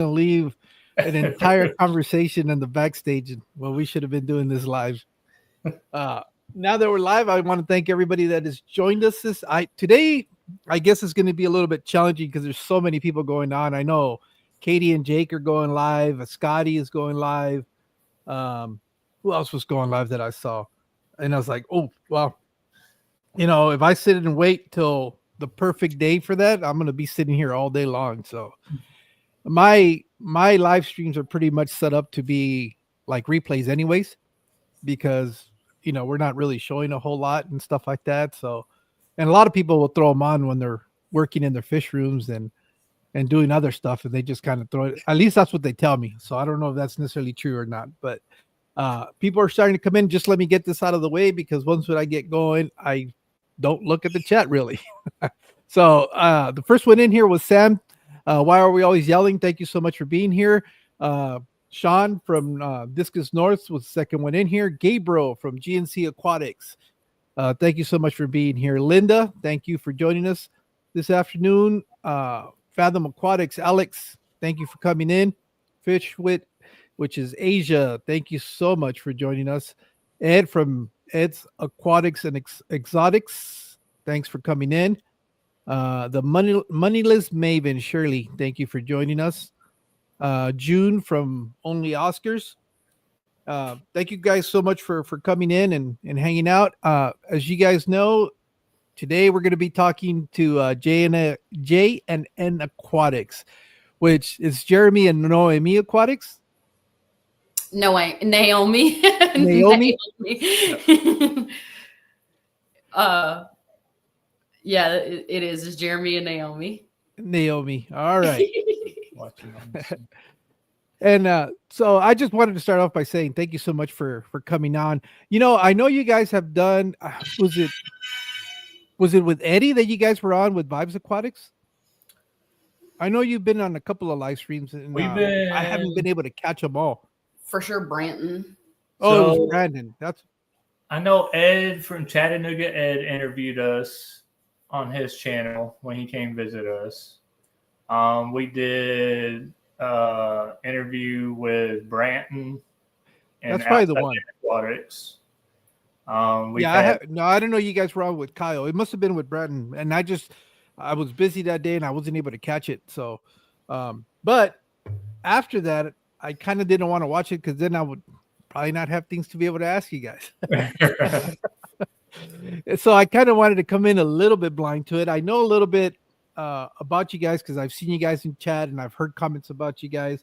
to leave an entire conversation in the backstage. Well, we should have been doing this live. Now that we're live, I want to thank everybody that has joined us. Today, I guess it's going to be a little bit challenging because there's so many people going on. I know Katie and Jake are going live. Scotty is going live. Who else was going live that I saw? And I was like, oh, well, if I sit and wait till the perfect day for that, I'm going to be sitting here all day long. So my live streams are pretty much set up to be like replays anyways, because we're not really showing a whole lot and stuff like that. So, and a lot of people will throw them on when they're working in their fish rooms and doing other stuff, and they just kind of throw it. At least that's what they tell me. So I don't know if that's necessarily true or not, but people are starting to come in. Just let me get this out of the way, because once I get going, I don't look at the chat really. So the first one in here was Sam. Why are we always yelling? Thank you so much for being here. Sean from Discus North was the second one in here. Gabriel from GNC Aquatics. Thank you so much for being here. Linda, thank you for joining us this afternoon. Fathom Aquatics, Alex, thank you for coming in. Fishwit, which is Asia, thank you so much for joining us. Ed from Ed's Aquatics and Exotics, thanks for coming in. The Moneyless Maven, Shirley, thank you for joining us. June from Only Oscars. Thank you guys so much for coming in and hanging out. As you guys know, today we're going to be talking to J&N Aquatics, which is Jeremy and Naomi Aquatics. Naomi. Naomi? Yeah, it is. It's Jeremy and Naomi. Naomi. All right. And so I just wanted to start off by saying thank you so much for coming on. I know you guys have done, was it with Eddie that you guys were on with Vibes Aquatics? I know you've been on a couple of live streams, and I haven't been able to catch them all. For sure, Branton. Oh, it was Brandon. I know Ed from Chattanooga. Ed interviewed us on his channel when he came visit us. We did interview with Branton. And that's probably the one. Aquatics. I didn't know you guys were on with Kyle. It must have been with Branton, and I was busy that day and I wasn't able to catch it. So, but after that, I kind of didn't want to watch it because then I would probably not have things to be able to ask you guys. So I kind of wanted to come in a little bit blind to it. I know a little bit about you guys because I've seen you guys in chat and I've heard comments about you guys.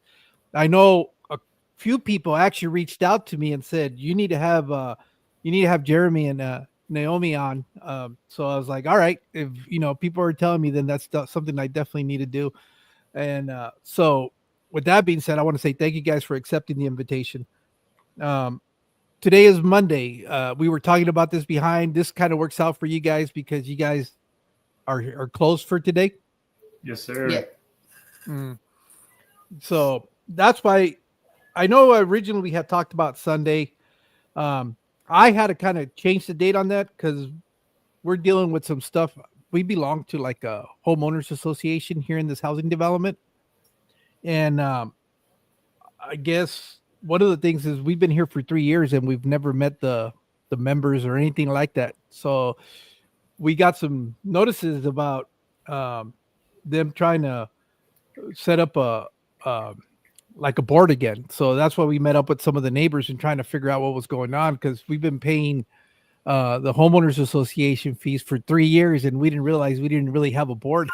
I know a few people actually reached out to me and said you need to have Jeremy and Naomi on. So I was like, all right, if people are telling me, then that's something I definitely need to do. And so with that being said, I want to say thank you guys for accepting the invitation. Today is Monday. We were talking about this behind. This kind of works out for you guys because you guys are closed for today. Yes, sir. Yeah. So that's why I know originally we had talked about Sunday. I had to kind of change the date on that because we're dealing with some stuff. We belong to like a homeowners association here in this housing development. And I guess one of the things is we've been here for 3 years and we've never met the members or anything like that. So we got some notices about them trying to set up a board again. So that's why we met up with some of the neighbors and trying to figure out what was going on, because we've been paying the homeowners association fees for 3 years and we didn't realize we didn't really have a board.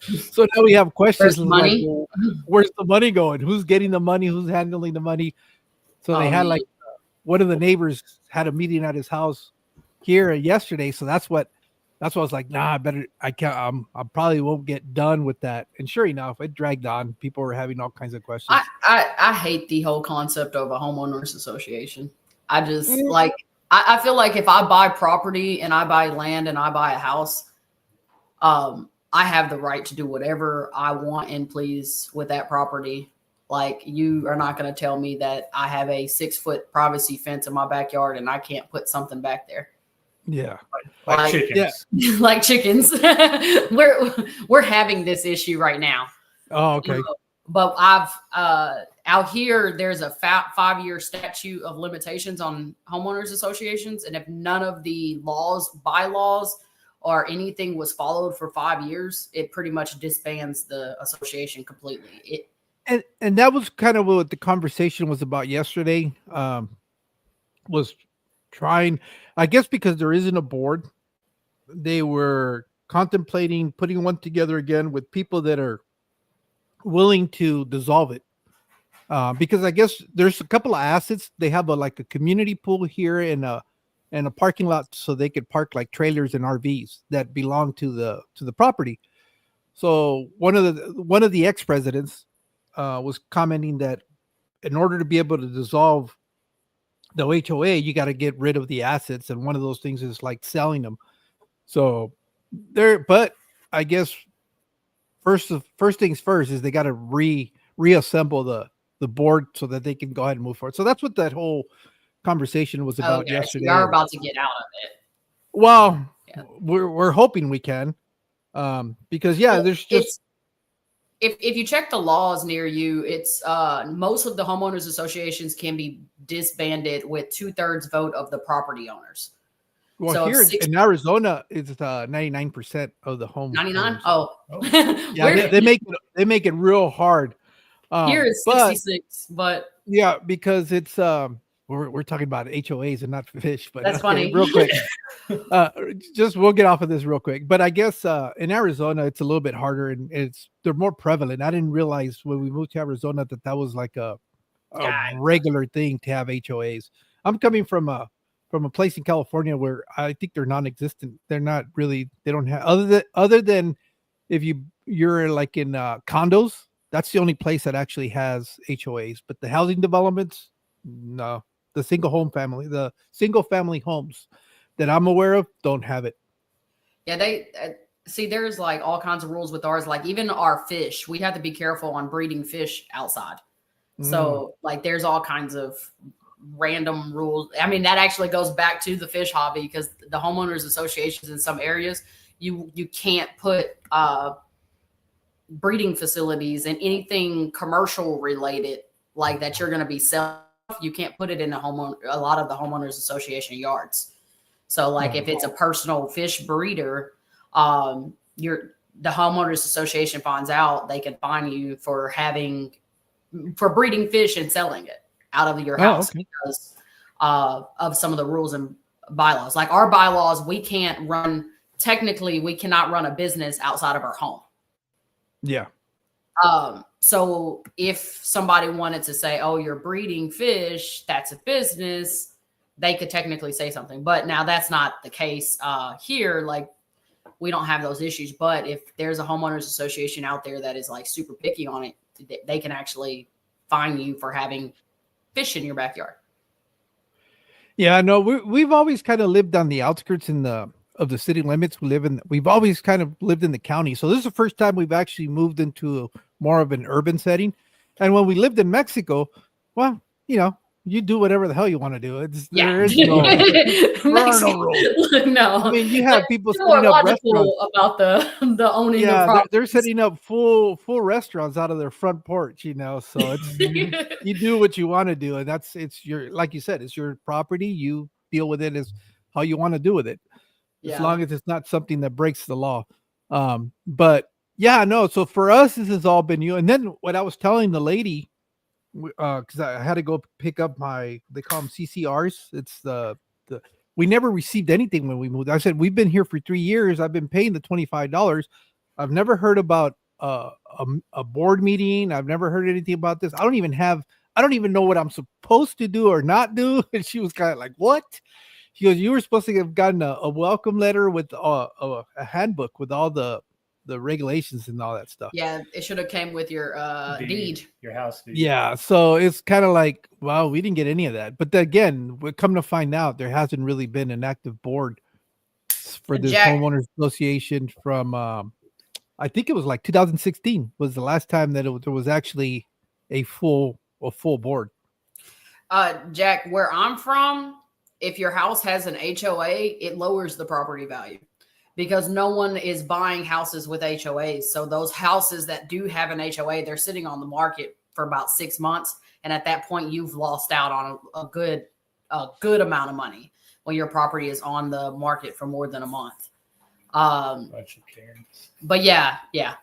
So now we have questions. Where's money? Like, where's the money going? Who's getting the money? Who's handling the money? So they had like one of the neighbors had a meeting at his house here yesterday. So that's what I was like, nah, I probably won't get done with that. And sure enough, it dragged on. People were having all kinds of questions. I hate the whole concept of a homeowners association. I just I feel like if I buy property and I buy land and I buy a house, I have the right to do whatever I want and please with that property. Like, you are not going to tell me that I have a 6-foot privacy fence in my backyard and I can't put something back there. Yeah. Like chickens. Yeah. Like chickens. We're having this issue right now. Oh, okay. But I've out here, there's a 5-year statute of limitations on homeowners associations. And if none of the bylaws, or anything was followed for 5 years, it pretty much disbands the association completely. And that was kind of what the conversation was about yesterday. Was trying, I guess, because there isn't a board, they were contemplating putting one together again with people that are willing to dissolve it. Because I guess there's a couple of assets. They have a community pool here and a parking lot, so they could park like trailers and RVs that belong to the property. So one of the ex-presidents was commenting that in order to be able to dissolve the HOA, you got to get rid of the assets, and one of those things is like selling them. So but I guess first things first is they got to reassemble the board so that they can go ahead and move forward. So that's what that whole conversation was about yesterday. So you're about to get out of it. Well, yeah. We're hoping we can, because there's just if you check the laws near you, it's most of the homeowners associations can be disbanded with 2/3 vote of the property owners. Well, so here in Arizona, it's 99% of the home. 99? Oh, yeah, they make it real hard. Here it's 66, but yeah, because it's we're talking about HOAs and not fish, but that's funny. Real quick, we'll get off of this real quick. But I guess in Arizona it's a little bit harder, and they're more prevalent. I didn't realize when we moved to Arizona that was like a regular thing to have HOAs. I'm coming from a place in California where I think they're non-existent. They're not really. They don't have other than if you're like in condos. That's the only place that actually has HOAs. But the housing developments, no. The single family homes that I'm aware of don't have it. Yeah, they see. There's like all kinds of rules with ours. Like even our fish, we have to be careful on breeding fish outside. So like there's all kinds of random rules. I mean, that actually goes back to the fish hobby, because the homeowners associations in some areas, you can't put breeding facilities and anything commercial related like that you're going to be selling. You can't put it in a lot of the homeowners association yards. So like if it's a personal fish breeder, the homeowners association finds out, they can fine you for breeding fish and selling it out of your house because of some of the rules and bylaws. Like our bylaws, we cannot run a business outside of our home. Yeah. So if somebody wanted to say, oh, you're breeding fish, that's a business, they could technically say something. But now that's not the case here. Like we don't have those issues. But if there's a homeowners association out there that is like super picky on it, they can actually fine you for having fish in your backyard. Yeah, no, we've always kind of lived on the outskirts of the city limits. We've always kind of lived in the county. So this is the first time we've actually moved into more of an urban setting. And when we lived in Mexico, well, you do whatever the hell you want to do. There is no rules. No, I mean, you have people setting up restaurants about the owning. Yeah, they're setting up full restaurants out of their front porch. So it's you do what you want to do, and it's your, like you said, it's your property. You deal with it as how you want to do with it, as long as it's not something that breaks the law. But yeah, no. So for us, this has all been you. And then what I was telling the lady, because I had to go pick up they call them CCRs. It's we never received anything when we moved. I said, we've been here for 3 years. I've been paying the $25. I've never heard about a board meeting. I've never heard anything about this. I don't even know what I'm supposed to do or not do. And she was kind of like, what? She goes, you were supposed to have gotten a welcome letter with a handbook with all the regulations and all that stuff. Yeah, it should have came with your deed. Your house deed. Yeah, so it's kind of like, well, we didn't get any of that. But again, we're coming to find out there hasn't really been an active board for this homeowners association from I think it was like 2016 was the last time that there was actually a full board. Jack, where I'm from, if your house has an HOA, it lowers the property value because no one is buying houses with HOAs. So those houses that do have an HOA, they're sitting on the market for about 6 months. And at that point, you've lost out on a good amount of money when your property is on the market for more than a month. But yeah,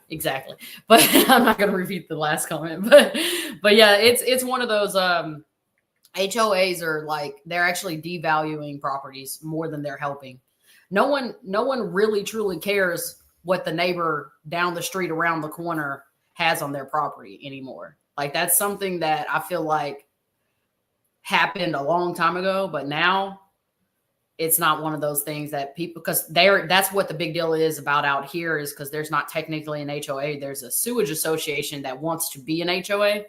exactly. But I'm not going to repeat the last comment, but yeah, it's one of those, HOAs are like, they're actually devaluing properties more than they're helping. No one really truly cares what the neighbor down the street around the corner has on their property anymore. Like, that's something that I feel like happened a long time ago, but now it's not one of those things that people, because that's what the big deal is about out here, is because there's not technically an HOA. There's a sewage association that wants to be an HOA.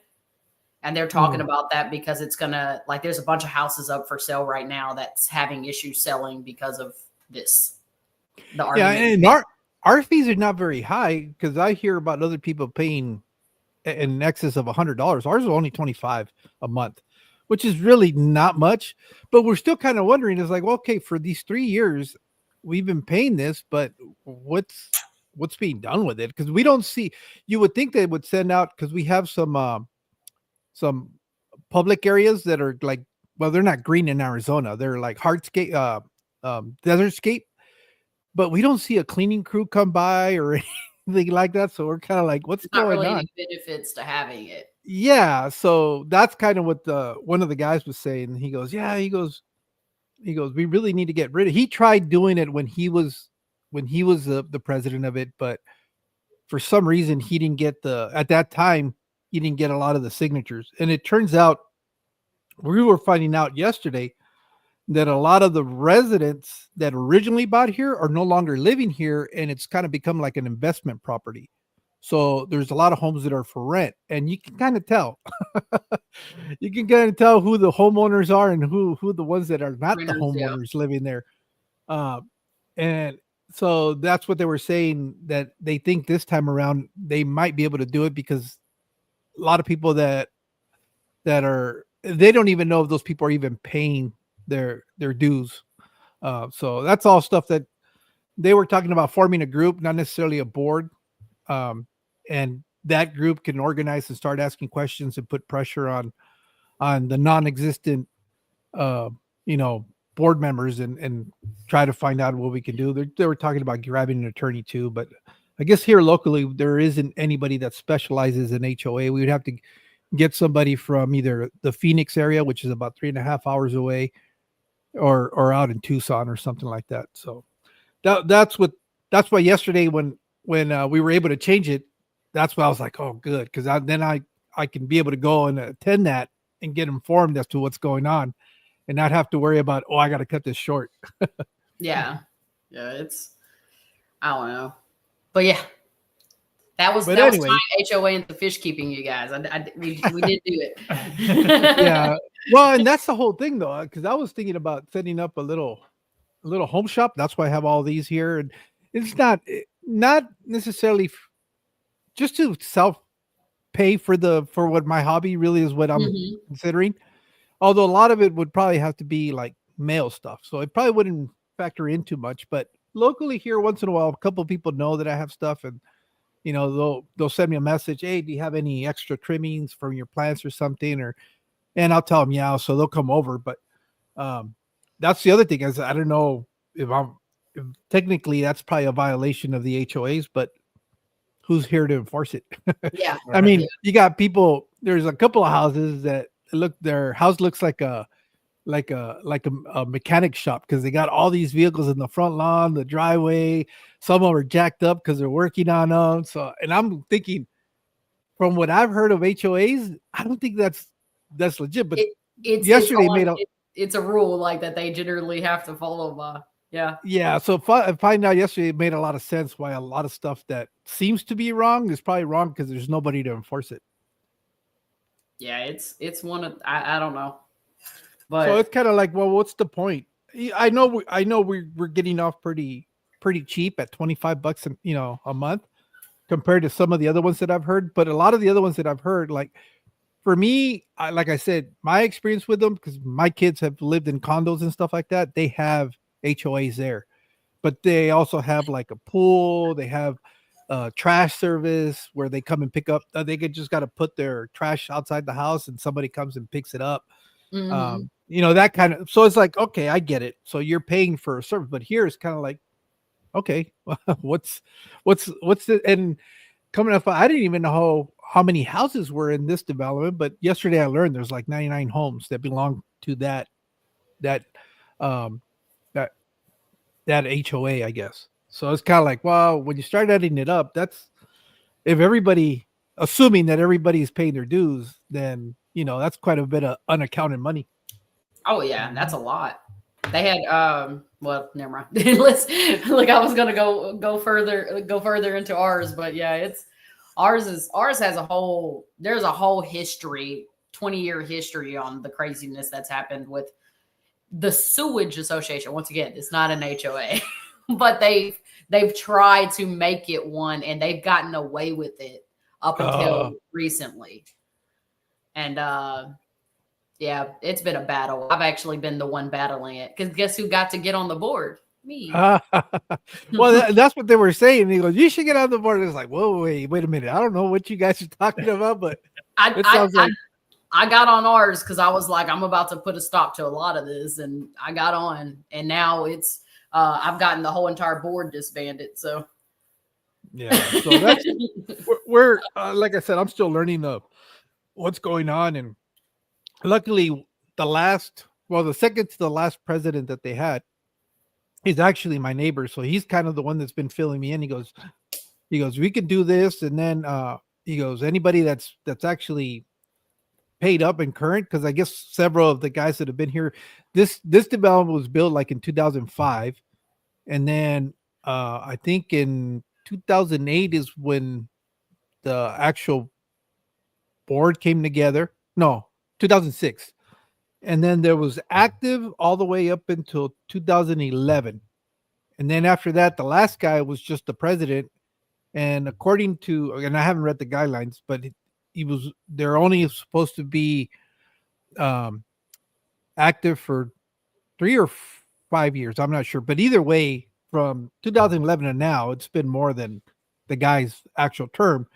And they're talking about that because it's gonna, like, there's a bunch of houses up for sale right now that's having issues selling because of this. Yeah, and our fees are not very high, because I hear about other people paying in excess of $100. Ours is only $25 a month, which is really not much. But we're still kind of wondering, is like, well, okay, for these 3 years, we've been paying this, but what's being done with it? Because we don't see. You would think they would send out, because we have some public areas that are like, well, they're not green in Arizona. They're like hardscape, desertscape, but we don't see a cleaning crew come by or anything like that. So we're kind of like, what's going really on? Any benefits to having it. Yeah. So that's kind of what one of the guys was saying. He goes, we really need to get rid of. He tried doing it when he was the president of it, but for some reason he didn't get at that time, he didn't get a lot of the signatures. And it turns out, we were finding out yesterday that a lot of the residents that originally bought here are no longer living here, and it's kind of become like an investment property. So there's a lot of homes that are for rent, and you can kind of tell. You can kind of tell who the homeowners are and who the ones that are not the homeowners living there. And so that's what they were saying, that they think this time around they might be able to do it, because a lot of people that are, they don't even know if those people are even paying their dues. So that's all stuff that they were talking about, forming a group, not necessarily a board. And that group can organize and start asking questions and put pressure on the non-existent, board members, and try to find out what we can do. They were talking about grabbing an attorney too, but I guess here locally, there isn't anybody that specializes in HOA. We would have to get somebody from either the Phoenix area, which is about 3.5 hours away, or out in Tucson or something like that. So that's why yesterday when we were able to change it, that's why I was like, oh, good, because then I can be able to go and attend that and get informed as to what's going on, and not have to worry about, I got to cut this short. Yeah, it's, I don't know, but yeah, that was my HOA and the fish keeping, you guys. We did do it. Yeah, well, and that's the whole thing though, because I was thinking about setting up a little home shop. That's why I have all these here, and it's not necessarily just to self pay for what my hobby really is, what I'm considering. Although a lot of it would probably have to be like mail stuff, so it probably wouldn't factor in too much. But locally here, once in a while, a couple of people know that I have stuff, and they'll send me a message, hey, do you have any extra trimmings from your plants or something, and I'll tell them, yeah, so they'll come over. But that's the other thing, is I don't know if technically that's probably a violation of the HOAs, but who's here to enforce it? Yeah. I mean, you got people, there's a couple of houses that their house looks like a mechanic shop, because they got all these vehicles in the front lawn, the driveway. Some of them are jacked up because they're working on them. So, and I'm thinking, from what I've heard of HOAs, I don't think that's legit. But it's a rule like that they generally have to follow by. Yeah. So I find out yesterday, it made a lot of sense why a lot of stuff that seems to be wrong is probably wrong, because there's nobody to enforce it. Yeah, it's one of, I don't know. But so it's kind of like, well, what's the point? I know we're getting off pretty cheap at $25 a month compared to some of the other ones that I've heard. But a lot of the other ones that I've heard, like for me, like I said, my experience with them, because my kids have lived in condos and stuff like that, they have HOAs there. but they also have like a pool. They have trash service where they come and pick up. Just got to put their trash outside the house, and somebody comes and picks it up. Mm-hmm. That kind of. So it's like, okay, I get it. So you're paying for a service, but here it's kind of like, okay, what's the and coming up? I didn't even know how many houses were in this development, but yesterday I learned there's like 99 homes that belong to that um that HOA, I guess. So it's kind of like, well, when you start adding it up, that's if everybody, assuming that everybody's paying their dues, then that's quite a bit of unaccounted money. Oh yeah, that's a lot. They had well, never mind. Let's like I was gonna go further into ours, but yeah, ours has there's a whole history, 20-year history on the craziness that's happened with the sewage association. Once again, it's not an HOA, but they've tried to make it one, and they've gotten away with it up until recently. And yeah, it's been a battle. I've actually been the one battling it because guess who got to get on the board? Me. Well, that's what they were saying. He goes, "You should get on the board." It's like, whoa, wait a minute. I don't know what you guys are talking about, but I got on ours because I was like, I'm about to put a stop to a lot of this, and I got on, and now it's I've gotten the whole entire board disbanded. So yeah, so that's we're like I said, I'm still learning what's going on, and luckily the second to the last president that they had, he's actually my neighbor, so he's kind of the one that's been filling me in. He goes, we can do this, and then he goes, anybody that's actually paid up and current, because I guess several of the guys that have been here, this development was built like in 2005, and then I think in 2008 is when the actual board came together. No, 2006. And then there was active all the way up until 2011. And then after that, the last guy was just the president. And according to, and I haven't read the guidelines, but they're only supposed to be active for 3 or 5 years. I'm not sure. But either way, from 2011 to now, it's been more than the guy's actual term.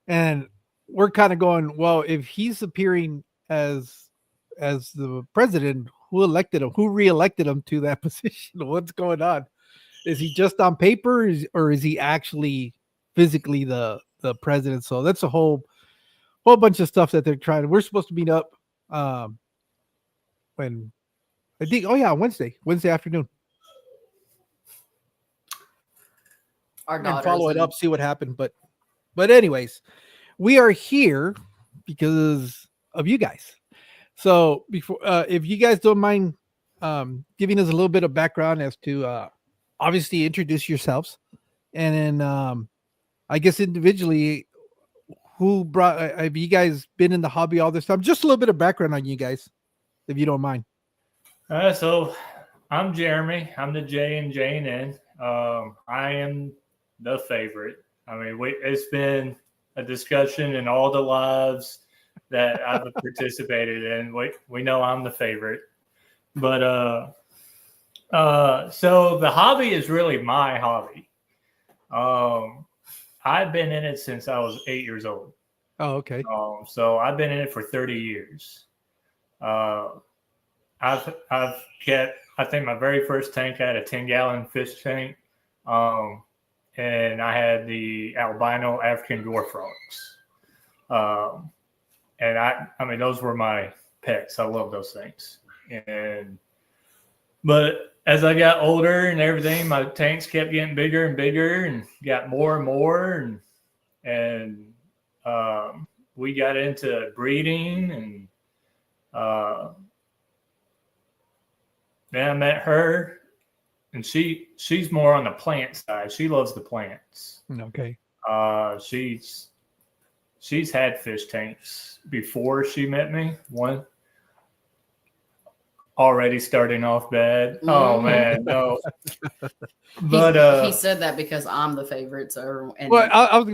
And we're kind of going, well, if he's appearing as the president, who reelected him to that position? What's going on? Is he just on paper, or is he actually physically the president? So that's a whole bunch of stuff that they're trying. We're supposed to meet up when I think Wednesday afternoon. And follow it up, see what happened. But anyways, we are here because of you guys. So before, if you guys don't mind giving us a little bit of background as to obviously introduce yourselves, and then I guess individually, who have you guys been in the hobby all this time? Just a little bit of background on you guys, if you don't mind. So I'm Jeremy. I'm the J&N. I am the favorite. I mean, it's been a discussion in all the lives that I've participated in. We know I'm the favorite, but so the hobby is really my hobby. I've been in it since I was 8 years old. Oh, okay. So I've been in it for 30 years. I've kept, I think my very first tank, I had a 10-gallon fish tank. And I had the albino African dwarf frogs. And I mean, those were my pets. I love those things. But as I got older and everything, my tanks kept getting bigger and bigger and got more and more. And we got into breeding, and then I met her. And she's more on the plant side. She loves the plants. Okay. She's had fish tanks before she met me. One already starting off bad. Mm-hmm. Oh man, no. But he said that because I'm the favorite. So I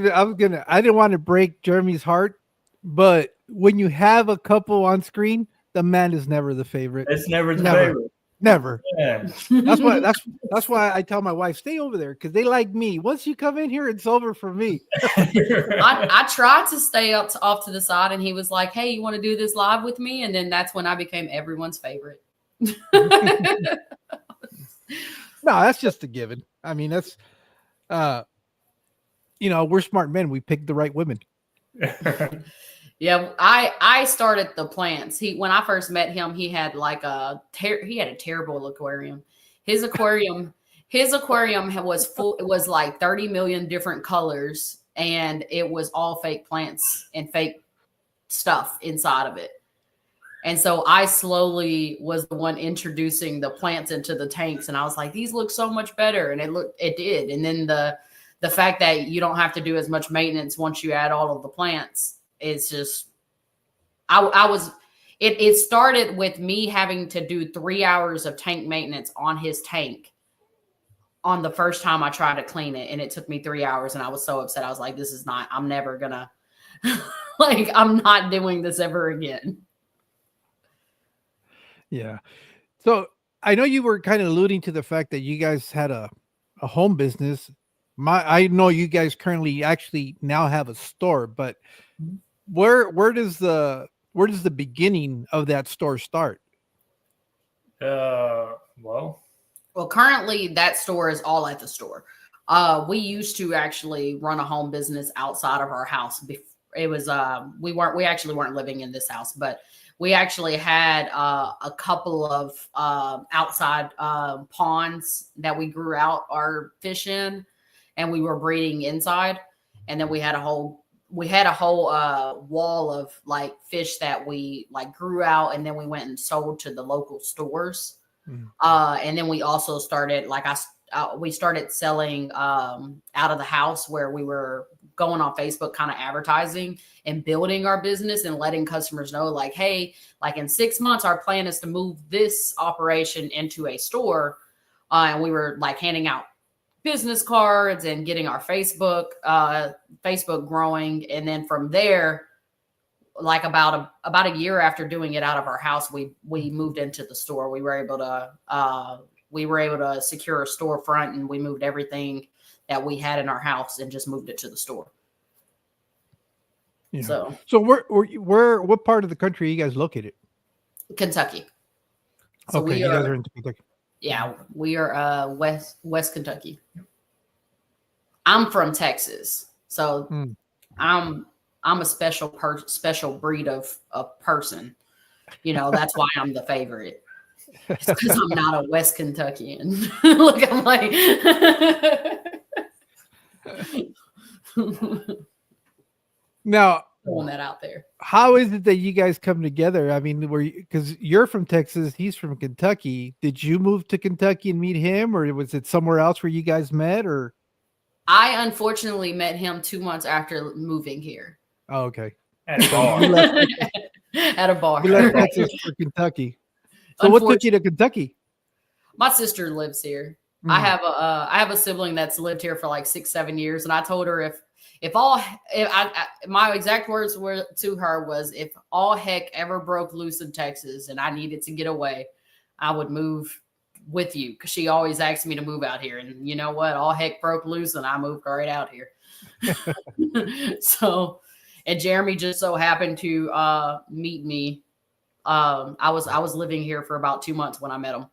didn't want to break Jeremy's heart, but when you have a couple on screen, the man is never the favorite. It's never the favorite. Never. Yeah. That's why I tell my wife, stay over there, because they like me. Once you come in here, it's over for me. I tried to stay off to the side, and he was like, "Hey, you want to do this live with me?" And then that's when I became everyone's favorite. No, that's just a given. I mean, that's we're smart men. We picked the right women. Yeah, I started the plants. When I first met him, he had like he had a terrible aquarium. His aquarium was full. It was like 30 million different colors, and it was all fake plants and fake stuff inside of it. And so I slowly was the one introducing the plants into the tanks, and I was like, these look so much better, and it did. And then the fact that you don't have to do as much maintenance once you add all of the plants. It's just, it started with me having to do 3 hours of tank maintenance on his tank on the first time I tried to clean it. And it took me 3 hours, and I was so upset. I was like, I'm never gonna, I'm not doing this ever again. Yeah. So I know you were kind of alluding to the fact that you guys had a home business. I know you guys currently actually now have a store, but where does the beginning of that store start? Well, currently that store is all at the store. We used to actually run a home business outside of our house. It was we actually weren't living in this house, but we actually had a couple of outside ponds that we grew out our fish in, and we were breeding inside. And then we had a whole wall of like fish that we like grew out, and then we went and sold to the local stores. And then we also started we started selling out of the house, where we were going on Facebook, kind of advertising and building our business and letting customers know, like, hey, like in 6 months, our plan is to move this operation into a store. And we were like handing out business cards and getting our Facebook growing. And then from there, like about a year after doing it out of our house, we moved into the store. We were able to secure a storefront, and we moved everything that we had in our house and just moved it to the store. Yeah. So what part of the country are you guys located? Kentucky. So okay, you guys are in Kentucky. Yeah, we are West Kentucky. I'm from Texas, so I'm a special breed of person. That's why I'm the favorite. It's because I'm not a West Kentuckian. Look, I'm like now throwing that out there. How is it that you guys come together? I mean, because you're from Texas, he's from Kentucky. Did you move to Kentucky and meet him, or was it somewhere else where you guys met? Or I unfortunately met him 2 months after moving here. Oh, okay. At a bar. At a bar. You left Texas for Kentucky. So what took you to Kentucky? My sister lives here. I have a sibling that's lived here for like 6-7 years, and I told her my exact words were to her was, if all heck ever broke loose in Texas and I needed to get away, I would move with you, because she always asked me to move out here. And you know what? All heck broke loose, and I moved right out here. So, and Jeremy just so happened to meet me. I was living here for about 2 months when I met him.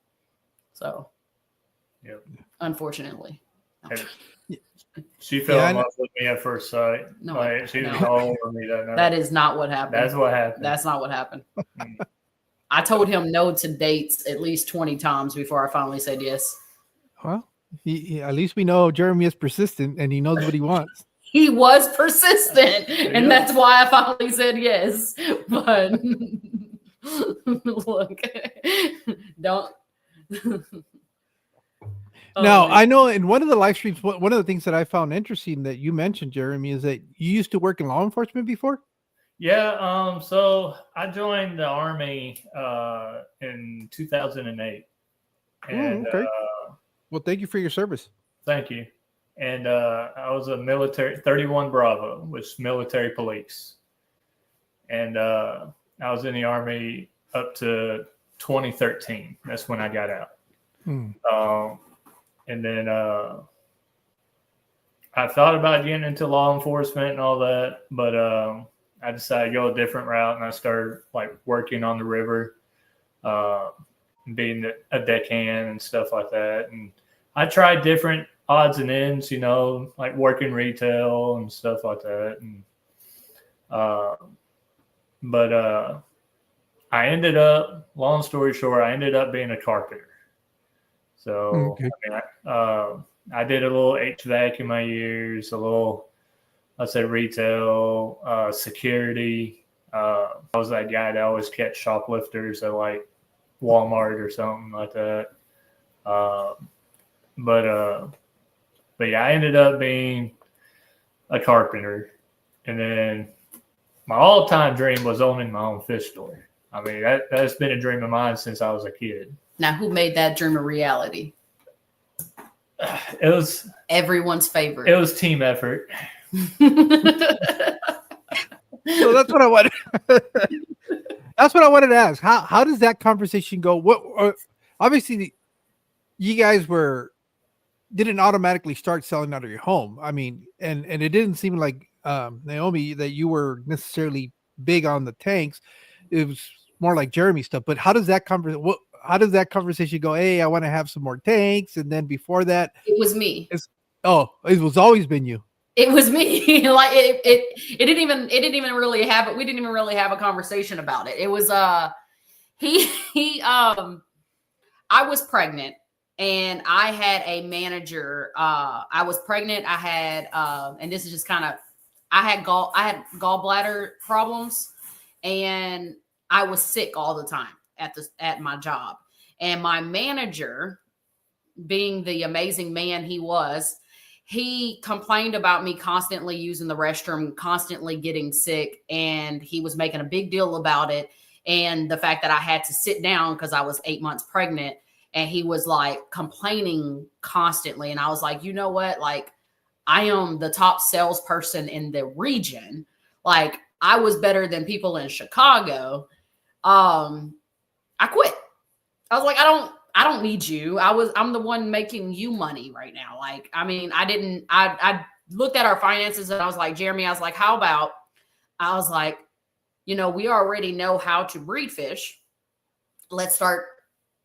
So, yep. Unfortunately. She fell in love with me at first sight. No, she was all over me that night. That is not what happened. That's what happened. That's not what happened. I told him no to dates at least 20 times before I finally said yes. Well, at least we know Jeremy is persistent and he knows what he wants. He was persistent, and that's why I finally said yes. But look, don't. Now, I know in one of the live streams, one of the things that I found interesting that you mentioned, Jeremy, is that you used to work in law enforcement before? Yeah. So I joined the Army in 2008. And, okay. Well, thank you for your service. Thank you. And I was a military 31 Bravo, which is military police. And I was in the Army up to 2013. That's when I got out. And then I thought about getting into law enforcement and all that, but I decided to go a different route, and I started like working on the river, being a deckhand and stuff like that. And I tried different odds and ends, you know, like working retail and stuff like that. And but I ended up, long story short, I ended up being a carpenter. So I did a little HVAC in my years, a little, let's say, retail, security. I was that guy that always catch shoplifters at like Walmart or something like that. But yeah, I ended up being a carpenter, and then my all-time dream was owning my own fish store. I mean, that's been a dream of mine since I was a kid. Now, who made that dream a reality? It was everyone's favorite. It was team effort. So that's what I wanted. That's what I wanted to ask. How does that conversation go? What obviously you guys didn't automatically start selling out of your home. I mean, and it didn't seem like Naomi that you were necessarily big on the tanks. It was more like Jeremy stuff. But how does that conversation go? Hey, I want to have some more tanks, and then before that, it was me. It was always been you. It was me. Like it didn't even really have it. We didn't even really have a conversation about it. It was I was pregnant, and I had a manager. I was pregnant. I had and this is just kind of, I had gallbladder problems, and I was sick all the time at my job. And my manager, being the amazing man he complained about me constantly using the restroom, constantly getting sick, and he was making a big deal about it. And the fact that I had to sit down because I was 8 months pregnant, and he was like complaining constantly. And I was like, you know what? Like, I am the top salesperson in the region. Like, I was better than people in Chicago. I quit. I was like, I don't need you. I'm the one making you money right now. Like, I mean, I looked at our finances, and I was like, Jeremy, I was like, we already know how to breed fish. Let's start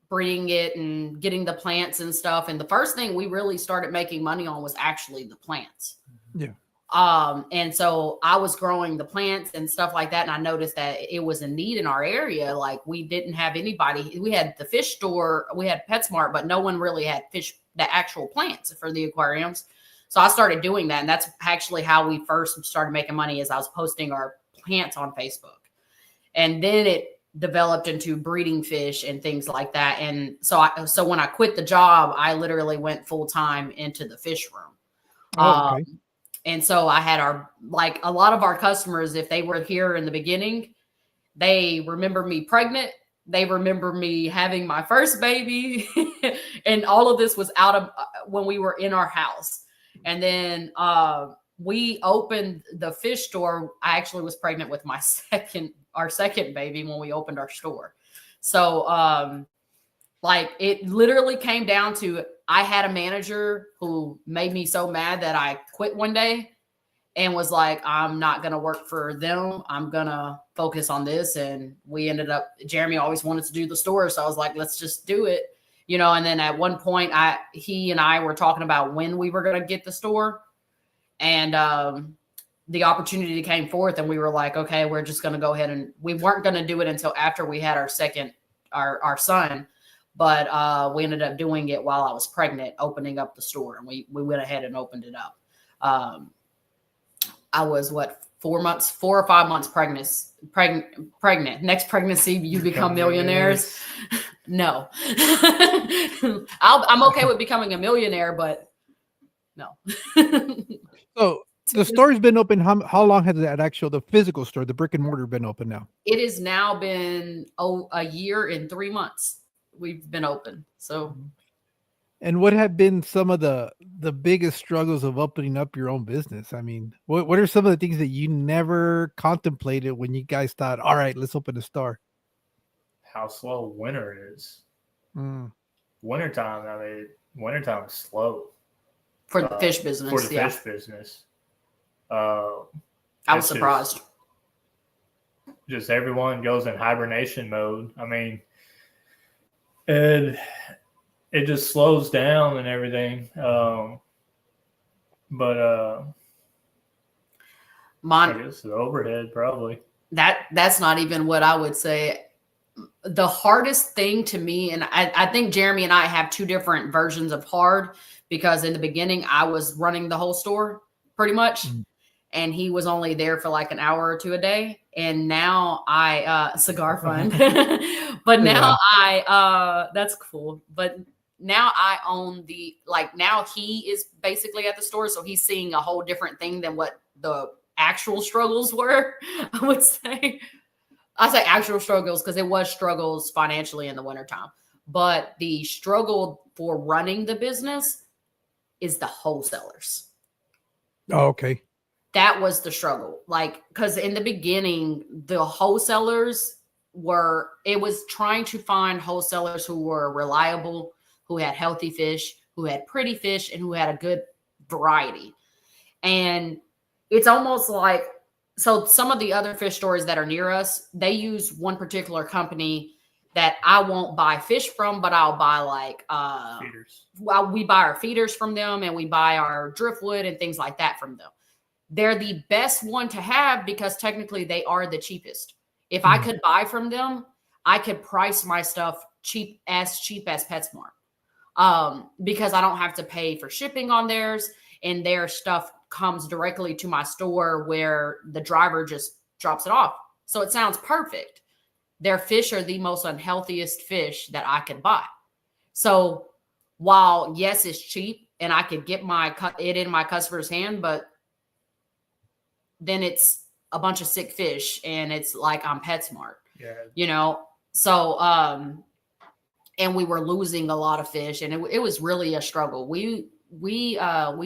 breeding it and getting the plants and stuff. And the first thing we really started making money on was actually the plants. Yeah. And so I was growing the plants and stuff like that. And I noticed that it was a need in our area. Like, we didn't have anybody. We had the fish store, we had PetSmart, but no one really had fish, the actual plants for the aquariums. So I started doing that. And that's actually how we first started making money, is I was posting our plants on Facebook. And then it developed into breeding fish and things like that. And so when I quit the job, I literally went full time into the fish room. Okay. And so I had a lot of our customers, if they were here in the beginning, they remember me pregnant. They remember me having my first baby. And all of this was out of when we were in our house. And then we opened the fish store. I actually was pregnant with our second baby when we opened our store. So it literally came down to, I had a manager who made me so mad that I quit one day and was like, I'm not going to work for them. I'm going to focus on this. And we ended up, Jeremy always wanted to do the store. So I was like, let's just do it. And then at one point he and I were talking about when we were going to get the store, and the opportunity came forth, and we were like, okay, we're just going to go ahead, and we weren't going to do it until after we had our son. But we ended up doing it while I was pregnant, opening up the store, and we went ahead and opened it up. I was 4 or 5 months pregnant. Next pregnancy, you become millionaires. No, I'm okay with becoming a millionaire, but no. So the store's been open. How long has the physical store, the brick and mortar, been open now? It has now been a year and 3 months. We've been open. So, and what have been some of the biggest struggles of opening up your own business? I mean, what are some of the things that you never contemplated when you guys thought, all right, let's open a store? how slow winter is. Mm. Wintertime, I mean, wintertime is slow. For the fish business. For the fish business. I was surprised. Just everyone goes in hibernation mode. I mean, it just slows down and everything. But I guess the overhead probably. That's not even what I would say. The hardest thing to me, and I think Jeremy and I have two different versions of hard, because in the beginning I was running the whole store pretty much, and he was only there for like an hour or two a day. And now cigar fund, but now that's cool. But now I own now he is basically at the store, so he's seeing a whole different thing than what the actual struggles were, I would say. I say actual struggles because it was struggles financially in the wintertime. But the struggle for running the business is the wholesalers. Oh, okay. That was the struggle. Because in the beginning, the wholesalers it was trying to find wholesalers who were reliable, who had healthy fish, who had pretty fish, and who had a good variety. And it's almost like, so some of the other fish stores that are near us, they use one particular company that I won't buy fish from, but I'll buy feeders. Well, we buy our feeders from them, and we buy our driftwood and things like that from them. They're the best one to have because technically they are the cheapest. If I could buy from them, I could price my stuff cheap as PetSmart, because I don't have to pay for shipping on theirs, and their stuff comes directly to my store where the driver just drops it off. So it sounds perfect. Their fish are the most unhealthiest fish that I could buy. So while yes, it's cheap and I could get it in my customer's hand, but then it's a bunch of sick fish and it's like I'm PetSmart. Yeah. So and we were losing a lot of fish, and it was really a struggle. We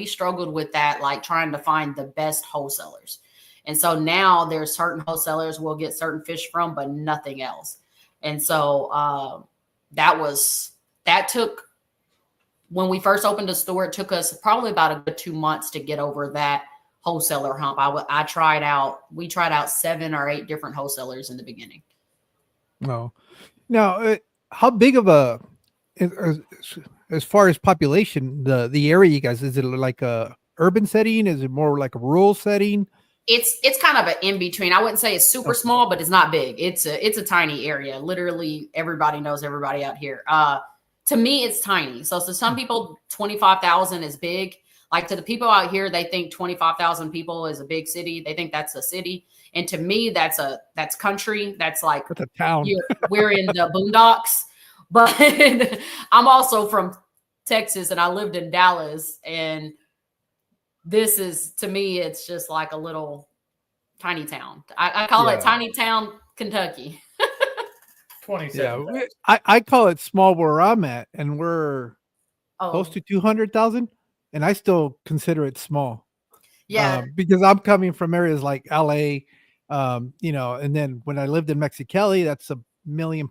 struggled with that, like trying to find the best wholesalers. And so now there's certain wholesalers we'll get certain fish from, but nothing else. And so that took, when we first opened the store, it took us probably about a good 2 months to get over that wholesaler hump. We tried out 7 or 8 different wholesalers in the beginning. No. Now, how big of a, as far as population, the area you guys, is it like a urban setting? Is it more like a rural setting? It's kind of an in between. I wouldn't say it's super small, but it's not big. It's a tiny area. Literally everybody knows everybody out here. To me, it's tiny. So to some people, 25,000 is big. Like to the people out here, they think 25,000 people is a big city. They think that's a city. And to me, that's country. That's like a town. We're in the boondocks. But I'm also from Texas, and I lived in Dallas, and this is, to me, it's just like a little tiny town. I call it tiny town Kentucky. 27. Yeah, I call it small where I'm at, and we're close to 200,000, and I still consider it small. Yeah, because I'm coming from areas like LA, and then when I lived in Mexicali, that's 1.5 million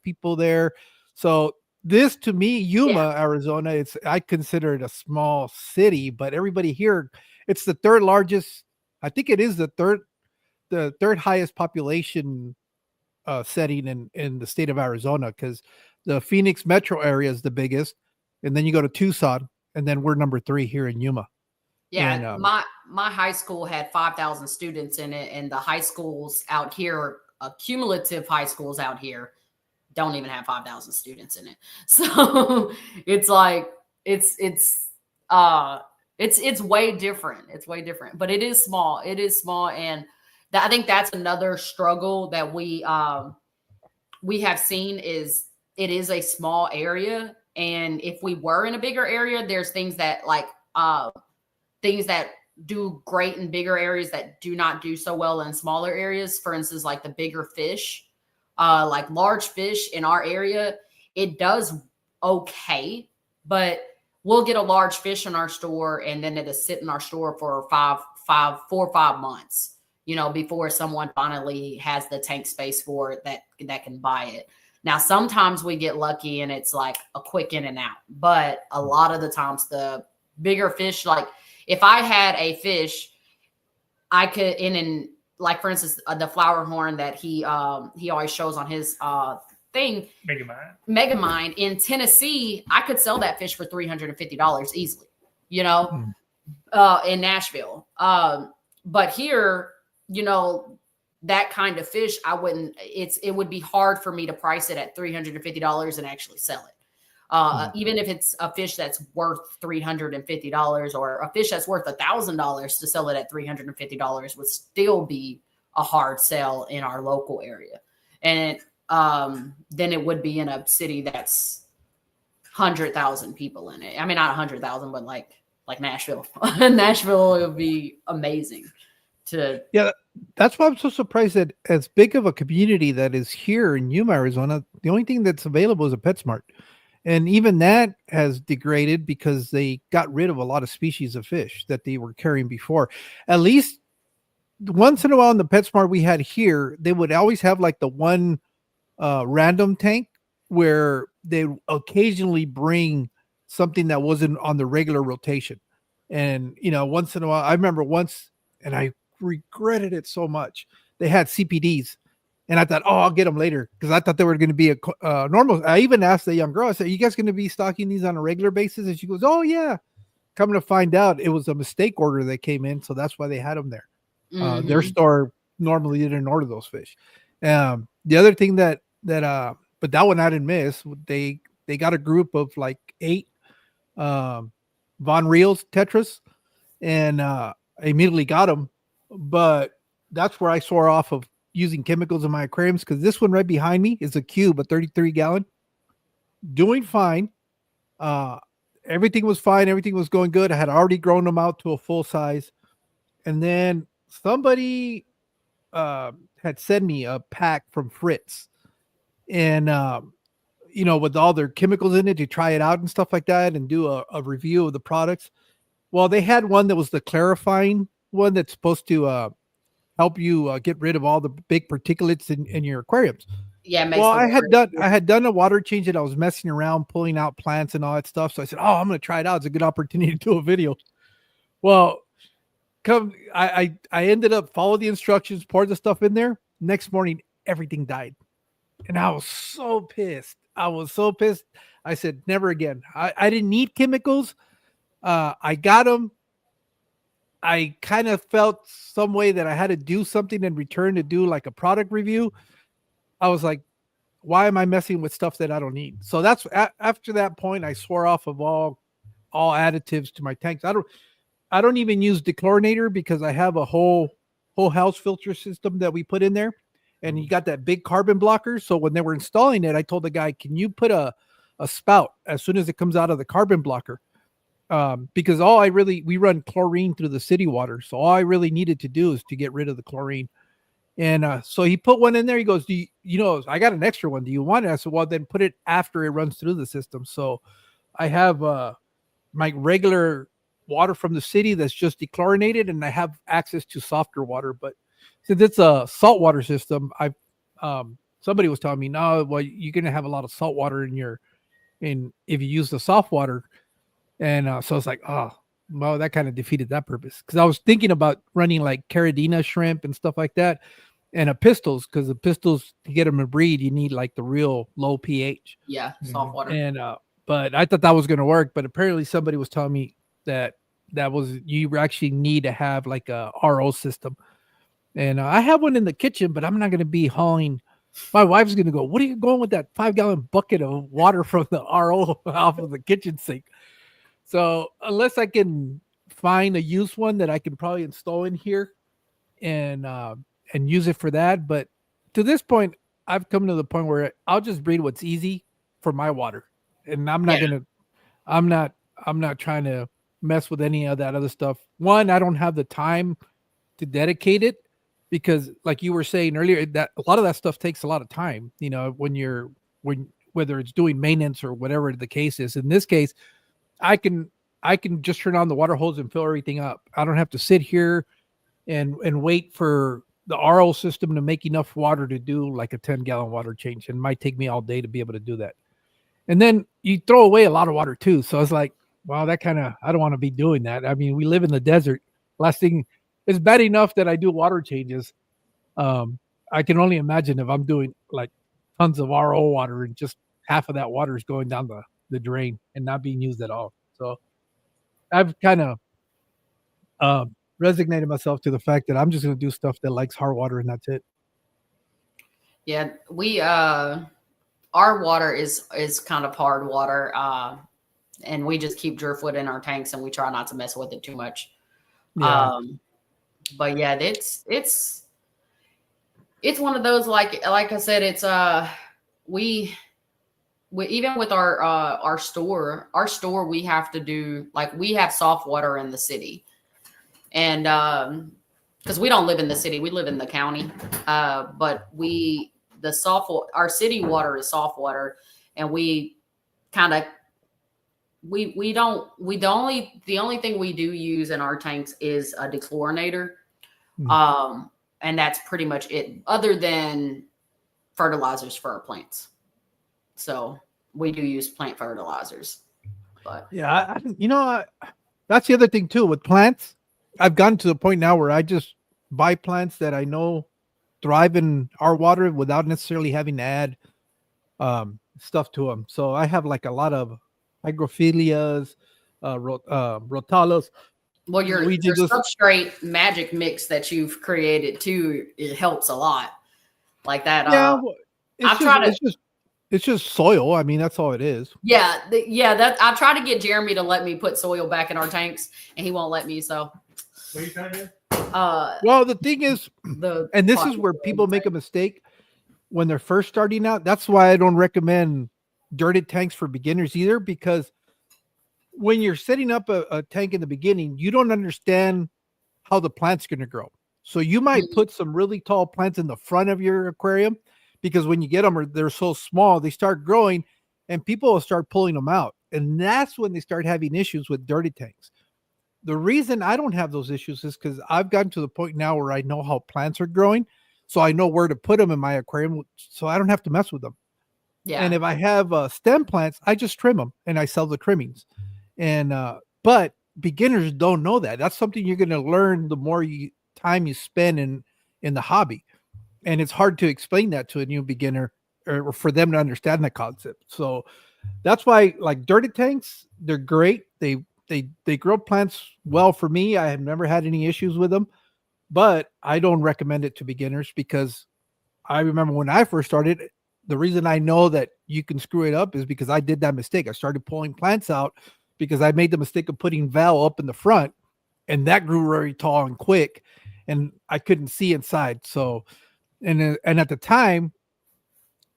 people there. So this, to me, Yuma, Arizona, I consider it a small city, but everybody here, it's the third largest. I think it is the third highest population setting in the state of Arizona, because the Phoenix metro area is the biggest, and then you go to Tucson, and then we're number 3 here in Yuma. Yeah, and, my high school had 5,000 students in it, and the high schools out here, cumulative high schools out here, don't even have 5,000 students in it. So it's like it's way different. It's way different, but it is small. It is small, and I think that's another struggle that we have seen is it is a small area, and if we were in a bigger area, there's things that things that do great in bigger areas that do not do so well in smaller areas. For instance, like the bigger fish, like large fish in our area, it does okay, but we'll get a large fish in our store and then it'll sit in our store for 4 or 5 months, before someone finally has the tank space for it that can buy it. Now, sometimes we get lucky and it's like a quick in and out, but a lot of the times the bigger fish, like if I had a fish, I could like for instance, the flower horn that he always shows on his thing, Megamind in Tennessee, I could sell that fish for $350 easily, in Nashville. But here, that kind of fish, it would be hard for me to price it at $350 and actually sell it. Even if it's a fish that's worth $350 or a fish that's worth $1,000, to sell it at $350 would still be a hard sell in our local area. And then it would be in a city that's 100,000 people in it. I mean, not 100,000, but like Nashville. Nashville would be amazing to. Yeah, that's why I'm so surprised that as big of a community that is here in Yuma, Arizona, the only thing that's available is a PetSmart. And even that has degraded because they got rid of a lot of species of fish that they were carrying before. At least once in a while in the PetSmart we had here, they would always have like the one random tank where they occasionally bring something that wasn't on the regular rotation. And, once in a while, I remember once, and I regretted it so much, they had CPDs. And I thought, I'll get them later because I thought they were going to be a normal. I even asked the young girl, I said, are you guys going to be stocking these on a regular basis? And she goes, oh, yeah. Coming to find out, it was a mistake order that came in. So that's why they had them there. Their store normally didn't order those fish. The other thing but that one I didn't miss. They got a group of like 8 Von Rios tetras, and I immediately got them. But that's where I swore off of using chemicals in my aquariums, because this one right behind me is a cube, a 33-gallon, doing fine. Everything was fine. Everything was going good. I had already grown them out to a full size. And then somebody had sent me a pack from Fritz, and with all their chemicals in it to try it out and stuff like that and do a review of the products. Well, they had one that was the clarifying one that's supposed to help you get rid of all the big particulates in your aquariums. Yeah. Well, I had done a water change and I was messing around, pulling out plants and all that stuff. So I said, I'm going to try it out. It's a good opportunity to do a video. Well, I ended up following the instructions, poured the stuff in there. Next morning, everything died. And I was so pissed. I said, never again. I didn't need chemicals. I got them. I kind of felt some way that I had to do something in return to do like a product review. I was like, why am I messing with stuff that I don't need? So that's after that point, I swore off of all additives to my tanks. I don't even use dechlorinator because I have a whole house filter system that we put in there, and you got that big carbon blocker. So when they were installing it, I told the guy, can you put a spout as soon as it comes out of the carbon blocker? Because we run chlorine through the city water. So all I really needed to do is to get rid of the chlorine. And so he put one in there. He goes, I got an extra one. Do you want it? I said, well, then put it after it runs through the system. So I have my regular water from the city that's just dechlorinated, and I have access to softer water. But since it's a saltwater system, somebody was telling me, no, well, you're going to have a lot of salt water if you use the soft water. And so it's like, well, that kind of defeated that purpose, because I was thinking about running like Caridina shrimp and stuff like that, and a pistols, because the pistols, to get them to breed, you need like the real low pH. Yeah, soft water. And but I thought that was going to work, but apparently somebody was telling me that you actually need to have like a RO system. And I have one in the kitchen, but I'm not going to be hauling. My wife's going to go, what are you going with that 5-gallon bucket of water from the RO off of the kitchen sink? So unless I can find a used one that I can probably install in here and use it for that. But to this point, I've come to the point where I'll just breed what's easy for my water. And I'm not trying to mess with any of that other stuff. One, I don't have the time to dedicate it, because like you were saying earlier, that a lot of that stuff takes a lot of time, whether it's doing maintenance or whatever the case is. In this case, I can just turn on the water hose and fill everything up. I don't have to sit here and wait for the RO system to make enough water to do like a 10-gallon water change. It might take me all day to be able to do that. And then you throw away a lot of water too. So I was like, wow, that kind of, I don't want to be doing that. I mean, we live in the desert. Last thing, it's bad enough that I do water changes. I can only imagine if I'm doing like tons of RO water and just half of that water is going down the drain and not being used at all. So I've kind of resignated myself to the fact that I'm just going to do stuff that likes hard water and that's it. Yeah, we our water is kind of hard water, and we just keep driftwood in our tanks and we try not to mess with it too much. Yeah. But yeah, it's one of those, like I said, it's we even with our store we have to do, like, we have soft water in the city, and because we don't live in the city, we live in the county, but our city water is soft water, and the only thing we do use in our tanks is a dechlorinator. And that's pretty much it, other than fertilizers for our plants. So we do use plant fertilizers. But yeah, that's the other thing too with plants. I've gotten to the point now where I just buy plants that I know thrive in our water without necessarily having to add stuff to them. So I have like a lot of hygrophilias, rotalos. well, your substrate magic mix that you've created too, it helps a lot. Like that. Yeah, it's just soil. I mean, that's all it is. Yeah, that I try to get Jeremy to let me put soil back in our tanks, and he won't let me. So What are you trying to do? Well, the thing is, and this is where people make a mistake when they're first starting out. That's why I don't recommend dirted tanks for beginners either, because when you're setting up a tank in the beginning, you don't understand how the plant's going to grow. So you might put some really tall plants in the front of your aquarium, because when you get them, they're so small, they start growing and people will start pulling them out. And that's when they start having issues with dirty tanks. The reason I don't have those issues is because I've gotten to the point now where I know how plants are growing. So I know where to put them in my aquarium, so I don't have to mess with them. Yeah. And if I have stem plants, I just trim them and I sell the trimmings. And but beginners don't know that. That's something you're going to learn the more time you spend in the hobby. And it's hard to explain that to a new beginner or for them to understand the concept. So that's why, like, dirty tanks, they're great. They grow plants well for me. I have never had any issues with them, but I don't recommend it to beginners, because I remember when I first started, the reason I know that you can screw it up is because I did that mistake. I started pulling plants out because I made the mistake of putting Val up in the front, and that grew very tall and quick, and I couldn't see inside. So, and at the time,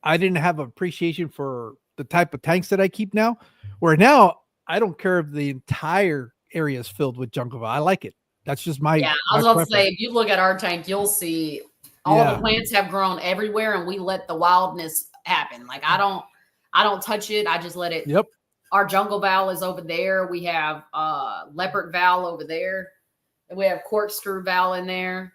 I didn't have appreciation for the type of tanks that I keep now, where now I don't care if the entire area is filled with jungle. I like it. That's just my. Yeah, I was about to say, if you look at our tank, you'll see all the plants have grown everywhere, and we let the wildness happen. Like I don't touch it. I just let it. Yep. Our jungle valve is over there. We have leopard valve over there. And we have corkscrew valve in there.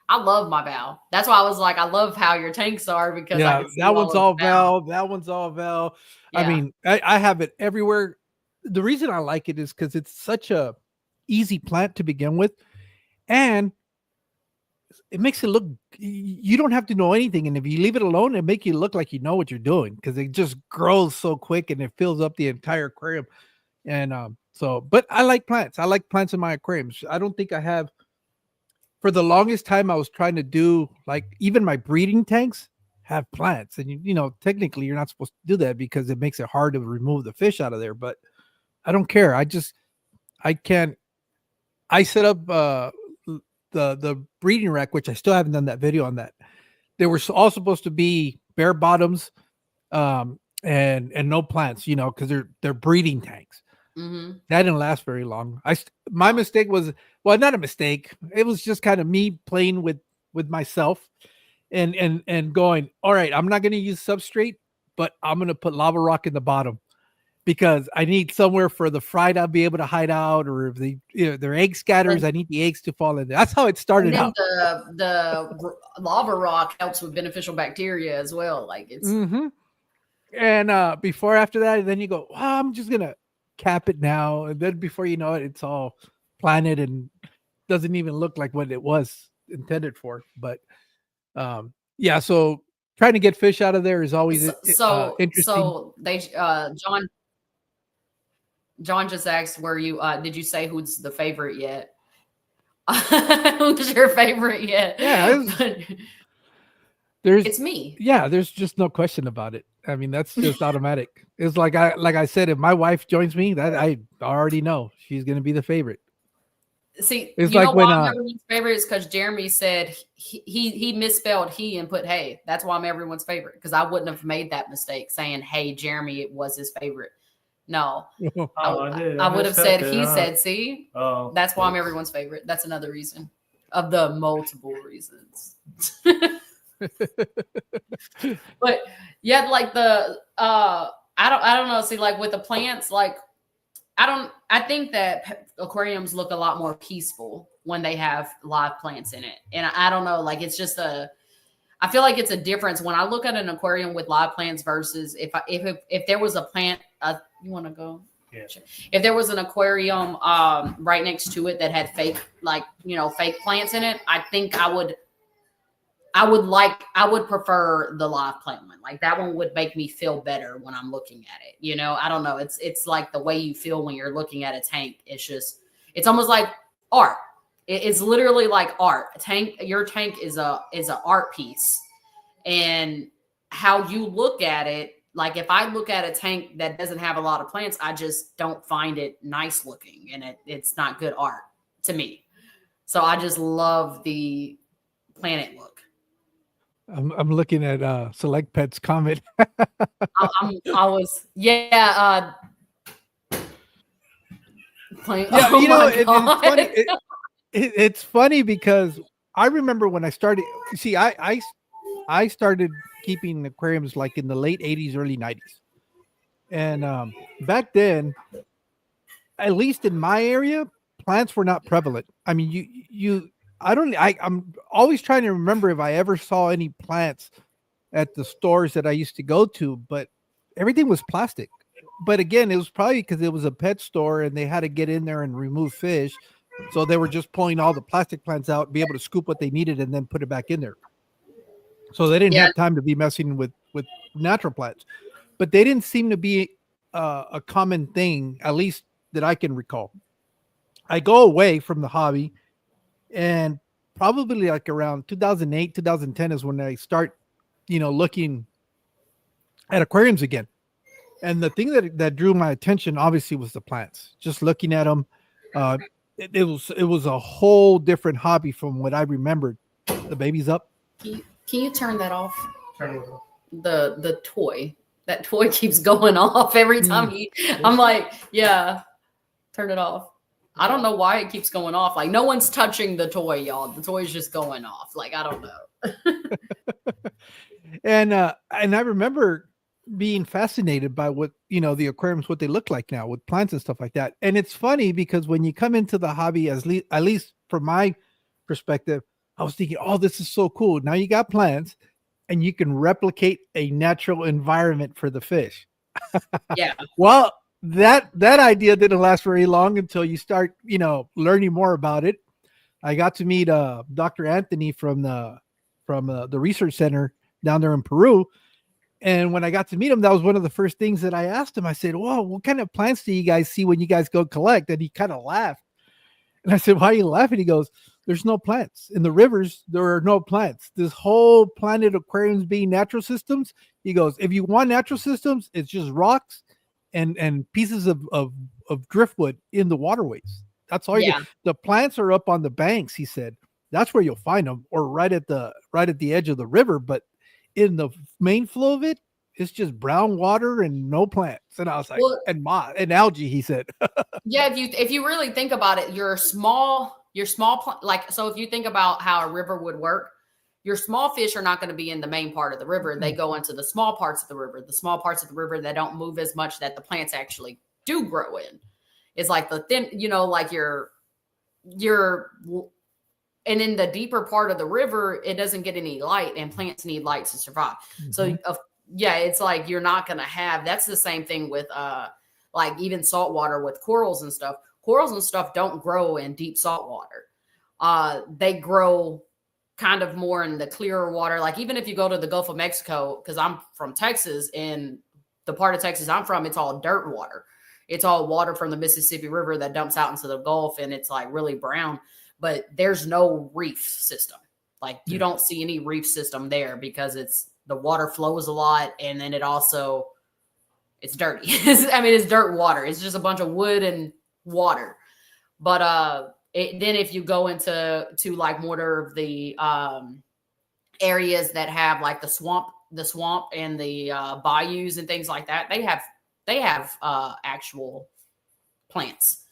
I love my valve. That's why I was like, I love how your tanks are, because that one's all valve. That one's all valve. Yeah. I mean, I have it everywhere. The reason I like it is because it's such a easy plant to begin with, and it makes it look, you don't have to know anything. And if you leave it alone, it makes you look like you know what you're doing, because it just grows so quick and it fills up the entire aquarium. And but I like plants. I like plants in my aquariums. I don't think I have, for the longest time, I was trying to do, like, even my breeding tanks have plants. And, technically you're not supposed to do that because it makes it hard to remove the fish out of there. But I don't care. I set up the breeding rack, which I still haven't done that video on that. They were all supposed to be bare bottoms and no plants, because they're breeding tanks. Mm-hmm. That didn't last very long. My mistake was, well, not a mistake. It was just kind of me playing with myself and going, all right, I'm not going to use substrate, but I'm going to put lava rock in the bottom. because I need somewhere for the fry to be able to hide out, or if their egg scatters, I need the eggs to fall in there. That's how it started and then out. the lava rock helps with beneficial bacteria as well. Like it's And before after that, then you go, well, I'm just gonna cap it now, and then before you know it, it's all planted and doesn't even look like what it was intended for. But yeah, so trying to get fish out of there is always interesting. So they John just asked, were you did you say who's the favorite yet? Who's your favorite yet? Yeah, it's me. Yeah, there's just no question about it. I mean, that's just automatic. It's like I said, if my wife joins me, that I already know she's gonna be the favorite. See, it's you like know when why I'm everyone's favorite is because Jeremy said he misspelled he and put hey. That's why I'm everyone's favorite, because I wouldn't have made that mistake saying hey Jeremy it was his favorite. No, I would have said he said. See, that's why I'm everyone's favorite. That's another reason of the multiple reasons. But yeah, like the I don't know. See, like with the plants, like I think that aquariums look a lot more peaceful when they have live plants in it. And I don't know, like it's just I feel like it's a difference when I look at an aquarium with live plants versus if there was a plant, you want to go? Yeah. If there was an aquarium right next to it that had fake plants in it, I think I would prefer the live plant one. Like that one would make me feel better when I'm looking at it. You know, I don't know. It's like the way you feel when you're looking at a tank. It's almost like art. It's literally like art. Your tank is an art piece, and how you look at it. Like if I look at a tank that doesn't have a lot of plants, I just don't find it nice looking, and it's not good art to me. So I just love the planet look. I'm looking at Select Pet's comment. It's funny because I remember when I started. See, I started keeping aquariums like in the late 80s, early 90s, and back then, at least in my area, plants were not prevalent. I mean, I'm always trying to remember if I ever saw any plants at the stores that I used to go to, but everything was plastic. But again, it was probably because it was a pet store and they had to get in there and remove fish. So they were just pulling all the plastic plants out, be able to scoop what they needed and then put it back in there. So they didn't have time to be messing with natural plants. But they didn't seem to be a common thing, at least that I can recall. I go away from the hobby, and probably like around 2008, 2010 is when I start, looking at aquariums again. And the thing that drew my attention obviously was the plants. Just looking at them, it was a whole different hobby from what I remembered. The baby's up. Can you turn that off? Turn it off. The toy. That toy keeps going off every time I'm like, yeah, turn it off. I don't know why it keeps going off. Like no one's touching the toy, y'all. The toy's just going off. Like I don't know. And I remember being fascinated by what the aquariums, what they look like now with plants and stuff like that. And it's funny because when you come into the hobby, at least from my perspective, I was thinking, oh, this is so cool. Now you got plants and you can replicate a natural environment for the fish. Yeah. Well, that idea didn't last very long until you start, learning more about it. I got to meet Dr. Anthony from the research center down there in Peru. And when I got to meet him, that was one of the first things that I asked him. I said, "Whoa, what kind of plants do you guys see when you guys go collect?" And he kind of laughed. And I said, "Why are you laughing?" He goes, "There's no plants. In the rivers, there are no plants. This whole planet aquariums being natural systems." He goes, "If you want natural systems, it's just rocks and pieces of driftwood in the waterways. That's all you get. The plants are up on the banks," he said. "That's where you'll find them, or right at the edge of the river. But in the main flow of it, it's just brown water and no plants." And I was like, and algae, he said. Yeah, if you really think about it, your small like, so if you think about how a river would work, your small fish are not going to be in the main part of the river. They go into the small parts of the river that don't move as much, that the plants actually do grow in. It's like the thin, like your, and in the deeper part of the river, it doesn't get any light, and plants need light to survive. Mm-hmm. So it's like, you're not going to have, that's the same thing with, like even saltwater with corals and stuff. Corals and stuff don't grow in deep salt water. They grow kind of more in the clearer water. Like even if you go to the Gulf of Mexico, because I'm from Texas, and the part of Texas I'm from, it's all dirt water. It's all water from the Mississippi River that dumps out into the Gulf, and it's like really brown, but there's no reef system. Like you don't see any reef system there because the water flows a lot. And then it's dirty. I mean, it's dirt water. It's just a bunch of wood and water. But, then if you go into like more of the areas that have like the swamp and the bayous and things like that, they have actual plants,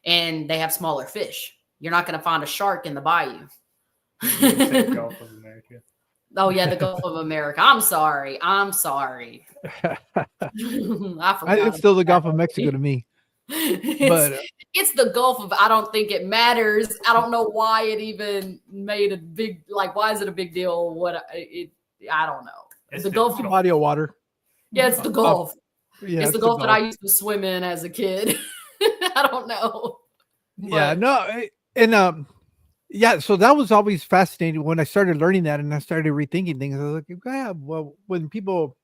and they have smaller fish. You're not going to find a shark in the bayou. Gulf of America. Oh yeah, the Gulf of America. I'm sorry. I forgot. It's still the Gulf of Mexico to me. It's the Gulf of, I don't think it matters. I don't know why it even made a big, like, why is it a big deal? I don't know. It's the Gulf of body of water. Yeah, it's the Gulf. It's the Gulf that I used to swim in as a kid. I don't know. Yeah, and so that was always fascinating when I started learning that, and I started rethinking things. I was like, yeah, well, when people,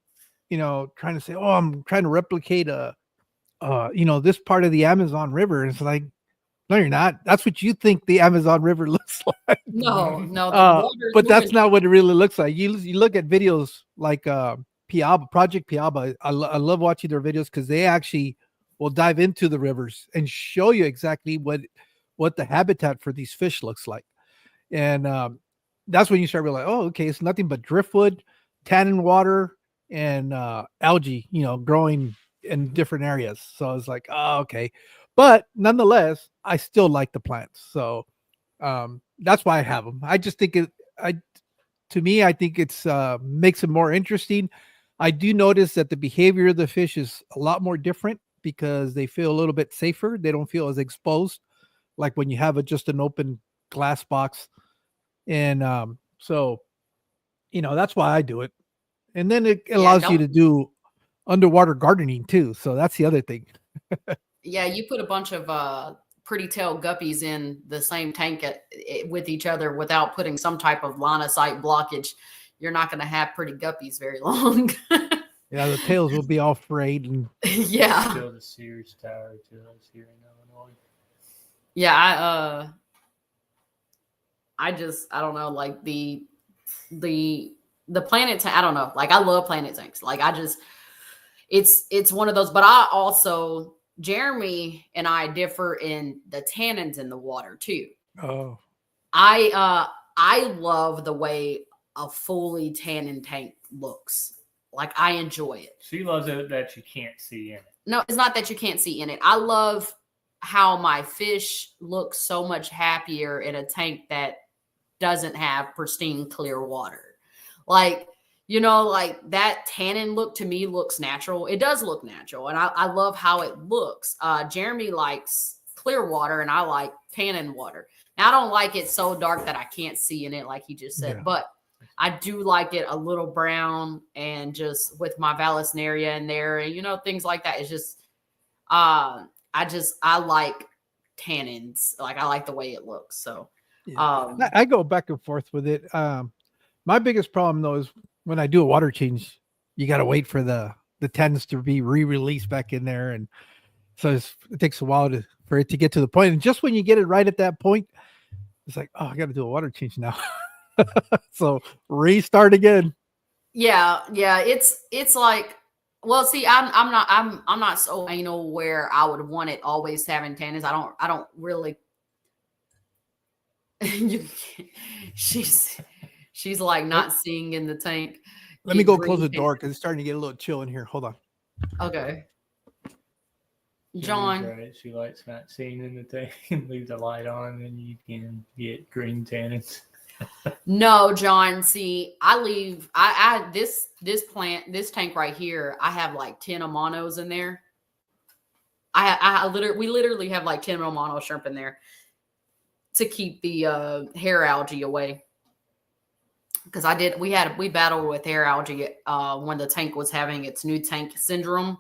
trying to say, oh, I'm trying to replicate this part of the Amazon River. And it's like, no, you're not. That's what you think the Amazon River looks like. No. But that's not what it really looks like. You look at videos like Piaba, Project Piaba. I love watching their videos because they actually will dive into the rivers and show you exactly what the habitat for these fish looks like. And that's when you start realizing, oh, okay, it's nothing but driftwood, tannin water, and algae, growing in different areas. So I was like, oh, okay. But nonetheless, I still like the plants. So that's why I have them. I just think I think it's makes it more interesting. I do notice that the behavior of the fish is a lot more different because they feel a little bit safer. They don't feel as exposed, like when you have just an open glass box. And so, that's why I do it. And then it allows you to do underwater gardening too. So that's the other thing. Yeah, you put a bunch of pretty tail guppies in the same tank with each other without putting some type of line of sight blockage. You're not going to have pretty guppies very long. Yeah, the tails will be all frayed. And yeah. Still the Sears Tower to us here in Illinois. Yeah, I don't know, like the planet, I don't know, like I love planet tanks. Like it's one of those, but I also, Jeremy and I differ in the tannins in the water too. Oh, I love the way a fully tannin tank looks. Like I enjoy it. She loves it that you can't see in it. No, it's not that you can't see in it. I love how my fish look so much happier in a tank that doesn't have pristine clear water. Like, like that tannin look to me looks natural. It does look natural. And I love how it looks. Jeremy likes clear water and I like tannin water. Now I don't like it so dark that I can't see in it, like he just said, but I do like it a little brown, and just with my Vallisneria in there and, things like that. It's just, I like tannins. Like I like the way it looks. So, I go back and forth with it. My biggest problem though is when I do a water change, you got to wait for the tannins to be re-released back in there. And so it takes a while for it to get to the point. And just when you get it right at that point, it's like, oh, I got to do a water change now. So restart again. Yeah. It's like, well, see, I'm not so anal where I would want it always having tannins. I don't really. She's like not seeing in the tank. Let me go close the door because it's starting to get a little chill in here. Hold on. Okay. John. Right. She likes not seeing in the tank and leave the light on, and you can get green tannins. No, John. See, I this tank right here. I have like 10 Amanos in there. We literally have like 10 Amano shrimp in there to keep the hair algae away. Because we battled with hair algae when the tank was having its new tank syndrome.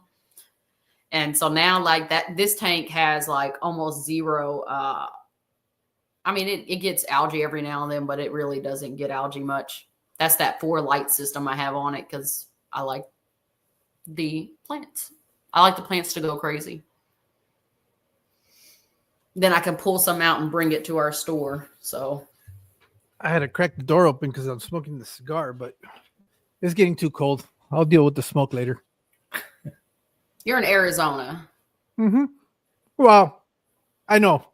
And so now like this tank has like almost zero. I mean, it gets algae every now and then, but it really doesn't get algae much. That's that 4 light system I have on it because I like the plants. I like the plants to go crazy. Then I can pull some out and bring it to our store. So I had to crack the door open because I'm smoking the cigar, but it's getting too cold. I'll deal with the smoke later. You're in Arizona. Mm-hmm. Well, I know.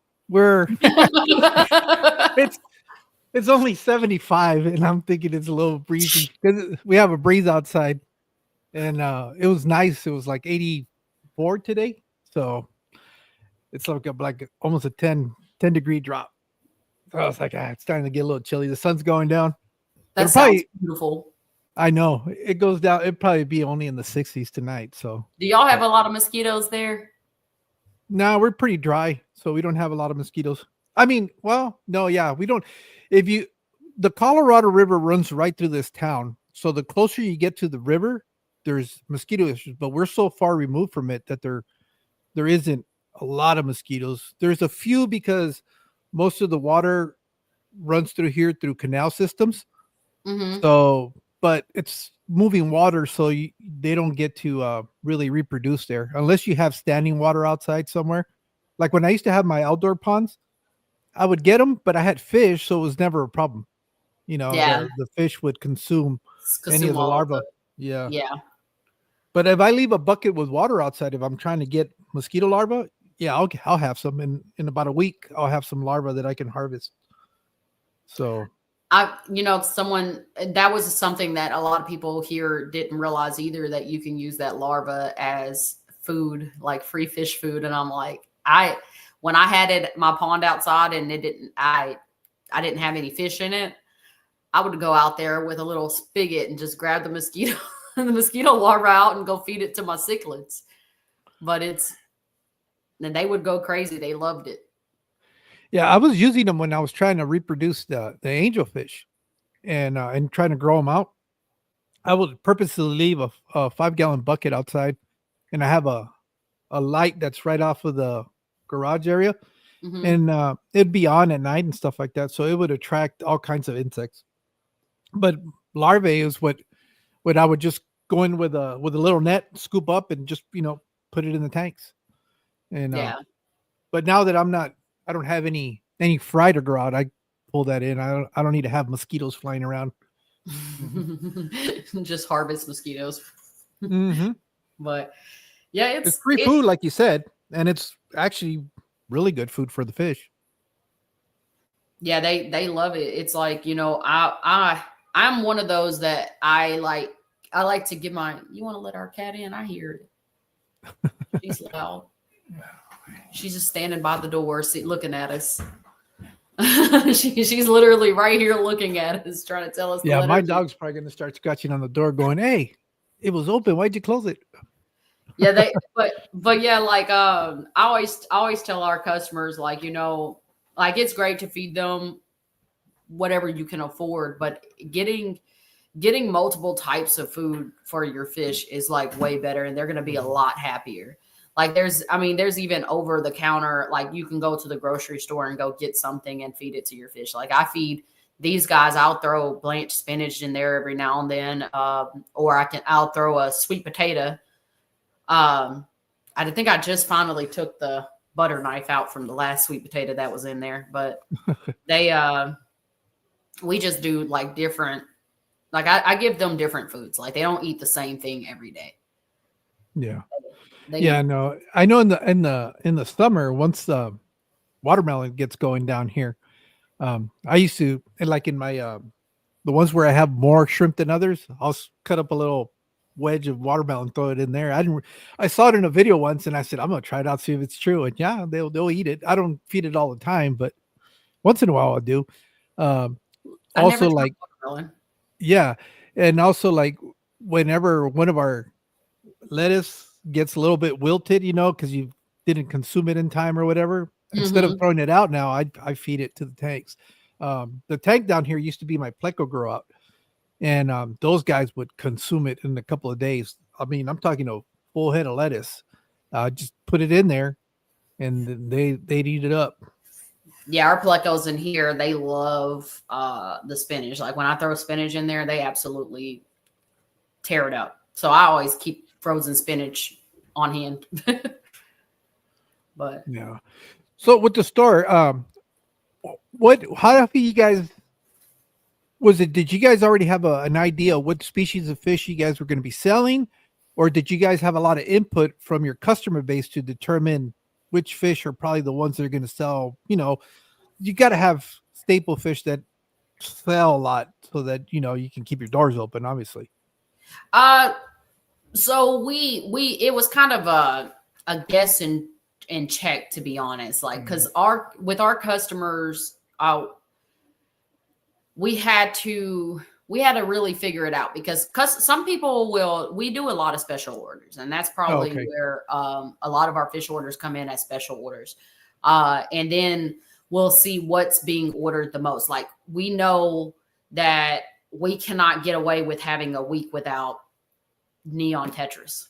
It's only 75, and I'm thinking it's a little breezy because we have a breeze outside, and it was nice. It was like 84 today, so it's like almost a 10 degree drop. So I was like, it's starting to get a little chilly. The sun's going down. That sounds beautiful. I know it goes down. It'd probably be only in the 60s tonight. So, do y'all have a lot of mosquitoes there? No, we're pretty dry, so we don't have a lot of mosquitoes. I mean, well, no, yeah, we don't. The Colorado River runs right through this town, so the closer you get to the river, there's mosquito issues. But we're so far removed from it that there isn't a lot of mosquitoes. There's a few because most of the water runs through here through canal systems. Mm-hmm. So, but it's moving water, so they don't get to really reproduce there unless you have standing water outside somewhere. Like when I used to have my outdoor ponds, I would get them, but I had fish, so it was never a problem. Yeah. The fish would consume any of the larvae. Yeah. But if I leave a bucket with water outside, if I'm trying to get mosquito larvae, yeah, I'll have some in about a week. I'll have some larvae that I can harvest. So that was something that a lot of people here didn't realize either, that you can use that larva as food, like free fish food. And I'm like, when I had my pond outside and I didn't have any fish in it, I would go out there with a little spigot and just grab the mosquito larva out and go feed it to my cichlids. But then they would go crazy. They loved it. Yeah, I was using them when I was trying to reproduce the angelfish and trying to grow them out. I would purposely leave a 5-gallon bucket outside, and I have a light that's right off of the garage area, mm-hmm. and it'd be on at night and stuff like that, so it would attract all kinds of insects. But larvae is what I would just go in with a little net, scoop up, and just put it in the tanks. And but now that I don't have any fry to grow out, I pull that in. I don't need to have mosquitoes flying around. Just harvest mosquitoes. Mm-hmm. But yeah, it's free food, like you said, and it's actually really good food for the fish. Yeah, they love it. It's like, I'm one of those that I like to give you want to let our cat in? I hear it. She's loud. She's just standing by the door, looking at us. She's literally right here looking at us, trying to tell us. Yeah, my dog's probably going to start scratching on the door, going, "Hey, it was open. Why'd you close it?" Yeah, but yeah, like I always tell our customers, like, like it's great to feed them whatever you can afford, but getting multiple types of food for your fish is like way better, and they're going to be a lot happier. Like there's even over the counter, like you can go to the grocery store and go get something and feed it to your fish. Like I feed these guys, I'll throw blanched spinach in there every now and then, or I'll throw a sweet potato. I think I just finally took the butter knife out from the last sweet potato that was in there, but we just do like different, like I give them different foods. Like they don't eat the same thing every day. Yeah. No, I know in the summer, once the watermelon gets going down here, I used to, like in my the ones where I have more shrimp than others, I'll cut up a little wedge of watermelon, throw it in there. I saw it in a video once, and I said, I'm gonna try it out, see if it's true. And yeah, they'll eat it. I don't feed it all the time, but once in a while I do. I never also tried like, watermelon. yeah, and also like whenever one of our lettuce gets a little bit wilted, because you didn't consume it in time or whatever, instead of Mhm. throwing it out now, I feed it to the tanks. The tank down here used to be my pleco grow out, and those guys would consume it in a couple of days. I mean, I'm talking a full head of lettuce. Just put it in there, and then they'd eat it up. Yeah, our plecos in here, they love the spinach. Like when I throw spinach in there, they absolutely tear it up. So I always keep frozen spinach on hand. But Yeah. So with the store, how have you guys? Did you guys already have an idea what species of fish you guys were going to be selling? Or did you guys have a lot of input from your customer base to determine which fish are probably the ones that are going to sell? You got to have staple fish that sell a lot so that, you can keep your doors open, obviously. so we it was kind of a guess and check, to be honest. Like, because with our customers, we had to really figure it out, because some people we do a lot of special orders, and that's probably okay. where a lot of our fish orders come in as special orders. And then we'll see what's being ordered the most. Like, we know that we cannot get away with having a week without neon tetras.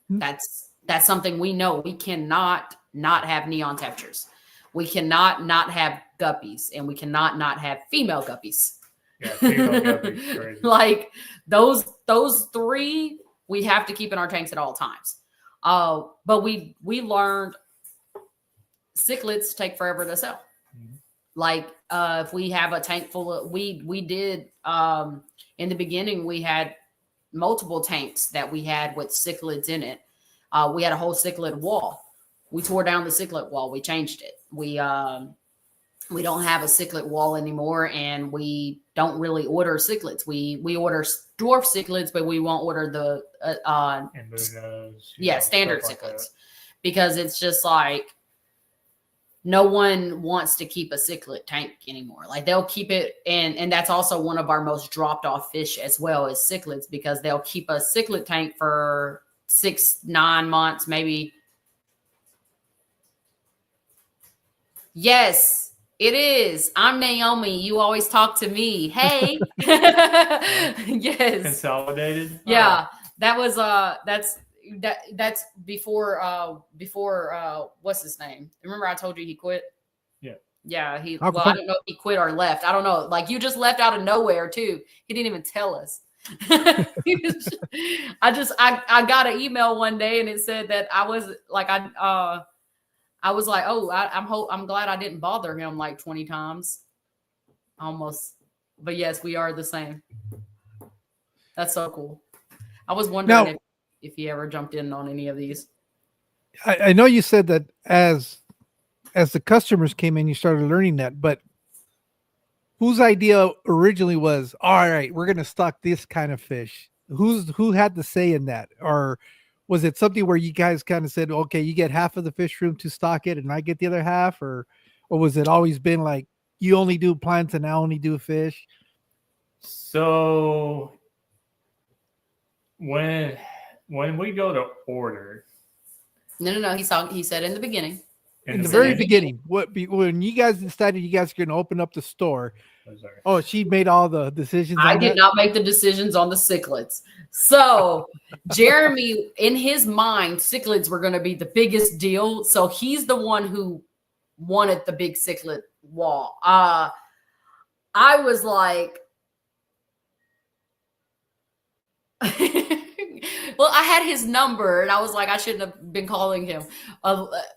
That's something we know. We cannot not have neon tetras. We cannot not have guppies, and we cannot not have female guppies. Yeah, female guppies, crazy. Like those three we have to keep in our tanks at all times. But we learned cichlids take forever to sell. Mm-hmm. Like if we have a tank full of, we did in the beginning, we had multiple tanks that we had with cichlids in it. We had a whole cichlid wall. We tore down the cichlid wall. We changed it. We don't have a cichlid wall anymore, and we don't really order cichlids. We order dwarf cichlids, but we won't order the standard cichlids, because it's just like no one wants to keep a cichlid tank anymore. Like, they'll keep it, and that's also one of our most dropped off fish as well, is cichlids, because they'll keep a cichlid tank for 6-9 months, maybe. Yes, it is. I'm Naomi. You always talk to me. Hey. Yes. Consolidated. Yeah. That was that's before what's his name? Remember I told you he quit? Yeah. Yeah, I don't know if he quit or left. I don't know. Like, you just left out of nowhere too. He didn't even tell us. I got an email one day, and it said that I was like, I was like, oh, I'm glad I didn't bother him like 20 times. Almost. But yes, we are the same. That's so cool. I was wondering if he ever jumped in on any of these. I know you said that as the customers came in, you started learning that, but whose idea originally was, all right, we're going to stock this kind of fish? Who had the say in that? Or was it something where you guys kind of said, okay, you get half of the fish room to stock it and I get the other half? Or was it always been like, you only do plants and I only do fish? So when we go to order. No. He said in the beginning. In the very beginning, when you guys decided you guys were going to open up the store, she made all the decisions. I did not make the decisions on the cichlids. So Jeremy, in his mind, cichlids were going to be the biggest deal. So he's the one who wanted the big cichlid wall. I was like, well, I had his number, and I was like, I shouldn't have been calling him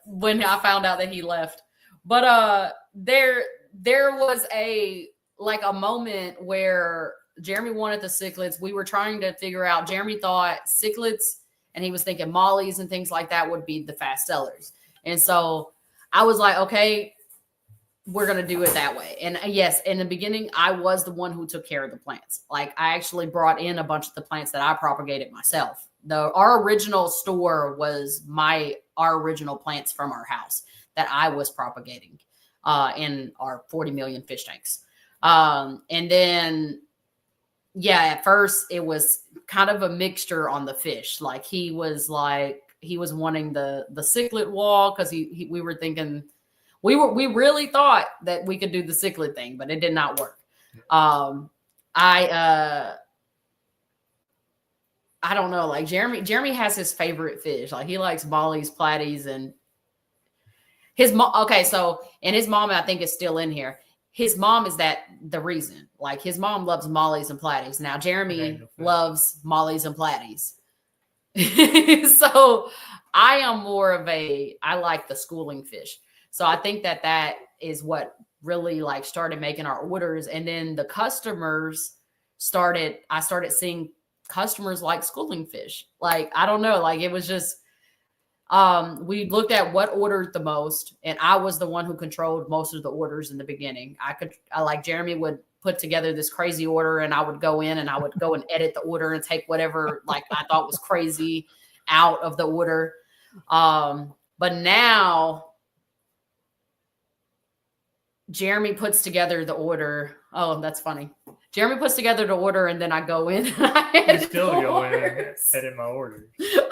when I found out that he left. But there was a moment where Jeremy wanted the cichlids. We were trying to figure out. Jeremy thought cichlids, and he was thinking mollies and things like that would be the fast sellers. And so I was like, okay, we're going to do it that way. And yes, in the beginning, I was the one who took care of the plants. Like, I actually brought in a bunch of the plants that I propagated myself. Our original store was our original plants from our house that I was propagating in our 40 million fish tanks. And then, yeah, at first it was kind of a mixture on the fish. Like he was wanting the cichlid wall because we were thinking we really thought that we could do the cichlid thing, but it did not work. I don't know. Like Jeremy has his favorite fish. Like he likes mollies, platies, and his mom. Okay, so and his mom, I think, is still in here. His mom is the reason. Like his mom loves mollies and platies. Now Jeremy loves mollies and platies. So I am more of I like the schooling fish. So I think that is what really like started making our orders. And then the customers I started seeing customers like schooling fish. Like, I don't know, like it was just, we looked at what ordered the most, and I was the one who controlled most of the orders in the beginning. I like Jeremy would put together this crazy order, and I would go in and I would go and edit the order and take whatever like I thought was crazy out of the order. But now Jeremy puts together the order. Oh, that's funny. Jeremy puts together the order, and then I go in. And I edit edit my orders.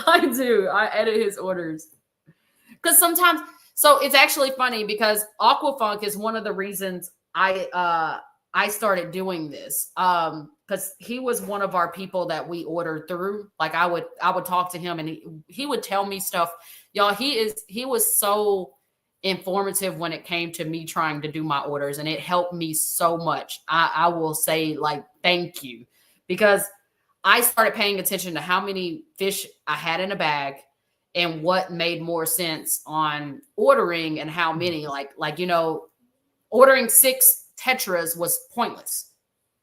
I do. I edit his orders because sometimes. So it's actually funny because Aquafunk is one of the reasons I started doing this. Because he was one of our people that we ordered through. Like I would talk to him, and he would tell me stuff. Y'all, he was so informative when it came to me trying to do my orders, and it helped me so much. I will say, like, thank you, because I started paying attention to how many fish I had in a bag and what made more sense on ordering and how many. Like ordering 6 tetras was pointless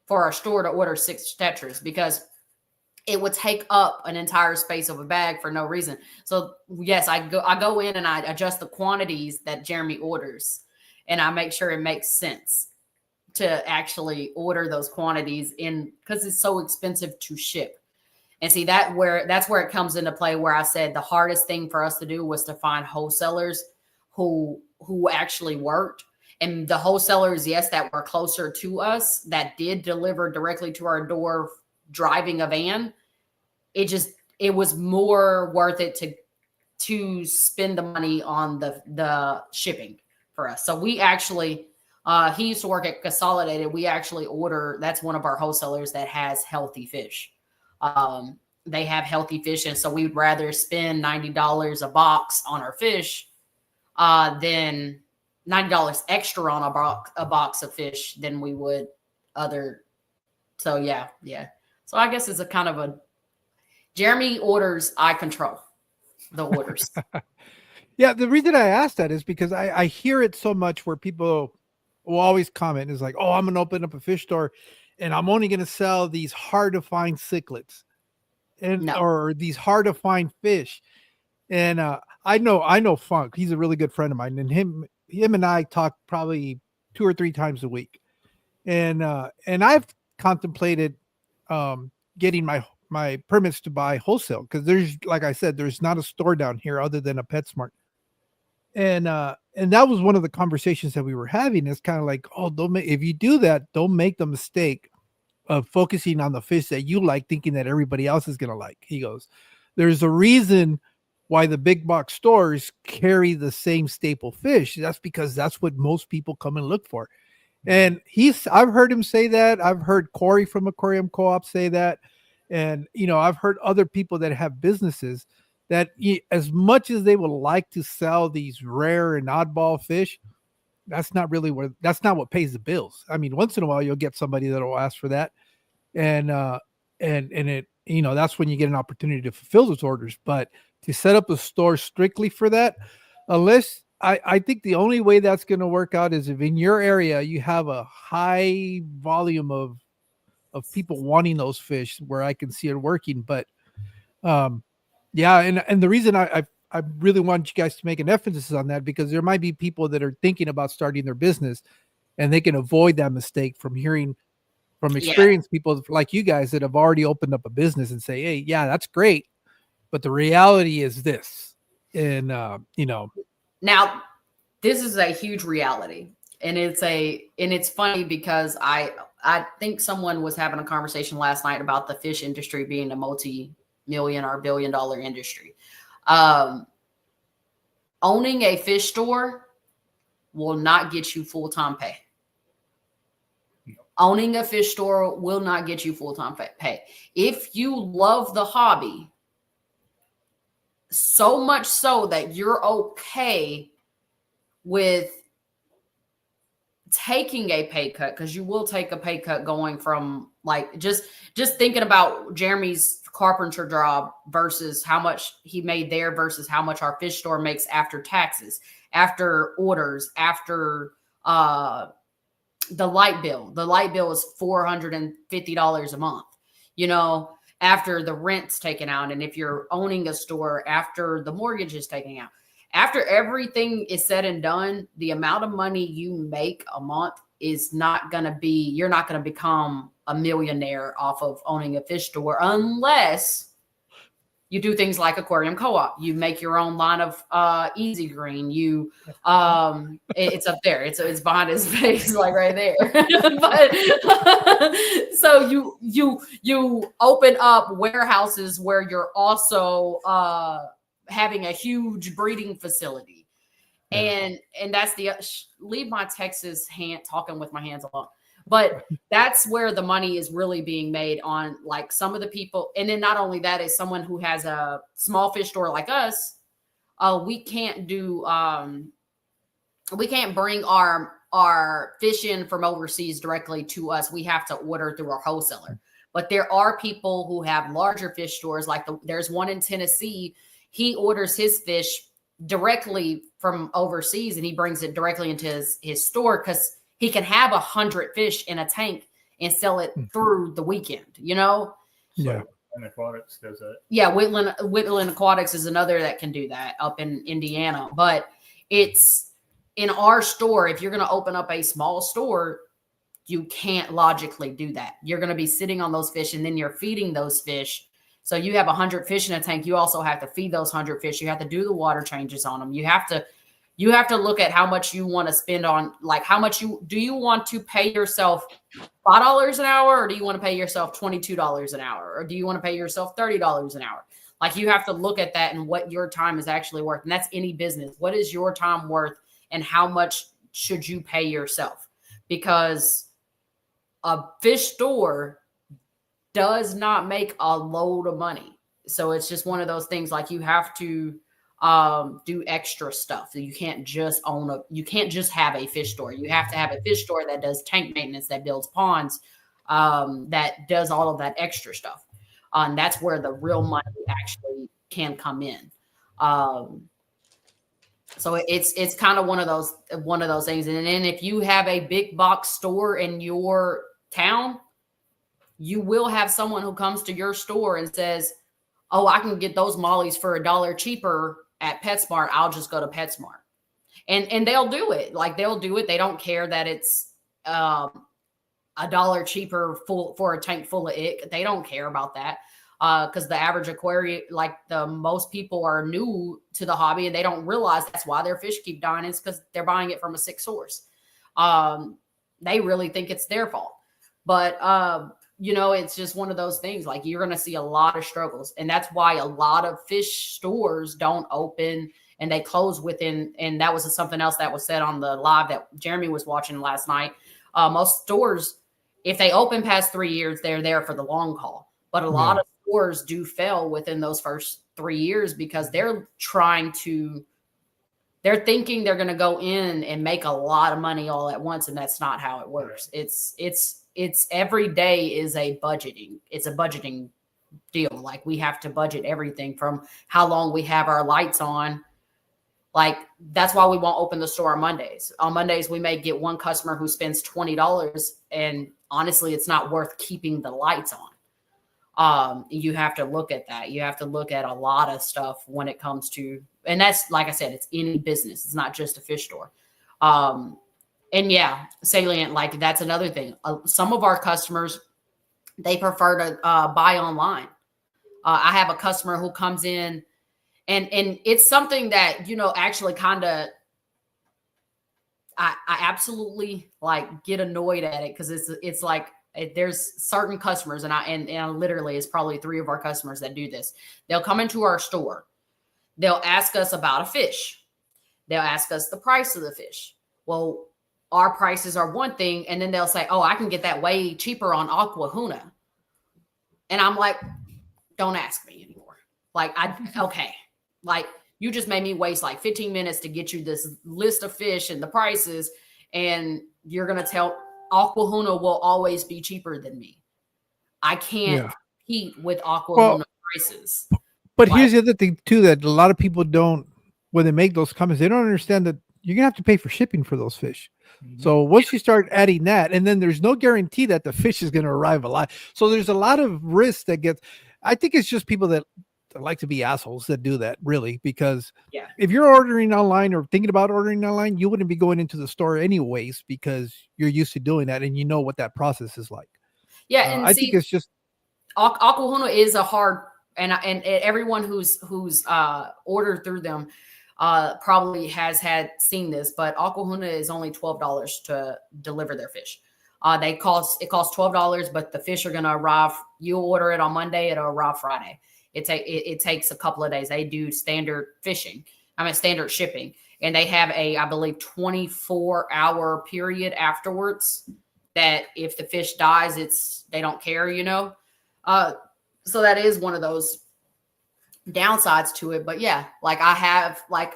for our store to order 6 tetras because it would take up an entire space of a bag for no reason. So yes, I go in and I adjust the quantities that Jeremy orders, and I make sure it makes sense to actually order those quantities in, because it's so expensive to ship. And see that's where it comes into play, where I said the hardest thing for us to do was to find wholesalers who actually worked. And the wholesalers, yes, that were closer to us, that did deliver directly to our door driving a van, it was more worth it to spend the money on the shipping for us. So we actually, he used to work at Consolidated. We actually order, that's one of our wholesalers that has healthy fish. They have healthy fish. And so we'd rather spend $90 a box on our fish than $90 extra on a box of fish than we would other. So yeah. So I guess it's a kind of a Jeremy orders, I control the orders. Yeah, the reason I asked that is because I hear it so much where people will always comment is like, oh, I'm going to open up a fish store and I'm only going to sell these hard to find cichlids or these hard to find fish. And I know Funk. He's a really good friend of mine, and him and I talk probably 2 or 3 times a week. And I've contemplated getting my permits to buy wholesale, because there's, like I said, there's not a store down here other than a PetSmart. And that was one of the conversations that we were having. It's kind of like, oh, if you do that, don't make the mistake of focusing on the fish that you like, thinking that everybody else is going to like. He goes, there's a reason why the big box stores carry the same staple fish. That's because that's what most people come and look for. And I've heard him say that. I've heard Corey from Aquarium Co-op say that. And, I've heard other people that have businesses that as much as they would like to sell these rare and oddball fish, that's not what pays the bills. I mean, once in a while you'll get somebody that will ask for that. And it, that's when you get an opportunity to fulfill those orders. But to set up a store strictly for that, unless I think the only way that's going to work out is if in your area you have a high volume of people wanting those fish, where I can see it working. But yeah, and the reason I really want you guys to make an emphasis on that, because there might be people that are thinking about starting their business, and they can avoid that mistake from hearing from experienced people like you guys that have already opened up a business and say, hey, yeah, that's great, but the reality is this. And Now, this is a huge reality. And it's funny because I think someone was having a conversation last night about the fish industry being a multi-million or billion-dollar industry. Owning a fish store will not get you full-time pay. Owning a fish store will not get you full-time pay. If you love the hobby so much so that you're okay with taking a pay cut, because you will take a pay cut going from like just thinking about Jeremy's carpenter job versus how much he made there versus how much our fish store makes after taxes, after orders, after the light bill. The light bill is $450 a month, you know, after the rent's taken out. And if you're owning a store, after the mortgage is taken out, after everything is said and done, the amount of money you make a month is not going to be, you're not going to become a millionaire off of owning a fish store unless you do things like aquarium co-op. You make your own line of Easy Green. You, it's up there. It's behind his face, like right there. But so you open up warehouses where you're also having a huge breeding facility, and that's the leave my Texas hand talking with my hands alone. But that's where the money is really being made on like some of the people. And then not only that, is someone who has a small fish store like us, we can't do, we can't bring our fish in from overseas directly to us. We have to order through our wholesaler. But there are people who have larger fish stores. Like there's one in Tennessee. He orders his fish directly from overseas and he brings it directly into his store because he can have 100 fish in a tank and sell it through the weekend, you know? Yeah. And Aquatics does that. Yeah, Whitland Aquatics is another that can do that up in Indiana. But it's in our store, if you're going to open up a small store, you can't logically do that. You're going to be sitting on those fish and then you're feeding those fish. So you have 100 fish in a tank. You also have to feed those 100 fish. You have to do the water changes on them. You have to look at how much you want to spend on, like how much do you want to pay yourself $5 an hour, or do you want to pay yourself $22 an hour, or do you want to pay yourself $30 an hour? Like you have to look at that and what your time is actually worth. And that's any business. What is your time worth and how much should you pay yourself? Because a fish store does not make a load of money. So it's just one of those things, like you have to do extra stuff. You can't just you can't just have a fish store. You have to have a fish store that does tank maintenance, that builds ponds, that does all of that extra stuff. And that's where the real money actually can come in. So it's kind of one of those things. And then if you have a big box store in your town, you will have someone who comes to your store and says, "Oh, I can get those mollies for $1 cheaper at PetSmart. I'll just go to PetSmart." And they'll do it. Like they'll do it. They don't care that it's $1 cheaper for a tank full of ick. They don't care about that. Because the average aquarium, like the most people are new to the hobby and they don't realize that's why their fish keep dying, is because they're buying it from a sick source. They really think it's their fault. But it's just one of those things. Like you're going to see a lot of struggles, and that's why a lot of fish stores don't open and they close within. And that was something else that was said on the live that Jeremy was watching last night. Most stores, if they open past 3 years, they're there for the long haul. But a lot of stores do fail within those first 3 years because they're thinking they're going to go in and make a lot of money all at once. And that's not how it works. It's every day is a budgeting deal. Like we have to budget everything from how long we have our lights on. Like that's why we won't open the store on Mondays. On Mondays, we may get one customer who spends $20, and honestly, it's not worth keeping the lights on. You have to look at that. You have to look at a lot of stuff when it comes to, and that's, like I said, it's any business. It's not just a fish store. And yeah, salient, like that's another thing. Some of our customers, they prefer to buy online. I have a customer who comes in and it's something that, actually kind of, I absolutely like get annoyed at it because it's like there's certain customers and literally it's probably 3 of our customers that do this. They'll come into our store. They'll ask us about a fish. They'll ask us the price of the fish. Well, our prices are one thing, and then they'll say, "Oh, I can get that way cheaper on Aquahuna." And I'm like, "Don't ask me anymore." Like, okay, like you just made me waste like 15 minutes to get you this list of fish and the prices, and you're gonna tell Aquahuna will always be cheaper than me. I can't compete with Aquahuna prices. But here's the other thing too that a lot of people don't, when they make those comments, they don't understand that you're gonna have to pay for shipping for those fish. So once you start adding that, and then there's no guarantee that the fish is going to arrive alive. So there's a lot of risk that gets. I think it's just people that like to be assholes that do that, really, because if you're ordering online or thinking about ordering online, you wouldn't be going into the store anyways because you're used to doing that and you know what that process is like. Yeah, and I think it's just Aquahuna is a hard, and everyone who's ordered through them probably has seen this, but Aquahuna is only $12 to deliver their fish. It costs $12, but the fish are going to arrive. You order it on Monday, it'll arrive Friday. It takes a couple of days. They do standard shipping, and they have I believe 24-hour period afterwards that if the fish dies, they don't care, so that is one of those downsides to it. But yeah, like I have like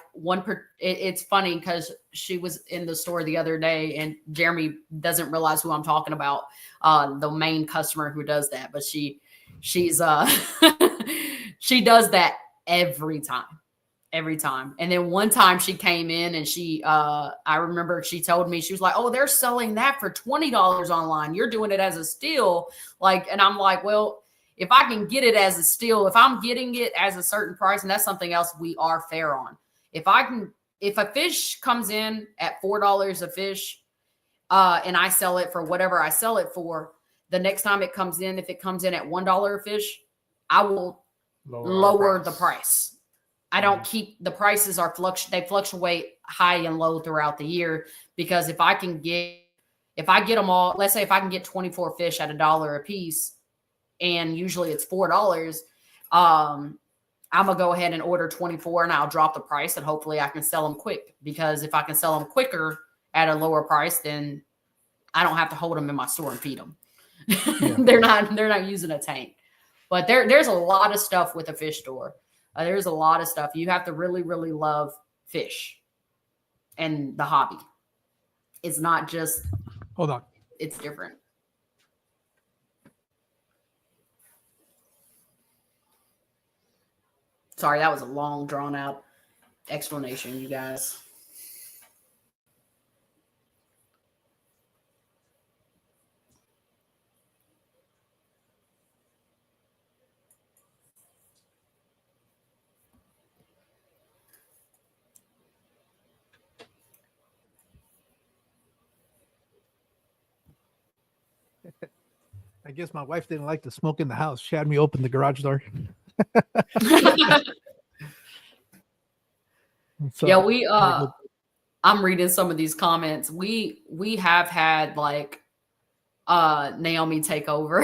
it's funny because she was in the store the other day, and Jeremy doesn't realize who I'm talking about, the main customer who does that, but she's she does that every time. And then one time she came in and I remember she told me, she was like, "Oh, they're selling that for $20 online. You're doing it as a steal." And I'm like, well, if I can get it as a steal, if I'm getting it as a certain price, and that's something else we are fair on. If a fish comes in at $4 a fish, and I sell it for whatever I sell it for, the next time it comes in, if it comes in at $1 a fish, I will lower the price. I don't keep the prices they fluctuate high and low throughout the year, because if I get them all, let's say if I can get 24 fish at $1 a piece, and usually it's $4, I'm gonna go ahead and order 24 and I'll drop the price, and hopefully I can sell them quick, because if I can sell them quicker at a lower price, then I don't have to hold them in my store and feed them. Yeah. They're not using a tank. But there's a lot of stuff with a fish store. There's a lot of stuff. You have to really, really love fish and the hobby. It's not just. Hold on. It's different. Sorry, that was a long, drawn out explanation, you guys. I guess my wife didn't like the smoke in the house. She had me open the garage door. So, yeah, I'm reading some of these comments. We have had like Naomi take over.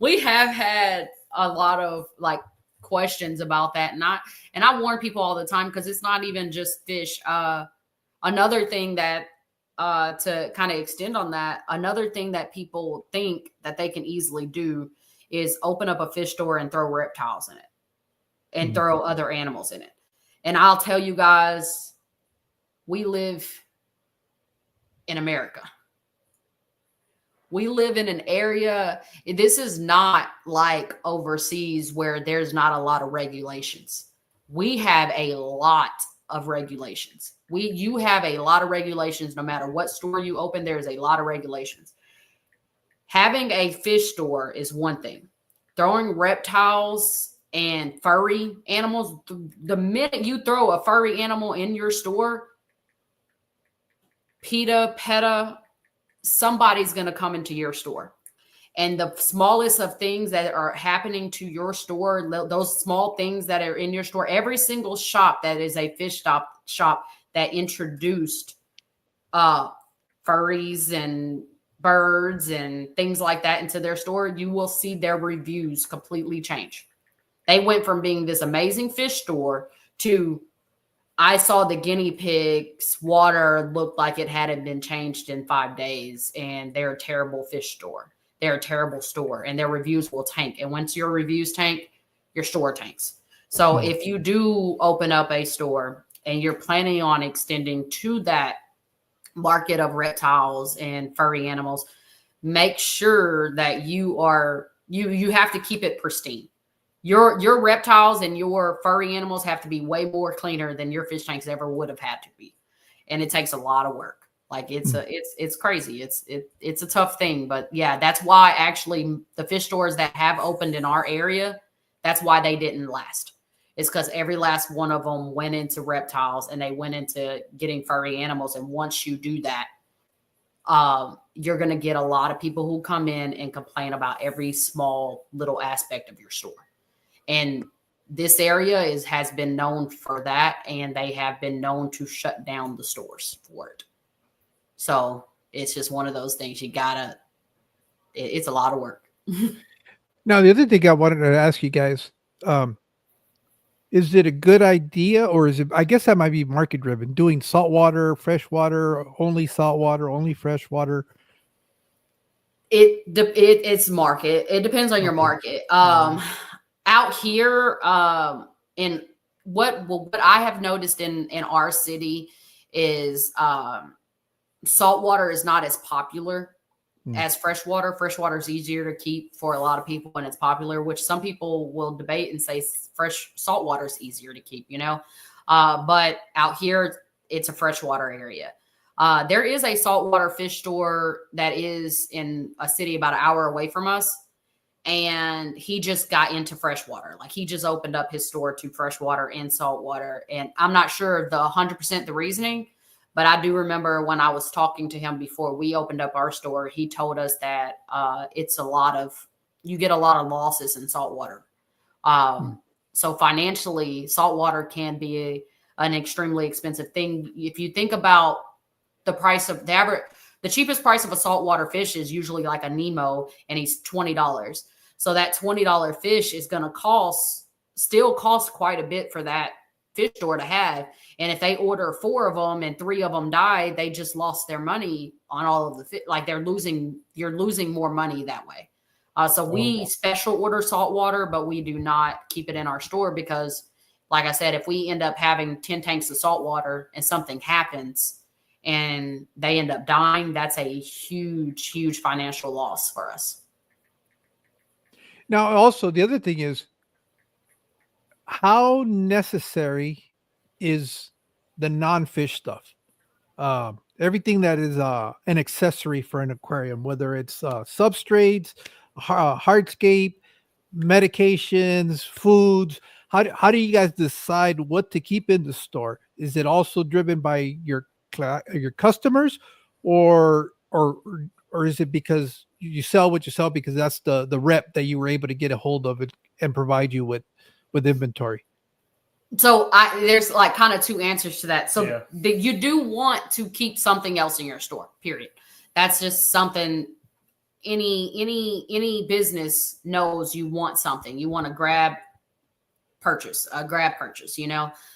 We have had a lot of like questions about that, and I warn people all the time, because it's not even just fish. Another thing that to kind of extend on that, another thing that people think that they can easily do is open up a fish store and throw reptiles in it and throw other animals in it. And I'll tell you guys, we live in America. We live in an area, this is not like overseas where there's not a lot of regulations. We have a lot of regulations. You have a lot of regulations. No matter what store you open, there's a lot of regulations. Having a fish store is one thing. Throwing reptiles and furry animals, the minute you throw a furry animal in your store, PETA, somebody's going to come into your store. And the smallest of things that are happening to your store, those small things that are in your store, every single shop that is a fish shop that introduced furries and birds and things like that into their store, you will see their reviews completely change. They went from being this amazing fish store to, I saw the guinea pigs water looked like it hadn't been changed in 5 days, and they're a terrible fish store. They're a terrible store, and their reviews will tank. And once your reviews tank, your store tanks. So if you do open up a store and you're planning on extending to that market of reptiles and furry animals, make sure that you have to keep it pristine. Your reptiles and your furry animals have to be way more cleaner than your fish tanks ever would have had to be. And it takes a lot of work. Like it's crazy. It's a tough thing, but yeah, that's why actually the fish stores that have opened in our area, that's why they didn't last. It's because every last one of them went into reptiles and they went into getting furry animals. And once you do that, you're going to get a lot of people who come in and complain about every small little aspect of your store. And this area has been known for that, and they have been known to shut down the stores for it. So it's just one of those things it's a lot of work. Now, the other thing I wanted to ask you guys, is it a good idea, or is it, I guess that might be market driven, doing saltwater, freshwater, only saltwater, only freshwater? It's market. It depends on your market. Out here, in what I have noticed in our city is saltwater is not as popular as freshwater. Freshwater is easier to keep for a lot of people, and it's popular, which some people will debate and say fresh saltwater is easier to keep, but out here it's a freshwater area. There is a saltwater fish store that is in a city about an hour away from us, and he just got into freshwater. Like he just opened up his store to freshwater and saltwater, and I'm not sure the 100% the reasoning, but I do remember when I was talking to him before we opened up our store, he told us that you get a lot of losses in saltwater. So financially, saltwater can be an extremely expensive thing. If you think about the price of the cheapest price of a saltwater fish is usually like a Nemo, and he's $20. So that $20 fish is going to still cost quite a bit for that fish store to have. And if they order 4 of them and 3 of them die, they just lost their money on all of the fish. Like you're losing more money that way. So we special order saltwater, but we do not keep it in our store because, like I said, if we end up having 10 tanks of saltwater and something happens and they end up dying, that's a huge, huge financial loss for us. Now, also, the other thing is, how necessary is the non-fish stuff? Everything that is an accessory for an aquarium, whether it's substrates, hardscape, medications, foods. How do you guys decide what to keep in the store? Is it also driven by your customers, or is it because you sell what you sell because that's the rep that you were able to get a hold of it and provide you with inventory? So there's like kind of 2 answers to that. So you do want to keep something else in your store, period. That's just something any business knows. You want something. You want to grab purchase,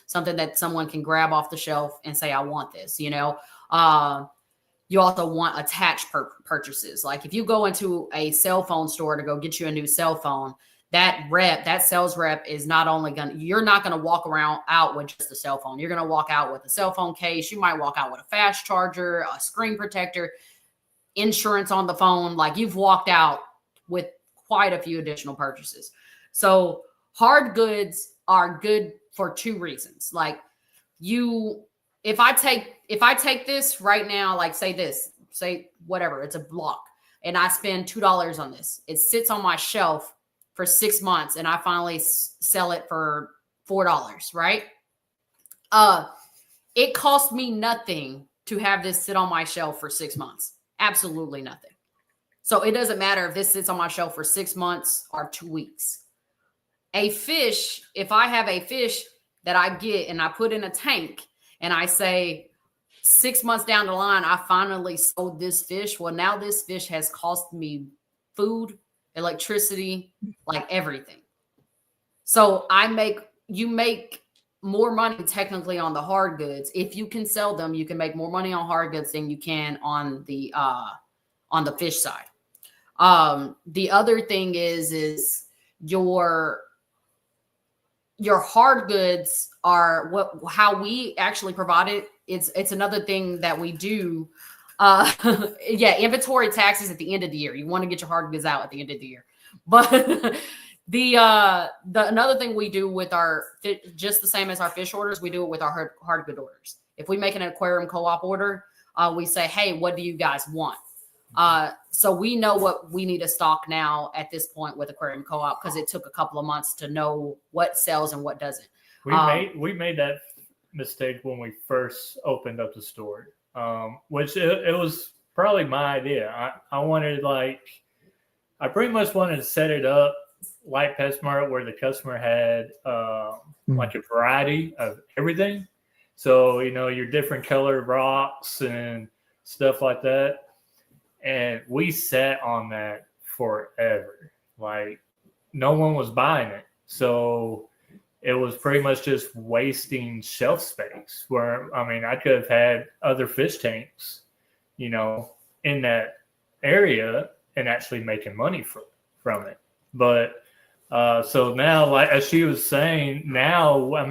something that someone can grab off the shelf and say, I want this, You also want attached purchases. Like if you go into a cell phone store to go get you a new cell phone, that sales rep is you're not going to walk out with just a cell phone. You're going to walk out with a cell phone case. You might walk out with a fast charger, a screen protector, insurance on the phone. Like you've walked out with quite a few additional purchases. So hard goods are good for 2 reasons. Like if I take this right now, like say whatever, it's a block, and I spend $2 on this, it sits on my shelf for 6 months, and I finally sell it for $4, right? It cost me nothing to have this sit on my shelf for 6 months. Absolutely nothing. So it doesn't matter if this sits on my shelf for 6 months or 2 weeks. A fish, if I have a fish that I get and I put in a tank and I say 6 months down the line, I finally sold this fish. Well, now this fish has cost me food, electricity, like everything. So you make more money technically on the hard goods. If you can sell them, you can make more money on hard goods than you can on the fish side. The other thing is your hard goods are how we actually provide it. It's another thing that we do. Inventory taxes at the end of the year. You want to get your hard goods out at the end of the year. But the another thing we do with our just the same as our fish orders, we do it with our hard good orders. If we make an aquarium co-op order, we say, hey, what do you guys want? So we know what we need to stock now at this point with aquarium co-op, because it took a couple of months to know what sells and what doesn't. We made that mistake when we first opened up the store, which it was probably my idea. I pretty much wanted to set it up like PetSmart, where the customer had like a variety of everything. So, your different colored rocks and stuff like that. And we sat on that forever. Like, no one was buying it. So it was pretty much just wasting shelf space, where, I could have had other fish tanks, in that area and actually making money from it. But so now, like as she was saying, now, we'll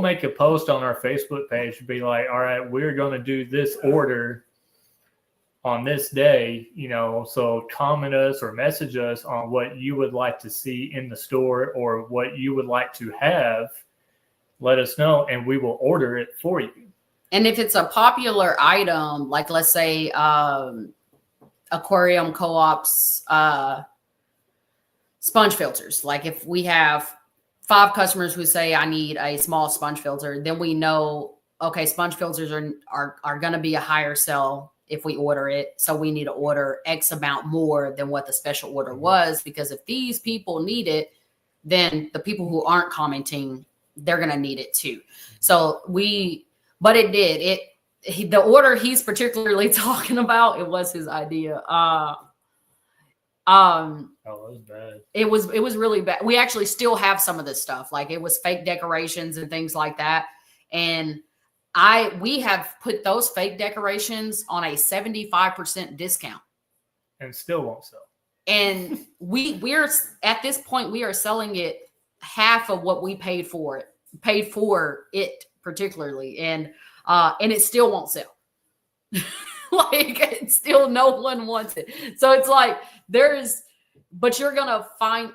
make a post on our Facebook page to be like, all right, we're going to do this order on this day, so comment us or message us on what you would like to see in the store or what you would like to have. Let us know, and we will order it for you. And if it's a popular item, like let's say aquarium co-ops, sponge filters. Like if we have 5 customers who say, I need a small sponge filter, then we know, okay, sponge filters are going to be a higher sell if we order it. So we need to order X amount more than what the special order was, because if these people need it, then the people who aren't commenting, they're going to need it too. So but it did. The order he's particularly talking about, it was his idea. It was bad. It was really bad. We actually still have some of this stuff. Like it was fake decorations and things like that. And we have put those fake decorations on a 75% discount. And still won't sell. And we're at this point, we are selling it half of what we paid for it particularly. And it still won't sell. Like it's still, no one wants it. So it's like but you're going to find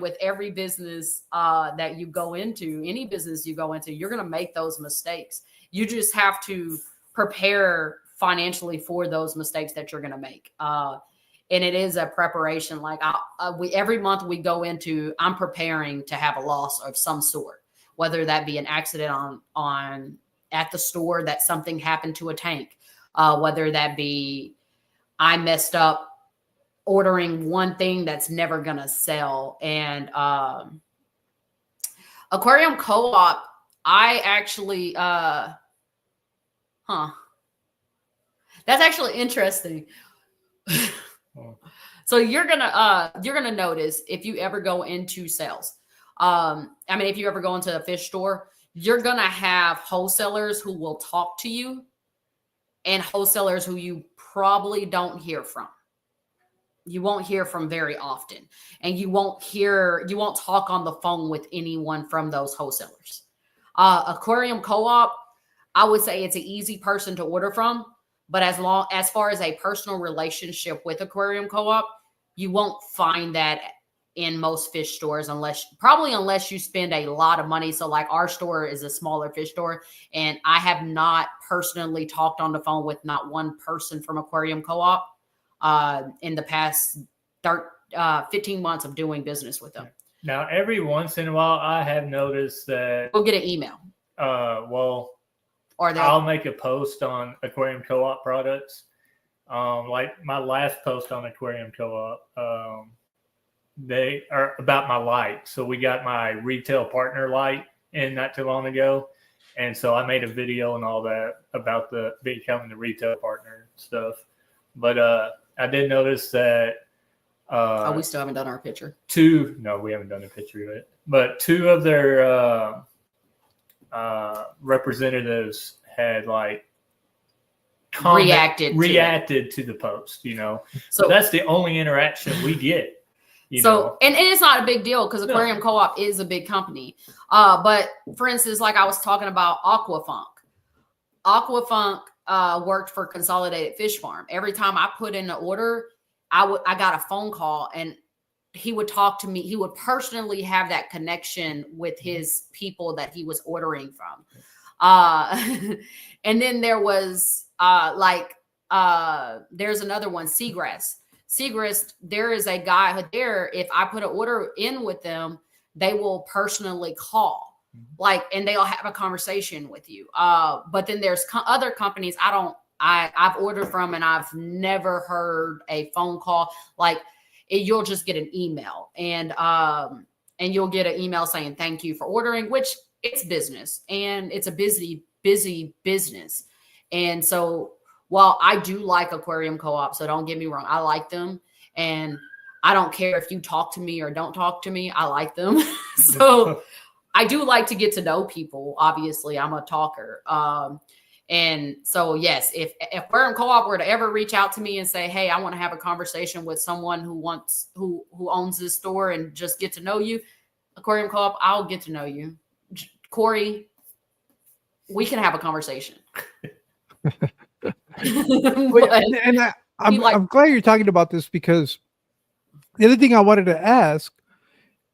with every business that you go into, any business you go into, you're going to make those mistakes. You just have to prepare financially for those mistakes that you're going to make. And it is a preparation. Like every month we go into, I'm preparing to have a loss of some sort, whether that be an accident at the store, that something happened to a tank, whether that be I messed up ordering one thing that's never going to sell. And aquarium co-op, I actually, that's actually interesting. So you're gonna notice if you ever go into sales. If you ever go into a fish store, you're gonna have wholesalers who will talk to you, and wholesalers who you probably don't hear from. You won't hear from very often, and you won't talk on the phone with anyone from those wholesalers. Aquarium co-op, I would say it's an easy person to order from, but as far as a personal relationship with aquarium co-op, you won't find that in most fish stores unless you spend a lot of money. So like our store is a smaller fish store, and I have not personally talked on the phone with not one person from aquarium co-op in the past 15 months of doing business with them. Now, every once in a while, I have noticed that we'll get an email. I'll make a post on aquarium co-op products. Like my last post on aquarium co-op, they are about my light. So we got my retail partner light in not too long ago, And so I made a video and all that about the becoming the retail partner stuff. But I did notice that. We still haven't done our picture. No, we haven't done a picture of it. But 2 of their representatives had like reacted to the post, you know. So that's the only interaction we get. You know? And it's not a big deal because Aquarium Co-op is a big company. But for instance, like I was talking about Aquafunk. Aquafunk worked for Consolidated Fish Farm. Every time I put in an order, I got a phone call and he would talk to me. He would personally have that connection with his people that he was ordering from. And then there was there's another one, Seagrass. Seagrass, there is a guy there. If I put an order in with them, they will personally call, and they'll have a conversation with you. But then there's other companies I've ordered from, and I've never heard a phone call. You'll just get an email, and you'll get an email saying thank you for ordering, which it's business, and it's a busy business. And so while I do like Aquarium Co-op, so don't get me wrong, I like them, and I don't care if you talk to me or don't talk to me, I like them. So I do like to get to know people. Obviously, I'm a talker. And so, yes, if Aquarium Co-op were to ever reach out to me and say, hey, I want to have a conversation with someone who owns this store and just get to know you, Aquarium Co-op, I'll get to know you. Corey, we can have a conversation. I'm glad you're talking about this, because the other thing I wanted to ask,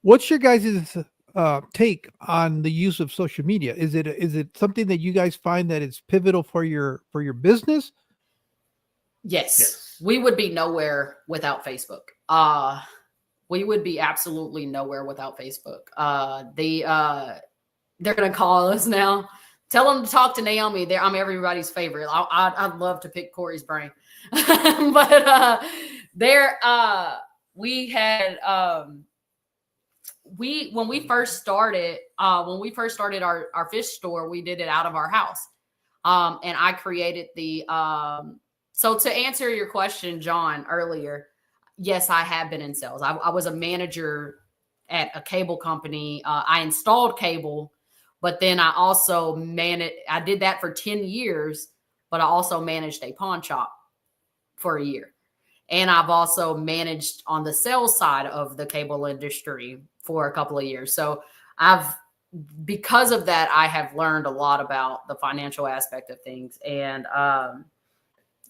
what's your guys' take on the use of social media? Is it something that you guys find that it's pivotal for your business? Yes. We would be nowhere without Facebook. We would be absolutely nowhere without Facebook. They're gonna call us now. Tell them to talk to Naomi. I'm everybody's favorite. I'd love to pick Corey's brain, but we had when we first started our fish store, we did it out of our house, and I created the. So to answer your question, John, earlier, yes, I have been in sales. I was a manager at a cable company. I installed cable. But then I also I did that for 10 years, but I also managed a pawn shop for a year. And I've also managed on the sales side of the cable industry for a couple of years. So because of that, I have learned a lot about the financial aspect of things. And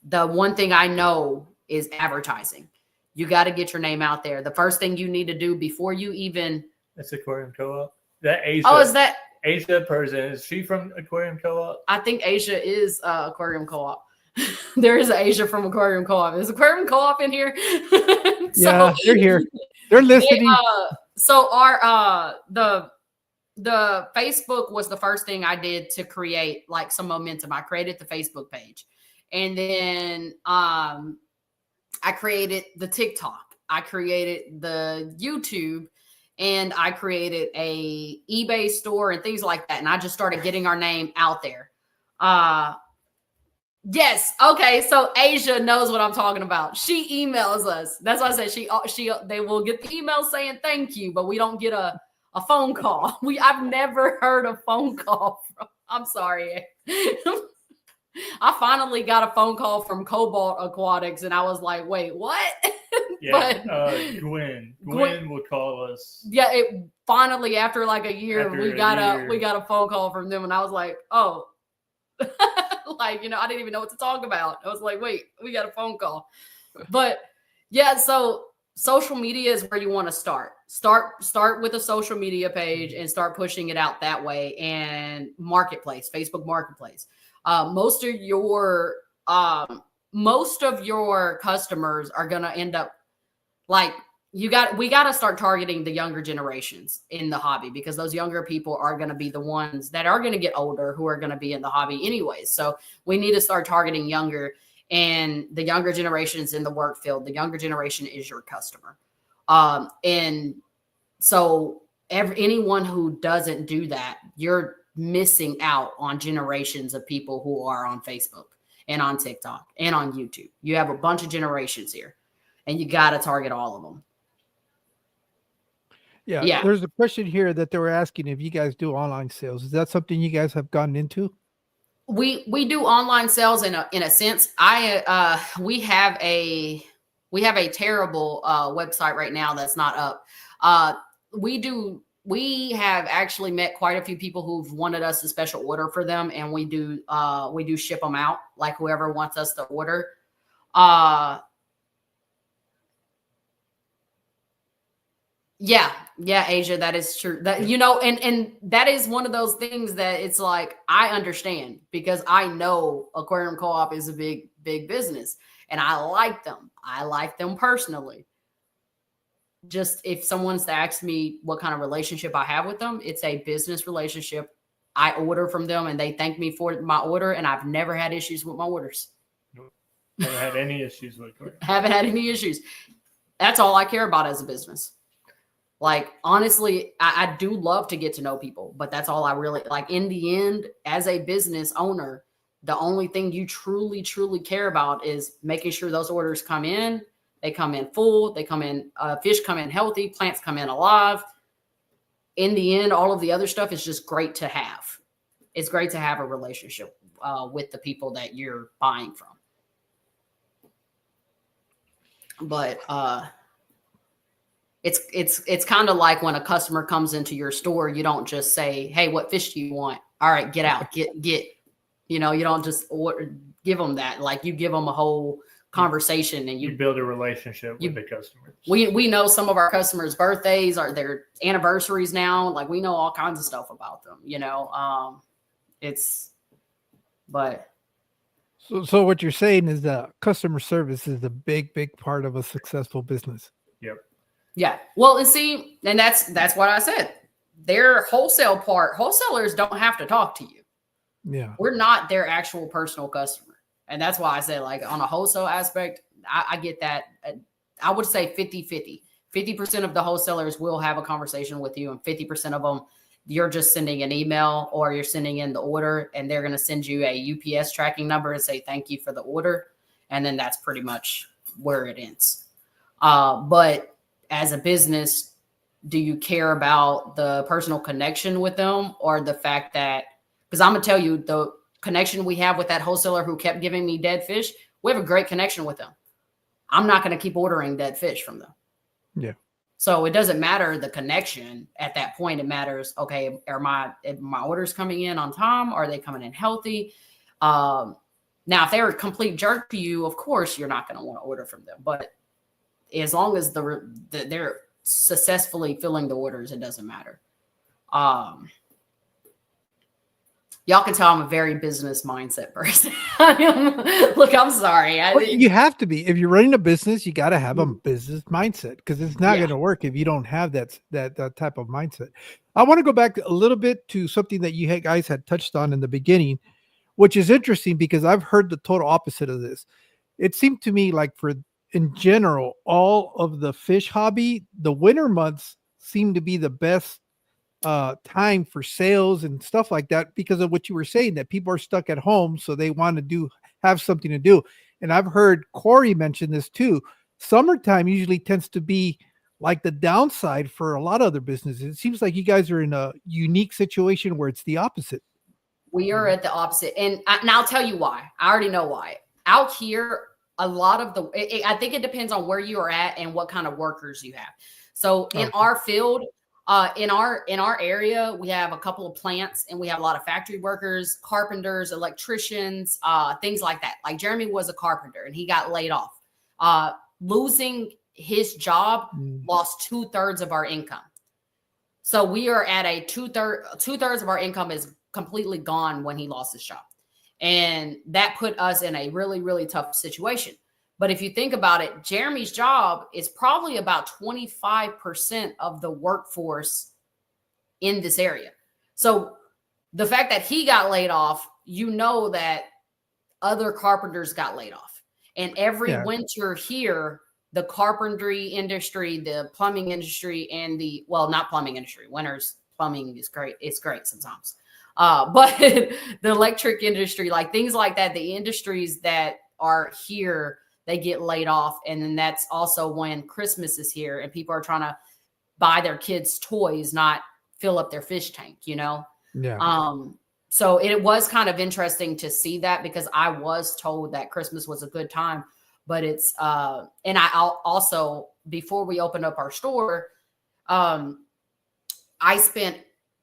the one thing I know is advertising. You got to get your name out there. The first thing you need to do before you even. That's Aquarium Co-op. That Asia. Oh, is that? Asia person, is she from Aquarium Co-op? I think Asia is Aquarium Co-op. There is Asia from Aquarium Co-op. Is Aquarium Co-op in here? Yeah, they're here. They're listening. So our the Facebook was the first thing I did to create some momentum. I created the Facebook page, and then I created the TikTok. I created the YouTube. And I created a eBay store and things like that. And I just started getting our name out there. Yes. Okay. So Asia knows what I'm talking about. She emails us. That's why I said they will get the email saying thank you, but we don't get a phone call. I've never heard a phone call I'm sorry. I finally got a phone call from Cobalt Aquatics, and I was like, wait, what? Yeah, Gwen would call us. Yeah, it finally after a year we got a phone call from them, and I was like, oh, I didn't even know what to talk about. I was like, wait, we got a phone call. But yeah, so social media is where you want to start. Start with a social media page and start pushing it out that way. And marketplace, Facebook Marketplace. Most of your customers are gonna end up we got to start targeting the younger generations in the hobby, because those younger people are going to be the ones that are going to get older, who are going to be in the hobby anyways. So we need to start targeting younger, and the younger generations in the work field. The younger generation is your customer. And so anyone who doesn't do that, you're missing out on generations of people who are on Facebook and on TikTok and on YouTube. You have a bunch of generations here, and you got to target all of them. Yeah, there's a question here that they were asking if you guys do online sales. Is that something you guys have gotten into? We do online sales in a sense. We have a terrible website right now that's not up. We have actually met quite a few people who've wanted us to special order for them, and we do ship them out, like whoever wants us to order. Yeah, Asia, that is true. That, and that is one of those things that it's like, I understand, because I know Aquarium Co-op is a big business, and I like them. I like them personally. Just if someone's to ask me what kind of relationship I have with them, it's a business relationship. I order from them and they thank me for my order, and I've never had issues with my orders. Nope. Never had any issues with it. Haven't had any issues. That's all I care about as a business. Like, honestly, I do love to get to know people, but that's all I really like. In the end, as a business owner, the only thing you truly, truly care about is making sure those orders come in. They come in full. They come in, fish come in healthy. Plants come in alive. In the end, all of the other stuff is just great to have. It's great to have a relationship with the people that you're buying from. But it's kind of like when a customer comes into your store, you don't just say, "Hey, what fish do you want?" All right, get out, get. You don't just give them that. Like, you give them a whole conversation, and you build a relationship with the customer. We know some of our customers' birthdays or their anniversaries now. Like, we know all kinds of stuff about them. So what you're saying is that customer service is a big part of a successful business. Yep. Yeah. Well, and that's what I said. Their wholesalers don't have to talk to you. Yeah. We're not their actual personal customer. And that's why I say, like, on a wholesale aspect, I get that. I would say 50-50. 50% of the wholesalers will have a conversation with you, and 50% of them, you're just sending an email or you're sending in the order, and they're going to send you a UPS tracking number and say, thank you for the order. And then that's pretty much where it ends. But as a business, do you care about the personal connection with them, or the fact that, because I'm going to tell you, the connection we have with that wholesaler who kept giving me dead fish, we have a great connection with them. I'm not going to keep ordering dead fish from them. Yeah. So it doesn't matter the connection at that point. It matters, okay, are my orders coming in on time? Are they coming in healthy? Now, if they're a complete jerk to you, of course, you're not going to want to order from them. But as long as they're successfully filling the orders, it doesn't matter. Y'all can tell I'm a very business mindset person. Look, I'm sorry. You have to be. If you're running a business, you got to have a business mindset, because it's not going to work if you don't have that type of mindset. I want to go back a little bit to something that you guys had touched on in the beginning, which is interesting because I've heard the total opposite of this. It seemed to me like, in general, all of the fish hobby, the winter months seem to be the best time for sales and stuff like that, because of what you were saying, that people are stuck at home, so they want to have something to do. And I've heard Corey mention this too. Summertime usually tends to be like the downside for a lot of other businesses. It seems like you guys are in a unique situation where it's the opposite. We are at the opposite, and I'll tell you why. I already know why. Out here, a lot of I think it depends on where you are at and what kind of workers you have. So in our field, in our area, we have a couple of plants, and we have a lot of factory workers, carpenters, electricians, things like that. Like, Jeremy was a carpenter and he got laid off. Losing his job lost 2/3 of our income. So we are at a 2/3 of our income is completely gone when he lost his job. And that put us in a really, really tough situation. But if you think about it, Jeremy's job is probably about 25% of the workforce in this area. So the fact that he got laid off, that other carpenters got laid off. And every winter here, the carpentry industry, the plumbing industry, and not plumbing industry, winter's plumbing is great. It's great sometimes. But the electric industry, like things like that, the industries that are here, they get laid off. And then that's also when Christmas is here and people are trying to buy their kids toys, not fill up their fish tank, you know? Yeah. So it was kind of interesting to see that, because I was told that Christmas was a good time, but it's, and also, before we opened up our store, I spent,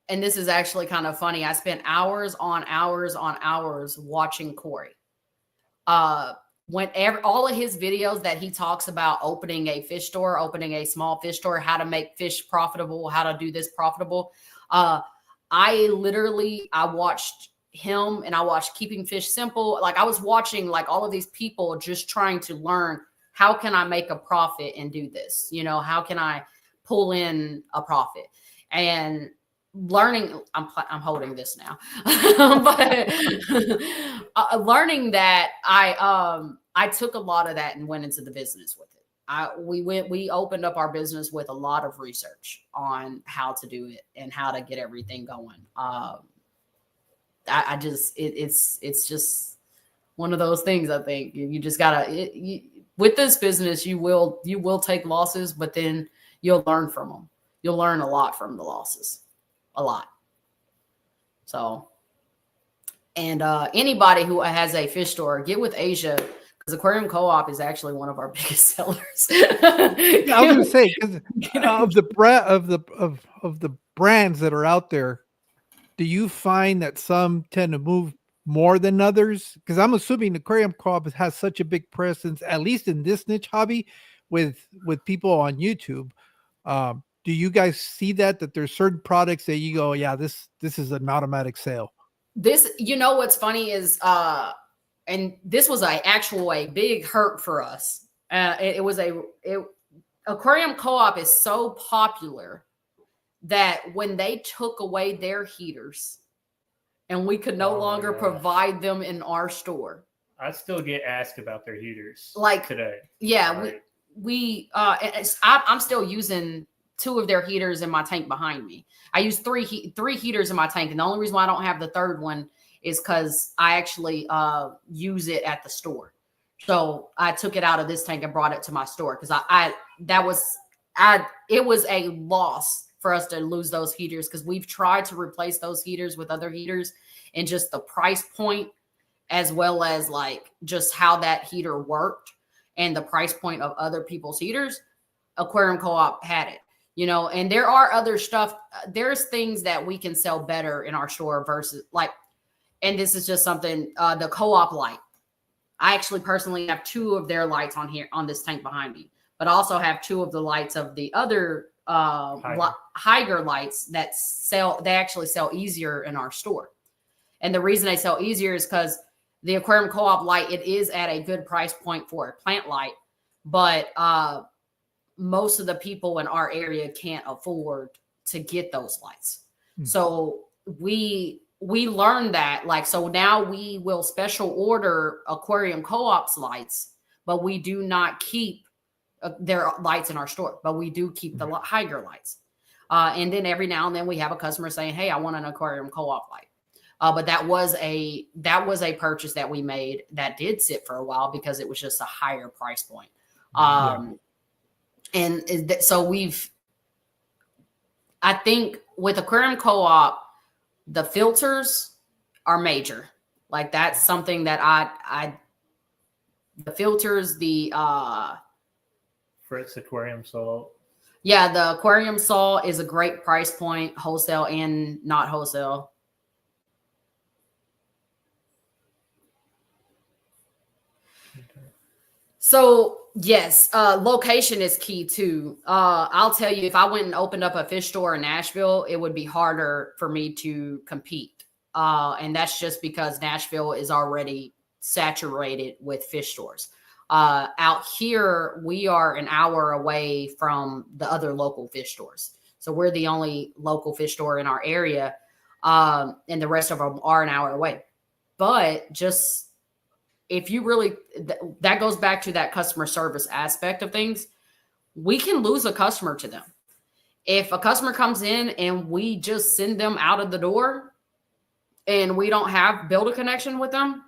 and this is actually kind of funny, I spent hours on hours on hours watching Corey. Whenever all of his videos that he talks about opening a fish store, opening a small fish store, how to make fish profitable, how to do this profitable. I watched him, and I watched Keeping Fish Simple. Like I was watching like all of these people just trying to learn, how can I make a profit and do this? You know, how can I pull in a profit? And learning, I'm holding this now, but learning that I took a lot of that and went into the business with it. We opened up our business with a lot of research on how to do it and how to get everything going. It's just one of those things. I think you just gotta, with this business, you will take losses, but then you'll learn from them. You'll learn a lot from the losses, a lot. So, and anybody who has a fish store, get with Asia, because Aquarium Co-op is actually one of our biggest sellers. Yeah, I was going to say, of the brands that are out there, do you find that some tend to move more than others? Because I'm assuming Aquarium Co-op has such a big presence, at least in this niche hobby, with people on YouTube. Do you guys see that there's certain products that you go, yeah, this is an automatic sale? This, you know, what's funny is, and this was a big hurt for us. Aquarium Co-op is so popular that when they took away their heaters and we could no longer provide them in our store. I still get asked about their heaters like today. Yeah. Right. I'm still using 2 of their heaters in my tank behind me. I use 3 heaters in my tank. And the only reason why I don't have the third one is because I actually use it at the store. So I took it out of this tank and brought it to my store, because it was a loss for us to lose those heaters, because we've tried to replace those heaters with other heaters, and just the price point, as well as like just how that heater worked and the price point of other people's heaters, Aquarium Co-op had it. You know, and there are other stuff. There's things that we can sell better in our store versus like, and this is just something, the Co-op light. I actually personally have 2 of their lights on here on this tank behind me, but also have 2 of the lights of the other Higer lights that they actually sell easier in our store. And the reason they sell easier is because the Aquarium Co-op light, it is at a good price point for a plant light, but most of the people in our area can't afford to get those lights. Mm-hmm. So we learned that, like, so now we will special order Aquarium Co-op's lights, but we do not keep their lights in our store, but we do keep the Higer lights. And then every now and then we have a customer saying, hey, I want an Aquarium Co-op light. But that was a purchase that we made that did sit for a while because it was just a higher price point. And so I think with Aquarium Co-op, the filters are major. Like that's something that the filters, Fritz aquarium salt. Yeah, the aquarium salt is a great price point, wholesale and not wholesale. So yes, location is key too. I'll tell you, if I went and opened up a fish store in Nashville, it would be harder for me to compete. And that's just because Nashville is already saturated with fish stores. Out here, we are an hour away from the other local fish stores. So we're the only local fish store in our area. And the rest of them are an hour away. But just if you really, that goes back to that customer service aspect of things. We can lose a customer to them. If a customer comes in and we just send them out of the door, and we don't build a connection with them,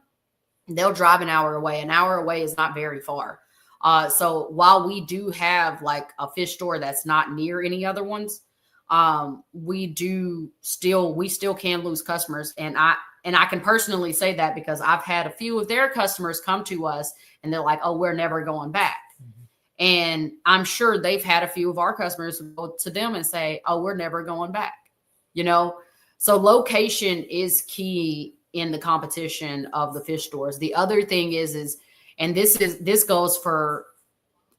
they'll drive an hour away. An hour away is not very far. So while we do have like a fish store that's not near any other ones, we still can lose customers. And I can personally say that because I've had a few of their customers come to us and they're like, oh, we're never going back. Mm-hmm. And I'm sure they've had a few of our customers go to them and say, oh, we're never going back. So location is key in the competition of the fish stores. The other thing is, and this goes for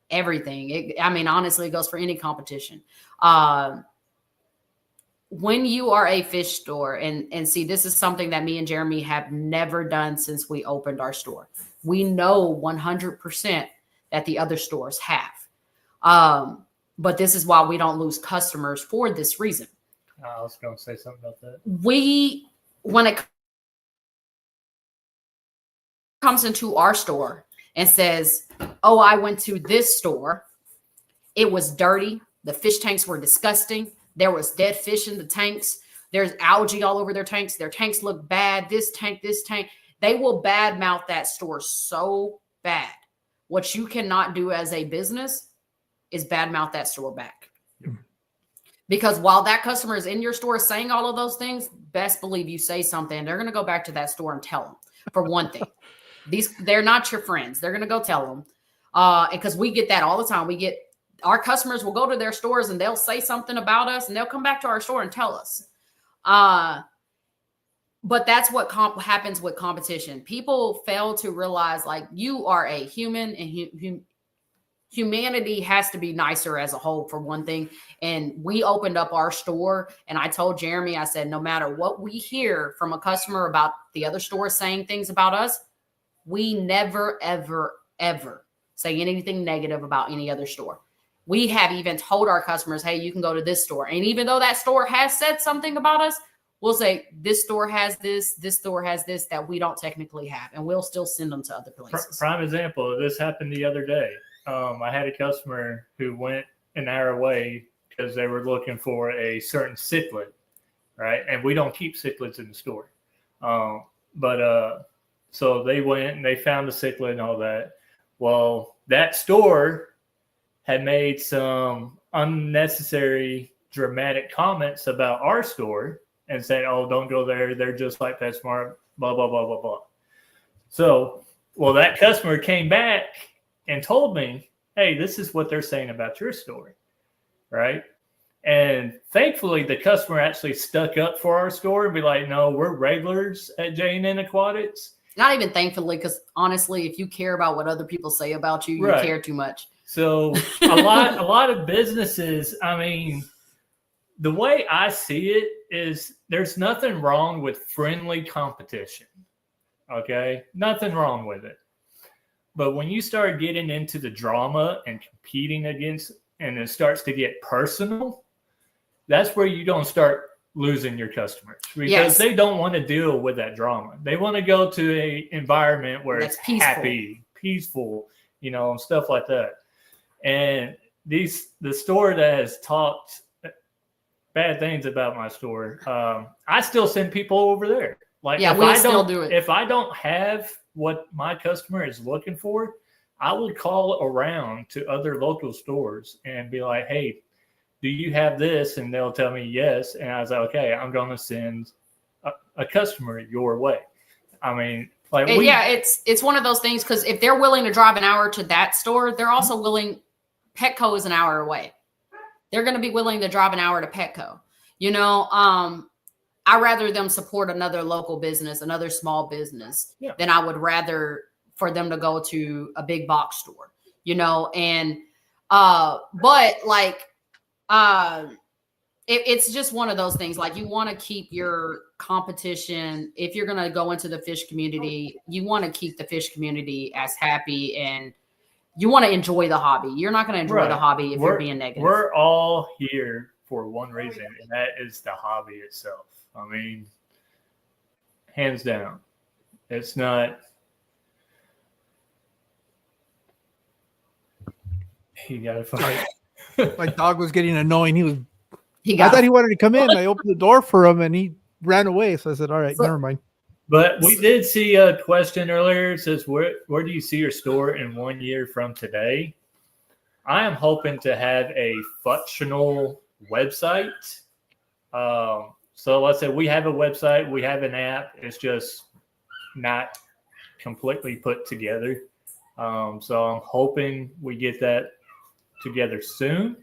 everything. Honestly, it goes for any competition. When you are a fish store, and see, this is something that me and Jeremy have never done since we opened our store. We know 100% that the other stores have. But this is why we don't lose customers for this reason. I was going to say something about that. When it comes into our store and says, oh, I went to this store, it was dirty, the fish tanks were disgusting, there was dead fish in the tanks, there's algae all over their tanks look bad, this tank, they will badmouth that store so bad. What you cannot do as a business is badmouth that store back. Because while that customer is in your store saying all of those things, best believe you say something, they're going to go back to that store and tell them. For one thing, they're not your friends. They're going to go tell them. Because we get that all the time. Our customers will go to their stores and they'll say something about us and they'll come back to our store and tell us. But that's what happens with competition. People fail to realize, like, you are a human, and humanity has to be nicer as a whole, for one thing. And we opened up our store and I told Jeremy, I said, no matter what we hear from a customer about the other store saying things about us, we never, ever, ever say anything negative about any other store. We have even told our customers, hey, you can go to this store. And even though that store has said something about us, we'll say this store has this store has this that we don't technically have. And we'll still send them to other places. Prime example, this happened the other day. I had a customer who went an hour away because they were looking for a certain cichlid, right? And we don't keep cichlids in the store. So they went and they found the cichlid and all that. Well, that store had made some unnecessary dramatic comments about our store and said, oh, don't go there. They're just like PetSmart, blah, blah, blah, blah, blah. So, that customer came back and told me, hey, this is what they're saying about your store, right? And thankfully, the customer actually stuck up for our store and be like, no, we're regulars at J&N Aquatics. Not even thankfully, because honestly, if you care about what other people say about you, you care too much. So a lot of businesses, the way I see it is there's nothing wrong with friendly competition, okay? Nothing wrong with it. But when you start getting into the drama and competing against, and it starts to get personal, that's where you don't start losing your customers, because they don't want to deal with that drama. They want to go to a environment where it's happy, peaceful, and stuff like that. And the store that has talked bad things about my store, I still send people over there. Like, if I don't have what my customer is looking for, I would call around to other local stores and be like, hey, do you have this? And they'll tell me yes. And I was like, okay, I'm going to send a customer your way. It's one of those things, because if they're willing to drive an hour to that store, they're also willing. Petco is an hour away. They're going to be willing to drive an hour to Petco. I rather them support another local business, another small business, than I would rather for them to go to a big box store, it's just one of those things. Like, you want to keep your competition. If you're going to go into the fish community, you want to keep the fish community as happy, and you want to enjoy the hobby. You're not going to enjoy the hobby if you're being negative. We're all here for one reason, and that is the hobby itself. Hands down. It's not. He got a fight. My dog was getting annoying. I thought he wanted to come in. I opened the door for him, and he ran away. So I said, all right, never mind. But we did see a question earlier. It says, where do you see your store in 1 year from today? I am hoping to have a functional website. So let's say we have a website, we have an app. It's just not completely put together. So I'm hoping we get that together soon,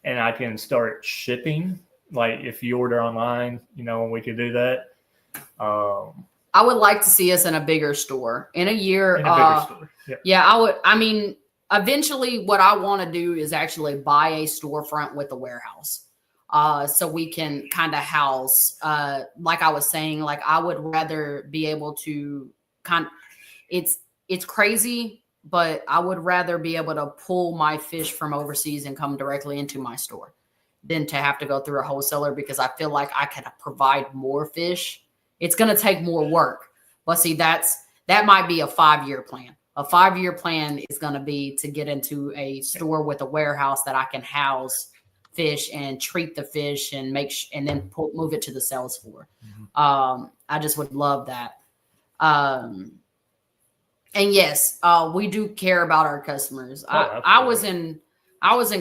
and I can start shipping. Like if you order online, we could do that. I would like to see us in a bigger store in a year. In a bigger store. Yep. Yeah, I would. I mean, eventually what I want to do is actually buy a storefront with a warehouse. So we can kind of house, like I was saying, like I would rather be able to it's crazy, but I would rather be able to pull my fish from overseas and come directly into my store than to have to go through a wholesaler, because I feel like I could provide more fish. It's going to take more work, but see, that might be a 5-year plan. A 5-year plan is going to be to get into a store with a warehouse that I can house fish and treat the fish and and then move it to the sales floor. Mm-hmm. I just would love that. And yes, we do care about our customers. I was in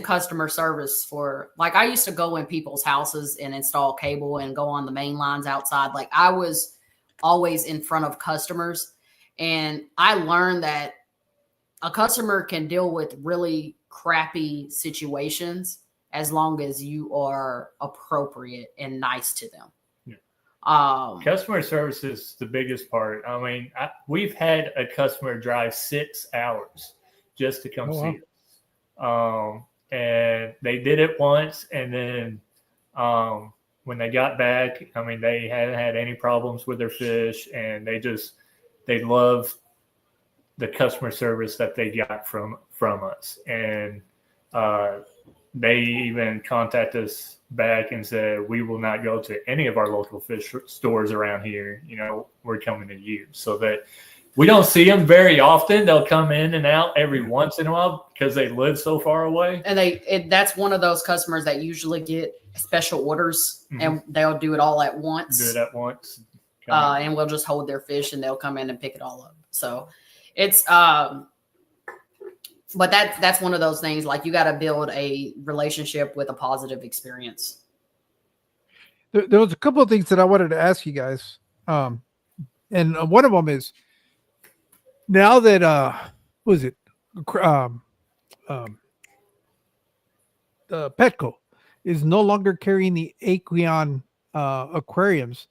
customer service for, like, I used to go in people's houses and install cable and go on the main lines outside. Like, I was always in front of customers, and I learned that a customer can deal with really crappy situations as long as you are appropriate and nice to them. Customer service is the biggest part. I mean, we've had a customer drive 6 hours just to come see us. And they did it once, and then when they got back, I mean, they hadn't had any problems with their fish, and they loved the customer service that they got from us. And they even contacted us back and said, we will not go to any of our local fish stores around here. We're coming to you. So that we don't see them very often. They'll come in and out every once in a while because they live so far away. And that's one of those customers that usually get special orders, mm-hmm. and they'll do it all at once. And we'll just hold their fish, and they'll come in and pick it all up. So it's, but that's one of those things, like, you got to build a relationship with a positive experience. There was a couple of things that I wanted to ask you guys. And one of them is, now that, Petco is no longer carrying the Aquarion aquariums,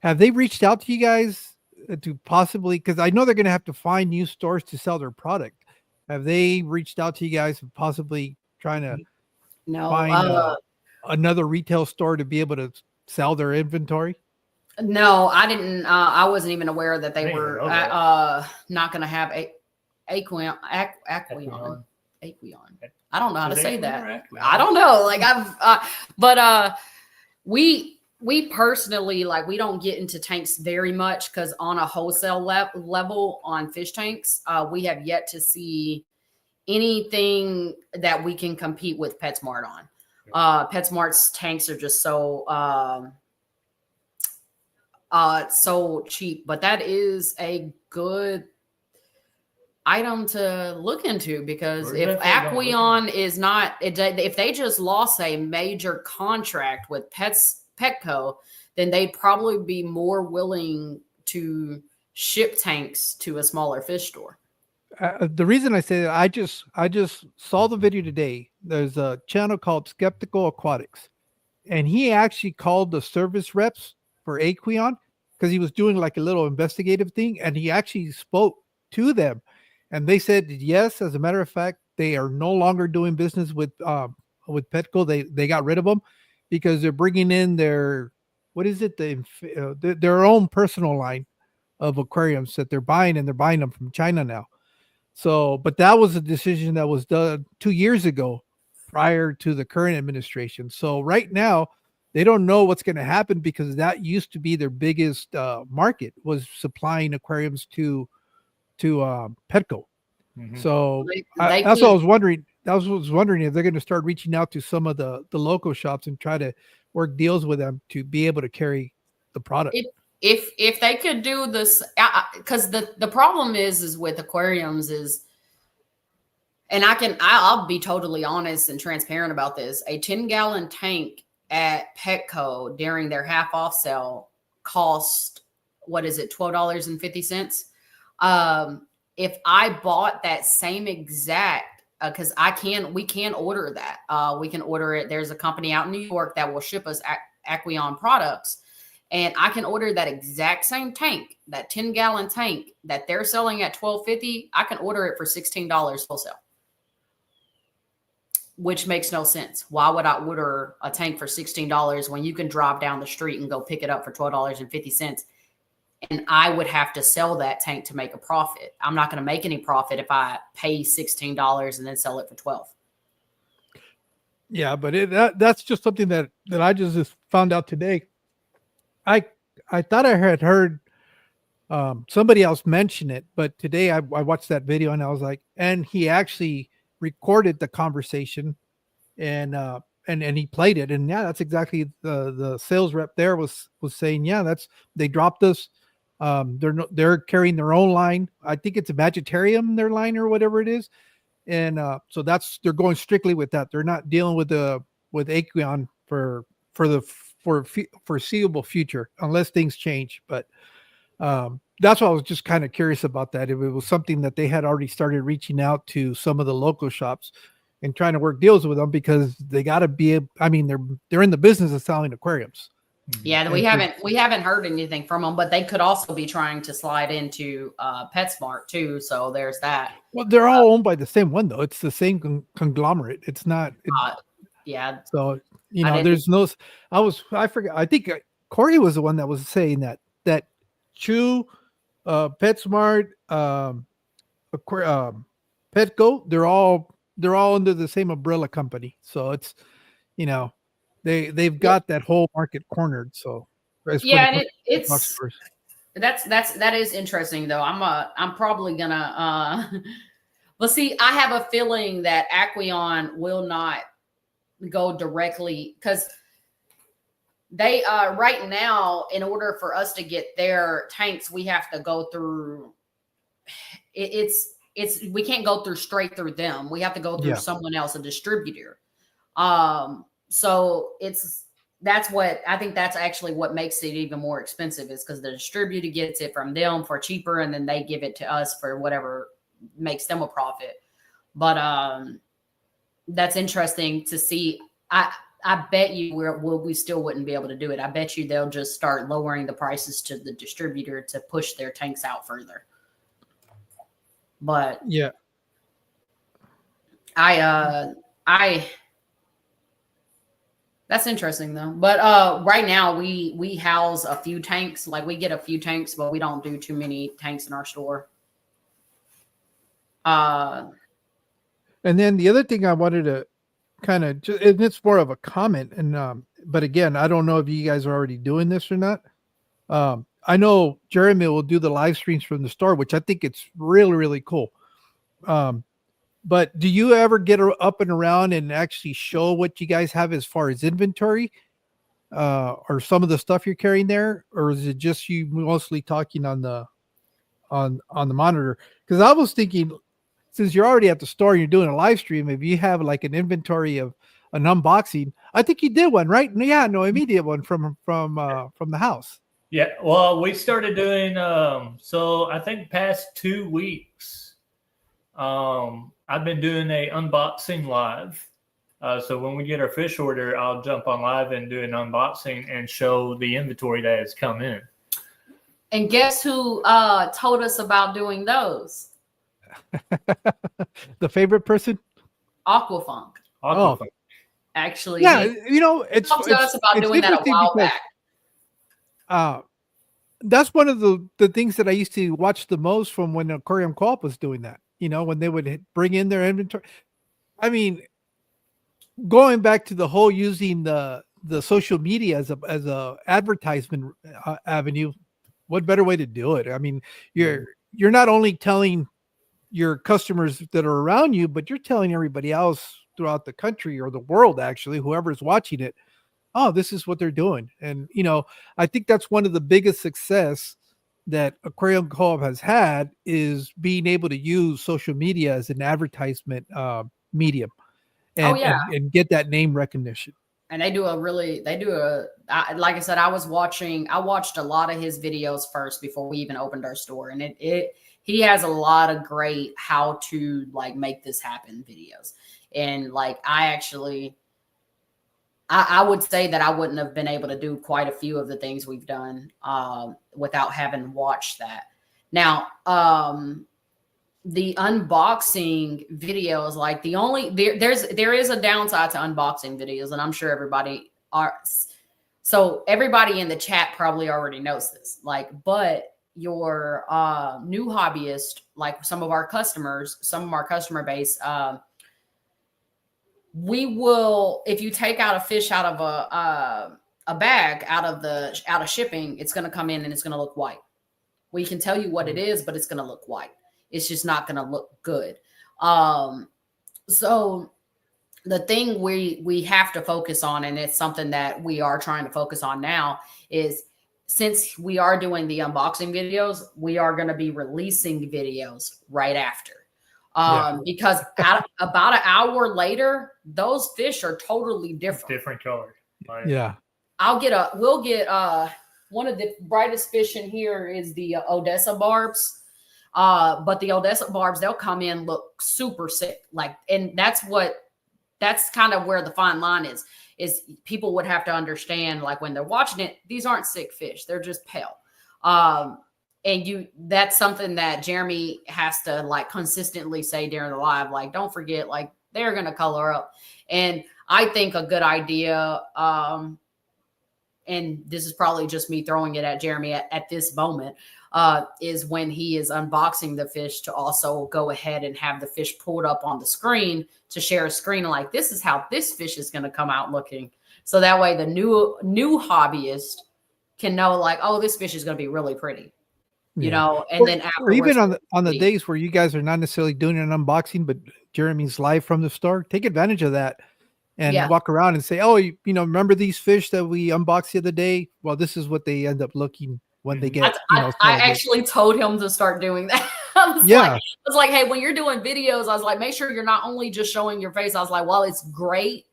have they reached out to you guys to possibly, because I know they're going to have to find new stores to sell their product. Have they reached out to you guys and possibly trying to find another retail store to be able to sell their inventory? No, I didn't. I wasn't even aware that they were not going to have Aquarion. I don't know how to say that. I don't know. Like we personally, like, we don't get into tanks very much, because on a wholesale level on fish tanks, we have yet to see anything that we can compete with PetSmart on. PetSmart's tanks are just so cheap, but that is a good item to look into, because if Aquarion is not, if they just lost a major contract with Petco, then they'd probably be more willing to ship tanks to a smaller fish store. The reason I say that, I just saw the video today. There's a channel called Skeptical Aquatics, and he actually called the service reps for Aquarion, because he was doing like a little investigative thing, and he actually spoke to them, and they said yes, as a matter of fact, they are no longer doing business with Petco. They got rid of them because they're bringing in their own personal line of aquariums that they're buying, and they're buying them from China now. So, but that was a decision that was done 2 years ago, prior to the current administration. So right now, they don't know what's going to happen, because that used to be their biggest market, was supplying aquariums to Petco. Mm-hmm. So that's what I was wondering. I was wondering if they're going to start reaching out to some of the local shops and try to work deals with them to be able to carry the product. If they could do this, because the problem is with aquariums is, and I'll be totally honest and transparent about this. A 10-gallon tank at Petco during their half off sale cost, what is it, $12.50? If I bought that same exact, because we can order that. We can order it. There's a company out in New York that will ship us Aqueon products. And I can order that exact same tank, that 10-gallon tank that they're selling at $12.50. I can order it for $16 wholesale, which makes no sense. Why would I order a tank for $16 when you can drive down the street and go pick it up for $12.50? And I would have to sell that tank to make a profit. I'm not going to make any profit if I pay $16 and then sell it for $12. Yeah, but that's just something that I just found out today. I thought I had heard somebody else mention it, but today I watched that video and I was like, and he actually recorded the conversation and he played it, and yeah, that's exactly the sales rep there was saying, yeah, they dropped us. They're carrying their own line. I think it's a Vegetarium, their line or whatever it is, and so they're going strictly with that. They're not dealing with Aqueon for the foreseeable future unless things change. But that's why I was just kind of curious about that. If it was something that they had already started reaching out to some of the local shops and trying to work deals with them, because they got to be. I mean, they're in the business of selling aquariums. Yeah, we haven't heard anything from them, but they could also be trying to slide into PetSmart too. So there's that. Well, they're all owned by the same one though. It's the same conglomerate. It's not. Yeah. So there's no. I forgot. I think Corey was the one that was saying that Chew, PetSmart, Petco, they're all under the same umbrella company. So it's, they've got that whole market cornered. So yeah, and that is interesting though. I'm probably gonna well, see, I have a feeling that Aqueon will not go directly, because they right now, in order for us to get their tanks, we have to go through we can't go straight through them. We have to go through someone else, a distributor. So that's what I think, that's actually what makes it even more expensive, is because the distributor gets it from them for cheaper, and then they give it to us for whatever makes them a profit. But that's interesting to see. I bet you we still wouldn't be able to do it. I bet you they'll just start lowering the prices to the distributor to push their tanks out further. But yeah, that's interesting though. But right now we house a few tanks. Like, we get a few tanks, but we don't do too many tanks in our store. And then the other thing I wanted to kind of, and it's more of a comment, and but again, I don't know if you guys are already doing this or not. I know Jeremy will do the live streams from the store, which I think it's really, really cool. But do you ever get up and around and actually show what you guys have as far as inventory, or some of the stuff you're carrying there, or is it just you mostly talking on the monitor? Because I was thinking, since you're already at the store and you're doing a live stream, if you have like an inventory of an unboxing, I think you did one, right? Yeah, no, immediate one from the house. Yeah, well, we started doing so I think past 2 weeks, I've been doing a unboxing live. So when we get our fish order, I'll jump on live and do an unboxing and show the inventory that has come in. And guess who told us about doing those? The favorite person? Aquafunk. Oh. Actually, yeah, it's talked to us about doing that a while back. That's one of the things that I used to watch the most from when Aquarium Co-op was doing that. When they would bring in their inventory. I mean, going back to the whole using the social media as a advertisement avenue, what better way to do it? I mean, you're not only telling your customers that are around you, but you're telling everybody else throughout the country or the world, actually, whoever's watching it. oh, this is what they're doing. And, I think that's one of the biggest success that Aquarium Co-op has had is being able to use social media as an advertisement medium Oh and, yeah. and get that name recognition. And like I said, I watched a lot of his videos first before we even opened our store. And he has a lot of great how to like make this happen videos. And like, I would say that I wouldn't have been able to do quite a few of the things we've done without having watched that. Now, the unboxing videos, like there is a downside to unboxing videos, and I'm sure everybody in the chat probably already knows this. Like, but your new hobbyist, like some of our customer base, we will, if you take out a fish out of a bag out of shipping, it's going to come in and it's going to look white. We can tell you what it is, but it's going to look white. It's just not going to look good. So the thing we have to focus on, and it's something that we are trying to focus on now, is since we are doing the unboxing videos, we are going to be releasing videos right after. Because about an hour later, those fish are totally different colors. Right? Yeah. We'll get one of the brightest fish in here is the Odessa barbs. But the Odessa barbs, they'll come in, look super sick. Like, and that's kind of where the fine line is people would have to understand, like when they're watching it, these aren't sick fish. They're just pale. And that's something that Jeremy has to like consistently say during the live, like, don't forget, like they're going to color up. And I think a good idea, and this is probably just me throwing it at Jeremy at this moment, is when he is unboxing the fish to also go ahead and have the fish pulled up on the screen to share a screen. Like, this is how this fish is going to come out looking. So that way the new hobbyist can know, like, oh, this fish is going to be really pretty. And then or even on the days where you guys are not necessarily doing an unboxing, but Jeremy's live from the store, take advantage of that and walk around and say, oh, remember these fish that we unboxed the other day? Well, this is what they end up looking when they get, I actually told him to start doing that. I was like, hey, when you're doing videos, I was like, make sure you're not only just showing your face. I was like, well, it's great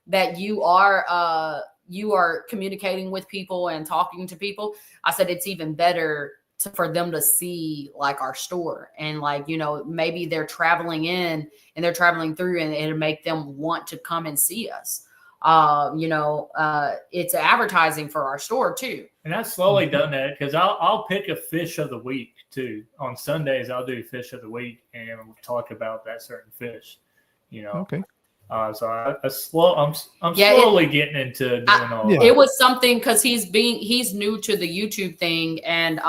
that you are communicating with people and talking to people. I said, it's even better for them to see like our store, and like, maybe they're traveling in and they're traveling through, and it'll make them want to come and see us. It's advertising for our store too. And I've slowly done that, because I'll pick a fish of the week too. On Sundays, I'll do fish of the week and we'll talk about that certain fish. Okay. So I'm slowly getting into doing all that. It was something, because he's new to the YouTube thing, and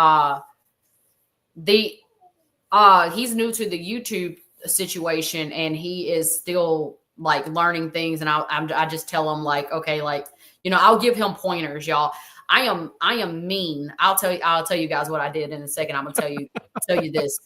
he's new to the YouTube situation, and he is still like learning things. And I just tell him, like, okay, like, I'll give him pointers, y'all. I am mean. I'll tell you guys what I did in a second. I'm gonna tell you this.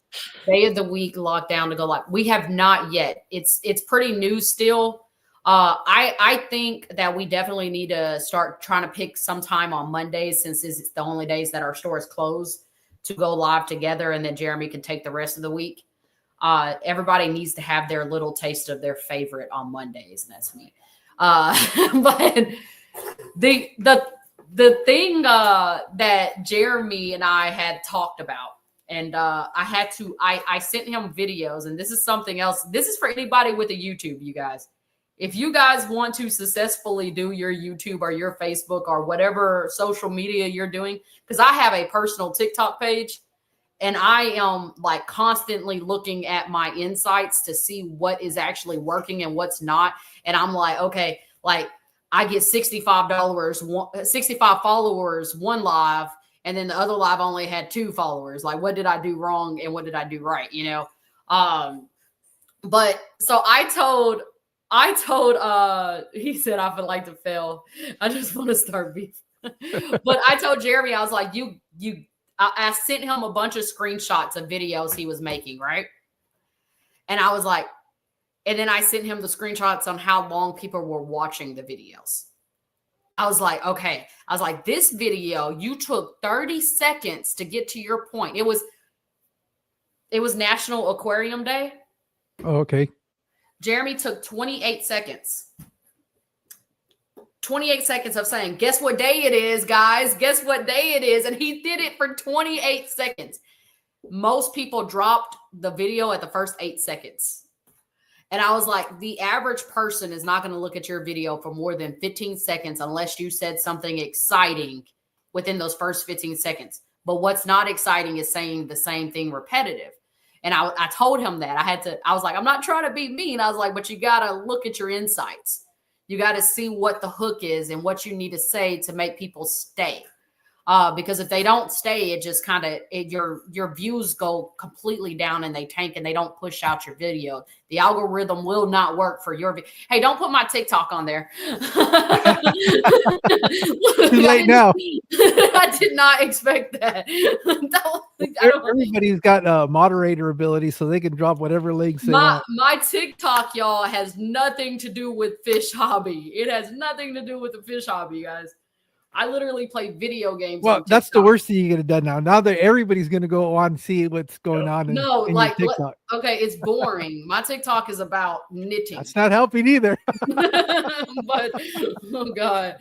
Day of the week lockdown to go live. We have not yet. It's pretty new still. I think that we definitely need to start trying to pick some time on Mondays, since it's the only days that our store is closed, to go live together, and then Jeremy can take the rest of the week. Everybody needs to have their little taste of their favorite on Mondays, and that's me. But the thing that Jeremy and I had talked about, and I sent him videos, and this is something else. This is for anybody with a YouTube, you guys. If you guys want to successfully do your YouTube or your Facebook or whatever social media you're doing, because I have a personal TikTok page, and I am like constantly looking at my insights to see what is actually working and what's not. And I'm like, okay, like I get $65, 65 followers, one live, and then the other live only had 2 followers. Like, what did I do wrong and what did I do right? But so I told, he said, I feel like to fail. I just want to start beef. But I told Jeremy, I was like, I sent him a bunch of screenshots of videos he was making, right? And I was like, and then I sent him the screenshots on how long people were watching the videos. I was like, okay. I was like, this video, you took 30 seconds to get to your point. It was National Aquarium Day. Oh, okay. Jeremy took 28 seconds. 28 seconds of saying, guess what day it is, guys? Guess what day it is? And he did it for 28 seconds. Most people dropped the video at the first 8 seconds. And I was like, the average person is not going to look at your video for more than 15 seconds unless you said something exciting within those first 15 seconds. But what's not exciting is saying the same thing repetitive. And I told him that. I was like, I'm not trying to be mean. I was like, but you got to look at your insights. You got to see what the hook is and what you need to say to make people stay. Because if they don't stay, it just kind of, your views go completely down and they tank and they don't push out your video. The algorithm will not work for your video. Hey, don't put my TikTok on there. Too late now. I did not expect that. Everybody's got moderator ability, so they can drop whatever links they want. My TikTok, y'all, has nothing to do with fish hobby. It has nothing to do with the fish hobby, guys. I literally play video games. Well, that's the worst thing you could have done now. Now that everybody's going to go on and see what's going on. No, like, okay, it's boring. My TikTok is about knitting. That's not helping either. But, oh God.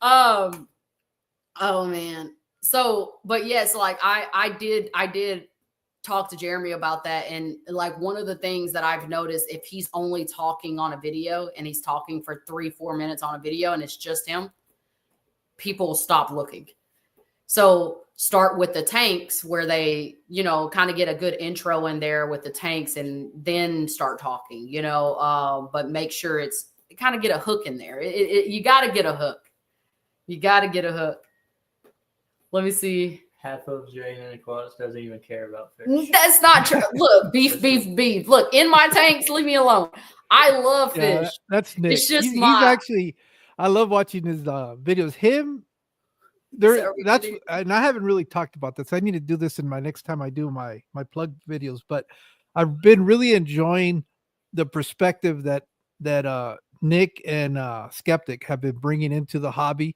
Oh man. So, but yes, like I did talk to Jeremy about that. And like one of the things that I've noticed, if he's only talking on a video and he's talking for 3-4 minutes on a video and it's just him, people stop looking. So start with the tanks where they, kind of get a good intro in there with the tanks and then start talking, but make sure it's kind of get a hook in there. You got to get a hook. You got to get a hook. Let me see. Half of J&N Aquatics doesn't even care about fish. That's not true. Look, beef. Look, in my tanks, leave me alone. I love fish. That's Nick. It's just he's actually, I love watching his videos. And I haven't really talked about this. I need to do this in my next time I do my plug videos, but I've been really enjoying the perspective that Nick and Skeptic have been bringing into the hobby.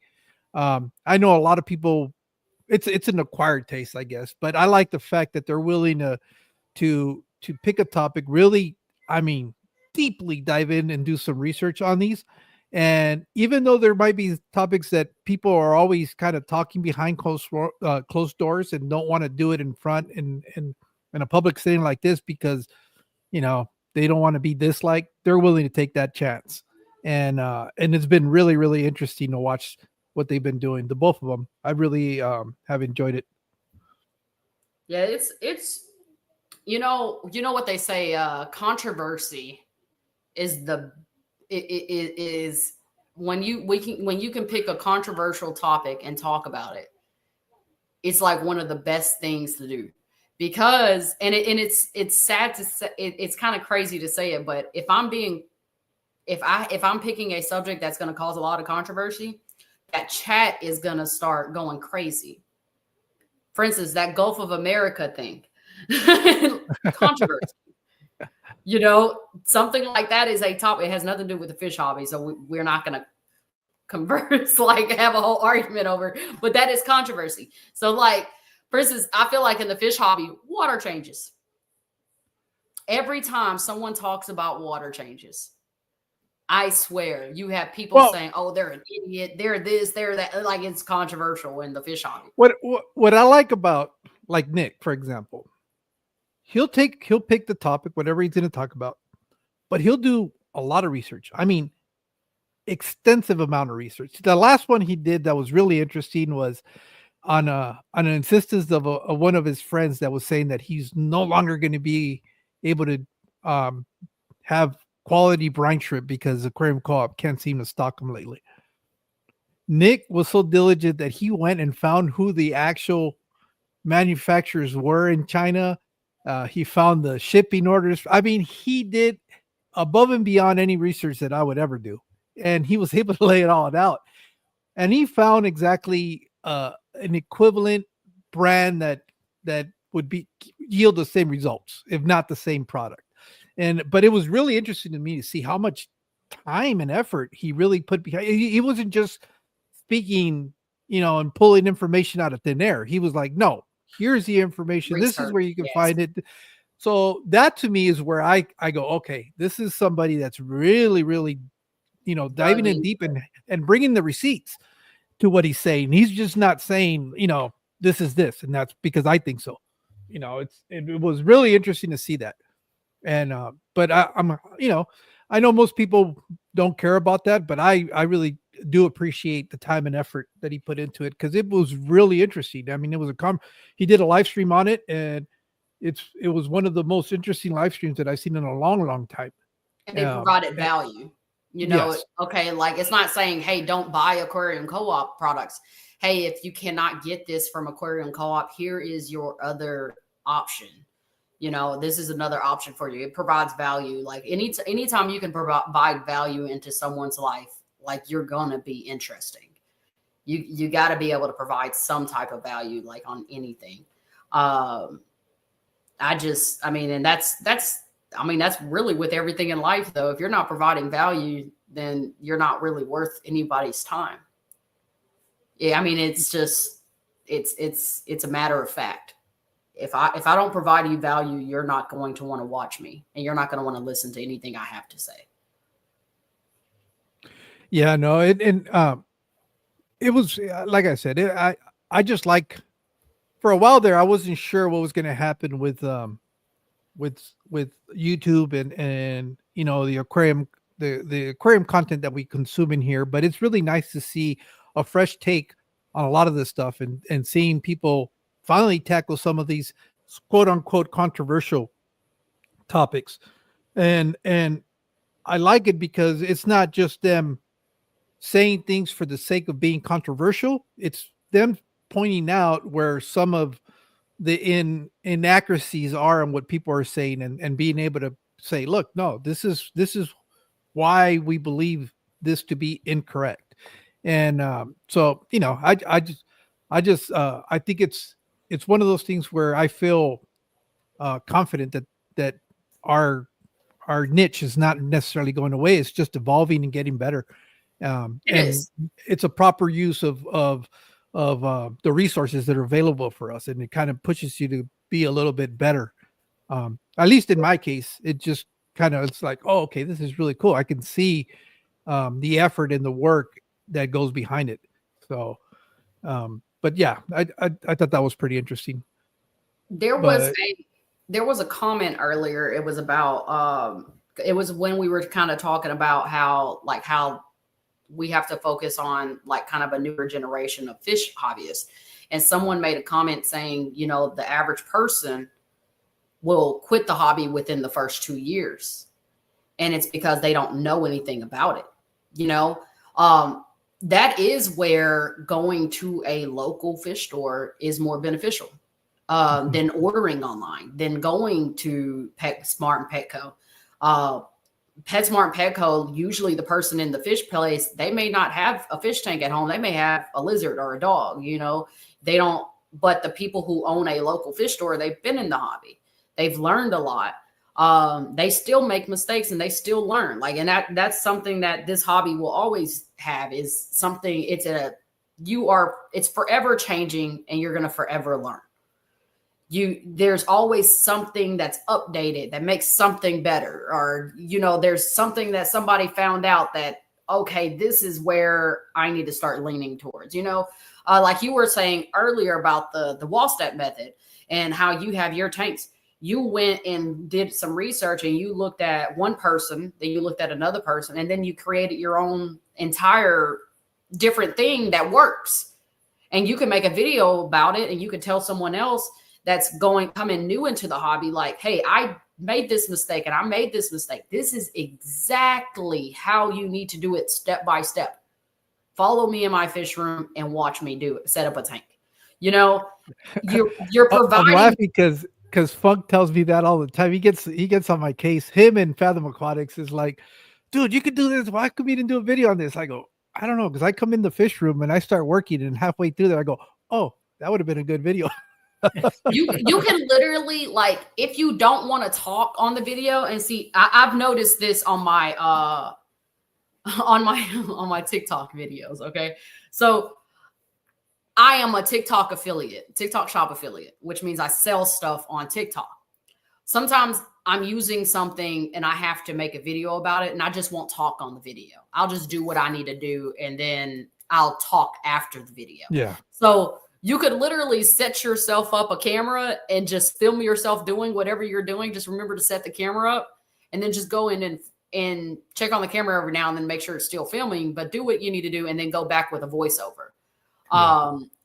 I know a lot of people, it's an acquired taste, I guess, but I like the fact that they're willing to pick a topic, really, deeply dive in and do some research on these. And even though there might be topics that people are always kind of talking behind closed doors and don't want to do it in front in a public setting like this because, they don't want to be disliked, they're willing to take that chance. And it's been really, really interesting to watch what they've been doing. The both of them, I really have enjoyed it. Yeah, it's what they say, controversy is is when you can pick a controversial topic and talk about it. It's like one of the best things to do because it's sad to say, it's kind of crazy to say it, but if I'm picking a subject that's going to cause a lot of controversy, that chat is going to start going crazy. For instance, that Gulf of America thing, controversy. Something like that is a topic. It has nothing to do with the fish hobby. So we're not going to converse, have a whole argument over, but that is controversy. So for instance, I feel like in the fish hobby, water changes. Every time someone talks about water changes, I swear you have people saying, oh, they're an idiot. They're this, they're that. Like it's controversial in the fish hobby. What I like about Nick, for example, he'll pick the topic, whatever he's going to talk about, but he'll do a lot of research. Extensive amount of research. The last one he did that was really interesting was on an insistence of one of his friends that was saying that he's no longer going to be able to have quality brine shrimp because Aquarium Co-op can't seem to stock them lately. Nick was so diligent that he went and found who the actual manufacturers were in China. He found the shipping orders. He did above and beyond any research that I would ever do. And he was able to lay it all out. And he found exactly an equivalent brand that would yield the same results, if not the same product. But it was really interesting to me to see how much time and effort he really put behind. He wasn't just speaking, and pulling information out of thin air. He was like, no, here's the information. This is where you can find it. So that to me is where I go, okay, this is somebody that's really, really, diving in deep and bringing the receipts to what he's saying. He's just not saying, this is this, and that's because I think so. It was really interesting to see that. And but I'm I know most people don't care about that, but I really do appreciate the time and effort that he put into it, because it was really interesting. I mean, it was he did a live stream on it, and it was one of the most interesting live streams that I've seen in a long, long time. And they provided value. Yes. Okay, like it's not saying, hey, don't buy aquarium co-op products. Hey, if you cannot get this from aquarium co-op, here is your other option. This is another option for you. It provides value. Like anytime you can provide value into someone's life, like you're gonna be interesting. You got to be able to provide some type of value, like on anything. And that's really with everything in life, though. If you're not providing value, then you're not really worth anybody's time. Yeah, I mean, it's just it's a matter of fact. If I don't provide you value, you're not going to want to watch me, and you're not going to want to listen to anything I have to say. Yeah, no, it was like I said, I just like, for a while there, I wasn't sure what was going to happen with YouTube and the aquarium, the aquarium content that we consume in here. But it's really nice to see a fresh take on a lot of this stuff, and seeing people finally tackle some of these quote unquote controversial topics. And I like it because it's not just them saying things for the sake of being controversial. It's them pointing out where some of the inaccuracies are and what people are saying, and being able to say, look, no, this is why we believe this to be incorrect. And so I think it's one of those things where I feel confident that our niche is not necessarily going away. It's just evolving and getting better. It's a proper use of the resources that are available for us, and it kind of pushes you to be a little bit better. At least in my case, it just it's like, oh, okay, this is really cool. I can see the effort and the work that goes behind it. So, but yeah, I thought that was pretty interesting. There was a comment earlier. It was about it was when we were kind of talking about how we have to focus on like kind of a newer generation of fish hobbyists. And someone made a comment saying, the average person will quit the hobby within the first 2 years. And it's because they don't know anything about it. That is where going to a local fish store is more beneficial than ordering online, than going to PetSmart and Petco. PetSmart and Petco, usually the person in the fish place, they may not have a fish tank at home. They may have a lizard or a dog, they don't, but the people who own a local fish store, they've been in the hobby. They've learned a lot. They still make mistakes and they still learn. And that's something that this hobby will always have, is something, it's forever changing, and you're going to forever learn. There's always something that's updated that makes something better, or there's something that somebody found out that, okay, this is where I need to start leaning towards. Like you were saying earlier about the Wallstep method and how you have your tanks. You went and did some research, and you looked at one person, then you looked at another person, and then you created your own entire different thing that works. And you can make a video about it, and you can tell someone else that's coming new into the hobby, like, hey, I made this mistake and I made this mistake. This is exactly how you need to do it, step by step. Follow me in my fish room and watch me do it. Set up a tank. You're providing. I'm laughing because Funk tells me that all the time. He gets on my case. Him and Fathom Aquatics is like, dude, you could do this. Why come you didn't do a video on this? I go, I don't know, because I come in the fish room and I start working, and halfway through there I go, oh, that would have been a good video. You can literally, like, if you don't want to talk on the video, and see, I've noticed this on my on my TikTok videos. Okay. So I am a TikTok shop affiliate, which means I sell stuff on TikTok. Sometimes I'm using something and I have to make a video about it and I just won't talk on the video. I'll just do what I need to do and then I'll talk after the video. Yeah. So you could literally set yourself up a camera and just film yourself doing whatever you're doing. Just remember to set the camera up and then just go in and check on the camera every now and then, make sure it's still filming, but do what you need to do and then go back with a voiceover.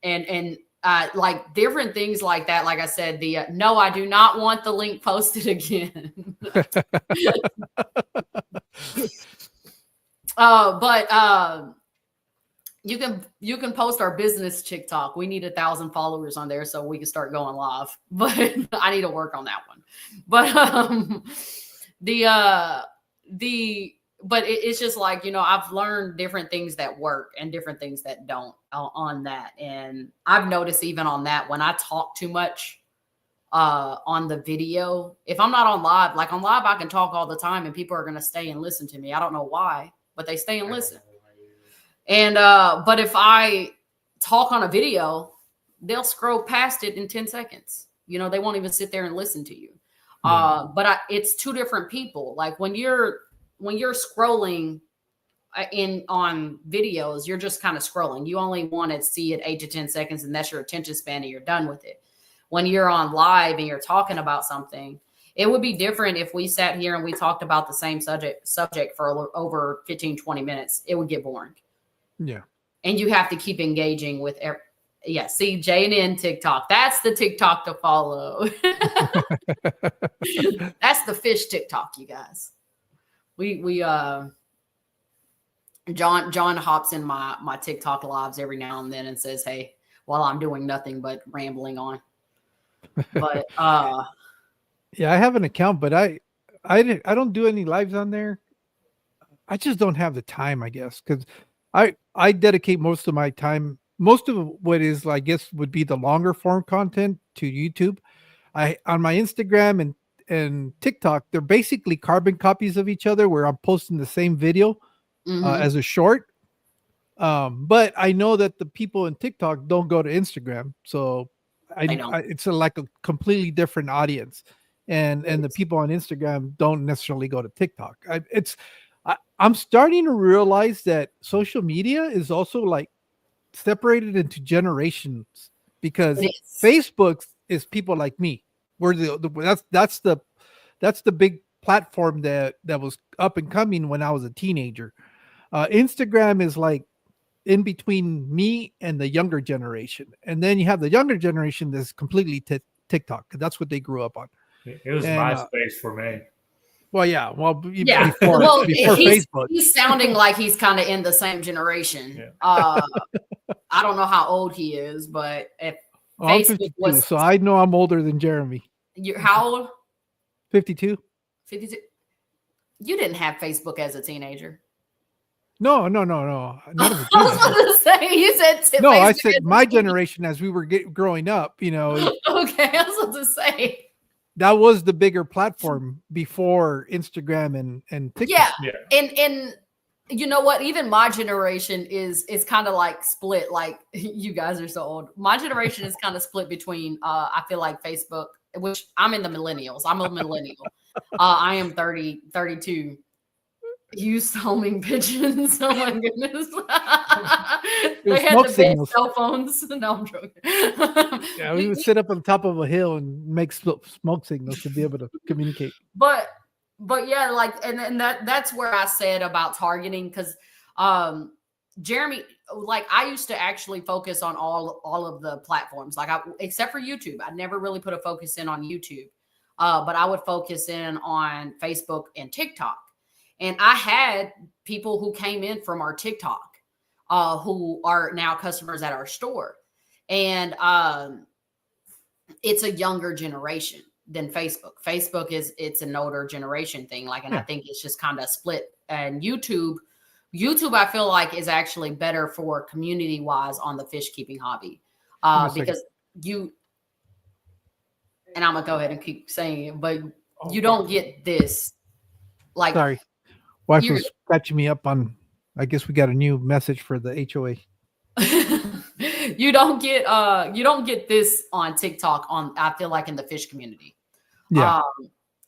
And like different things like that. Like I said, no, I do not want the link posted again. But you can post our business TikTok. We need 1,000 followers on there so we can start going live. But I need to work on that one. But but it's just like, I've learned different things that work and different things that don't on that. And I've noticed even on that, when I talk too much on the video, if I'm not on live, like on live, I can talk all the time and people are going to stay and listen to me. I don't know why, but they stay and listen. And, but if I talk on a video, they'll scroll past it in 10 seconds. They won't even sit there and listen to you. But it's two different people. Like when you're scrolling on videos, you're just kind of scrolling. You only want to see it 8 to 10 seconds and that's your attention span and you're done with it. When you're on live and you're talking about something, it would be different if we sat here and we talked about the same subject for over 15, 20 minutes. It would get boring. Yeah. And you have to keep engaging with see, J&N TikTok. That's the TikTok to follow. That's the fish TikTok, you guys. John hops in my TikTok lives every now and then and says, hey, while I'm doing nothing but rambling on. But yeah, I have an account, but I don't do any lives on there. I just don't have the time, I guess, because I dedicate most of my time. Most of what is, I guess, would be the longer form content to YouTube. On my Instagram and TikTok, they're basically carbon copies of each other where I'm posting the same video as a short. But I know that the people in TikTok don't go to Instagram. So it's like a completely different audience. And the people on Instagram don't necessarily go to TikTok. I'm starting to realize that social media is also like separated into generations, because Facebook is people like me. We're that's the big platform that was up and coming when I was a teenager. Instagram is like in between me and the younger generation, and then you have the younger generation that's completely TikTok, because that's what they grew up on. It was MySpace for me. Well, yeah. Before Facebook. He's sounding like he's kind of in the same generation. Yeah. I don't know how old he is, but if I'm 52, so I know I'm older than Jeremy. You're how old? 52. 52. You didn't have Facebook as a teenager. No. Not as a teenager. I was about to say, you said no. I said my generation as we were growing up. Okay, I was about to say. That was the bigger platform before Instagram and TikTok. Yeah. And you know what? Even my generation is kind of like split. Like, you guys are so old. My generation is kind of split between, I feel like Facebook, which I'm in the millennials. I'm a millennial. I am 32. Use homing pigeons. Oh my goodness. They had the best cell phones. No, I'm joking. Yeah, we would sit up on top of a hill and make smoke signals to be able to communicate. But yeah, like, and that's where I said about targeting, because Jeremy, like, I used to actually focus on all of the platforms, like except for YouTube. I never really put a focus in on YouTube, but I would focus in on Facebook and TikTok. And I had people who came in from our TikTok who are now customers at our store. And it's a younger generation than Facebook. Facebook it's an older generation thing. Like, and I think it's just kind of split. And YouTube, I feel like, is actually better for community wise on the fish keeping hobby. Because and I'm going to go ahead and keep saying it, but you don't get this. Like, sorry. Wife was catching me up on I guess we got a new message for the HOA. You don't get this on TikTok I feel like in the fish community. Yeah.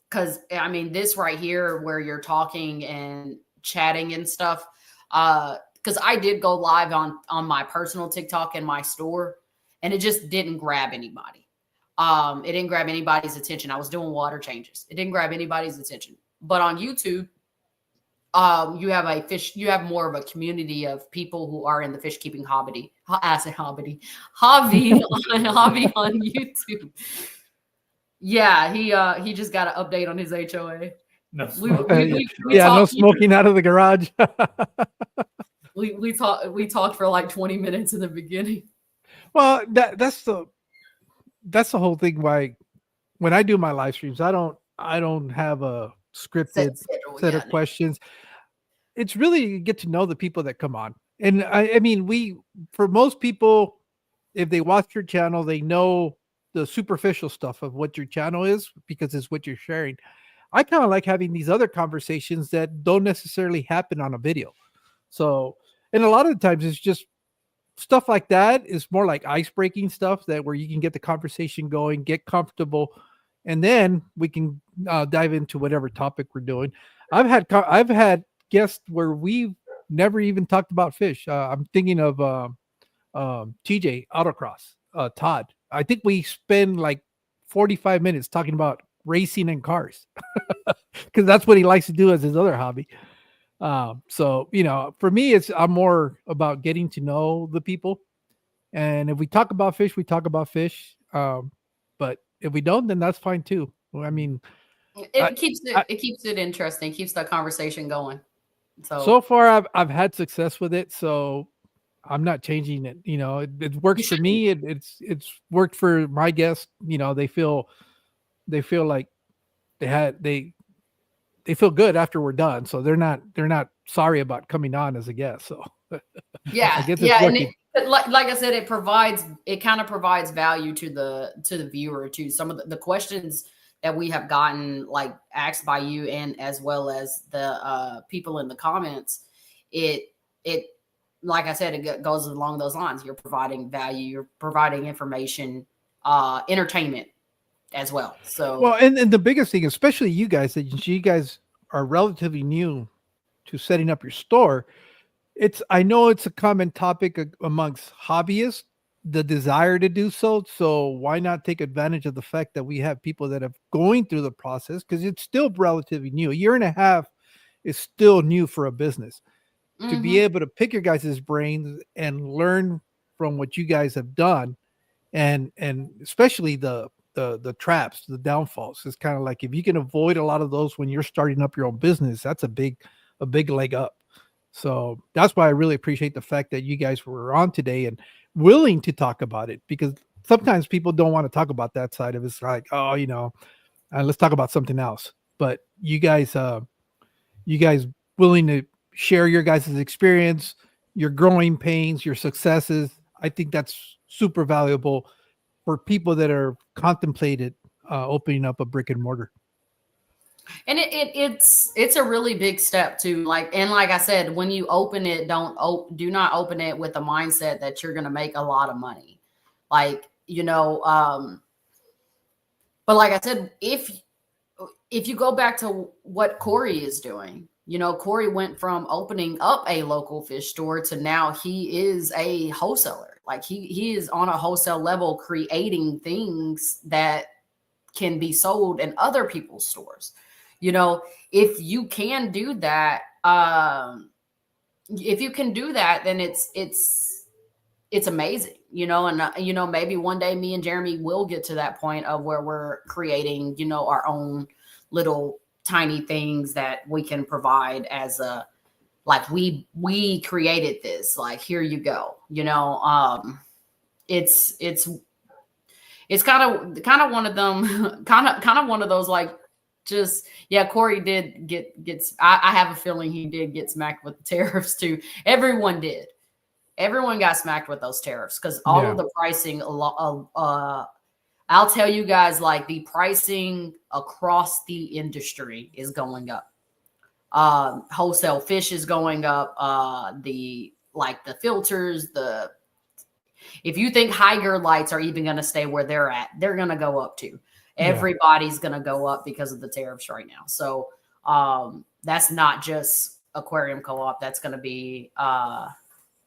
Because I mean, this right here where you're talking and chatting and stuff, because I did go live on my personal TikTok in my store, and it just didn't grab anybody. It didn't grab anybody's attention. I was doing water changes. It didn't grab anybody's attention. But on YouTube, you have more of a community of people who are in the fish keeping hobby on YouTube. Yeah, he just got an update on his HOA. No no smoking out of the garage. we talked for like 20 minutes in the beginning. Well, that's the whole thing. Why when I do my live streams, I don't have a scripted set of questions. It's really you get to know the people that come on. And I mean, for most people, if they watch your channel, they know the superficial stuff of what your channel is because it's what you're sharing. I kind of like having these other conversations that don't necessarily happen on a video. So, and a lot of the times it's just stuff like that is more like ice breaking stuff that where you can get the conversation going, get comfortable, and then we can dive into whatever topic we're doing. I've had guests where we've never even talked about fish. I'm thinking of TJ Autocross, Todd. I think we spend like 45 minutes talking about racing and cars because that's what he likes to do as his other hobby. So, for me, I'm more about getting to know the people. And if we talk about fish, we talk about fish. But if we don't, then that's fine too. I mean, it keeps it interesting, keeps the conversation going. So far I've had success with it. So I'm not changing it. It works for me. It's worked for my guests. They feel like they feel good after we're done. So they're not sorry about coming on as a guest. So yeah, I guess and like I said, it kind of provides value to the viewer too. Some of the questions that we have gotten like asked by you and as well as the people in the comments, it like I said, it goes along those lines. You're providing value, you're providing information, entertainment as well. So well, and the biggest thing, especially you guys, that you guys are relatively new to setting up your store. I know it's a common topic amongst hobbyists, the desire to do so. So why not take advantage of the fact that we have people that have going through the process, because it's still relatively new. A year and a half is still new for a business. To be able to pick your guys' brains and learn from what you guys have done, and especially the traps, the downfalls. It's kind of like if you can avoid a lot of those when you're starting up your own business, that's a big leg up. So that's why I really appreciate the fact that you guys were on today and willing to talk about it, because sometimes people don't want to talk about that side of it. It's like, oh, let's talk about something else. But you guys willing to share your guys' experience, your growing pains, your successes. I think that's super valuable for people that are contemplated opening up a brick and mortar. And it's a really big step too. Like I said, when you open it, do not open it with the mindset that you're going to make a lot of money. But like I said, if you go back to what Corey is doing, Corey went from opening up a local fish store to now he is a wholesaler. Like he is on a wholesale level creating things that can be sold in other people's stores. If you can do that, then it's amazing, and maybe one day me and Jeremy will get to that point of where we're creating, our own little tiny things that we can provide as a, like we created this, like, here you go, it's kind of one of them, kind of one of those, like, just, yeah, Corey did gets. I have a feeling he did get smacked with the tariffs too. Everyone did. Everyone got smacked with those tariffs because all of the pricing. I'll tell you guys, like, the pricing across the industry is going up. Wholesale fish is going up. The filters, if you think Haiger lights are even going to stay where they're at, they're going to go up too. Everybody's going to go up because of the tariffs right now. So that's not just Aquarium Co-op. That's going to be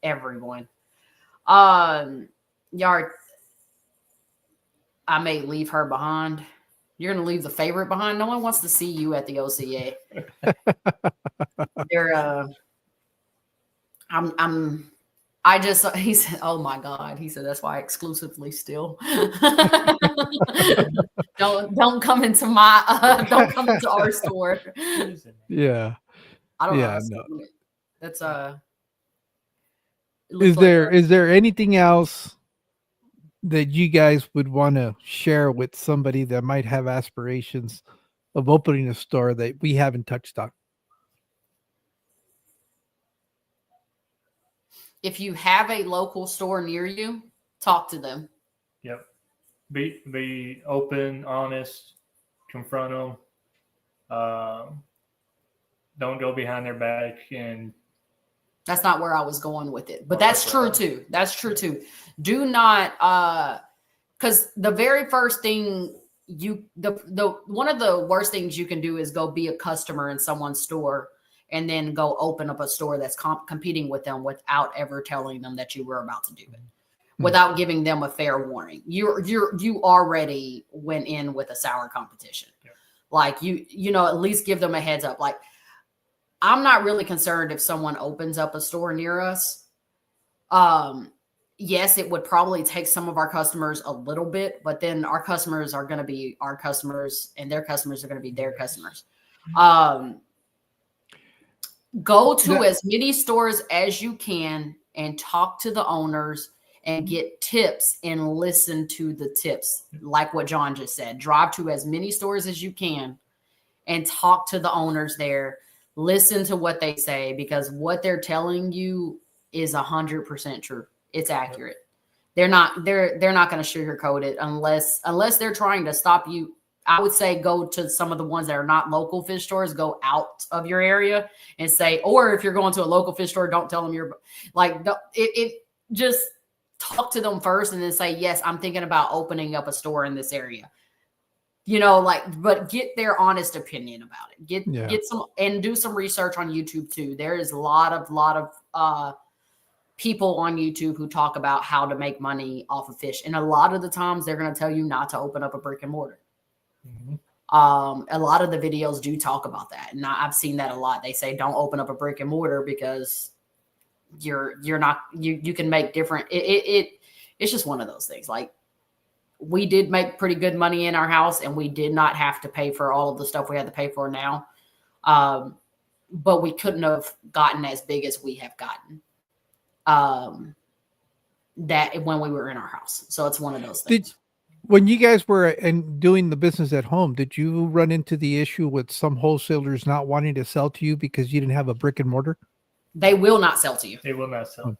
everyone. Yard, I may leave her behind. You're going to leave the favorite behind. No one wants to see you at the OCA. He said, oh my God. He said, that's why I exclusively still don't come into don't come into our store. Yeah. I don't know. No. That's is there anything else that you guys would want to share with somebody that might have aspirations of opening a store that we haven't touched on? If you have a local store near you, talk to them. Yep. Be open, honest, confront them. Don't go behind their back. And that's not where I was going with it, but that's true too. That's true too. Do not, because the very first thing one of the worst things you can do is go be a customer in someone's store and then go open up a store that's competing with them without ever telling them that you were about to do it, without giving them a fair warning. You already went in with a sour competition. Yeah. Like at least give them a heads up. Like, I'm not really concerned if someone opens up a store near us. Yes, it would probably take some of our customers a little bit, but then our customers are going to be our customers and their customers are going to be their customers. Go to as many stores as you can and talk to the owners and get tips and listen to the tips. Like what John just said, drive to as many stores as you can and talk to the owners there. Listen to what they say, because what they're telling you is 100% true. It's accurate. They're not going to sugarcoat it unless they're trying to stop you. I would say go to some of the ones that are not local fish stores, go out of your area and say, or if you're going to a local fish store, don't tell them you're like, just talk to them first and then say, yes, I'm thinking about opening up a store in this area. But get their honest opinion about it. Get some and do some research on YouTube too. There is a lot of people on YouTube who talk about how to make money off of fish. And a lot of the times they're going to tell you not to open up a brick and mortar. Mm-hmm. A lot of the videos do talk about that. And I've seen that a lot. They say, don't open up a brick and mortar because you can make different. It's just one of those things. Like, we did make pretty good money in our house and we did not have to pay for all of the stuff we had to pay for now. But we couldn't have gotten as big as we have gotten that when we were in our house. So it's one of those things. When you guys were doing the business at home, did you run into the issue with some wholesalers not wanting to sell to you because you didn't have a brick and mortar? They will not sell to you. They will not sell.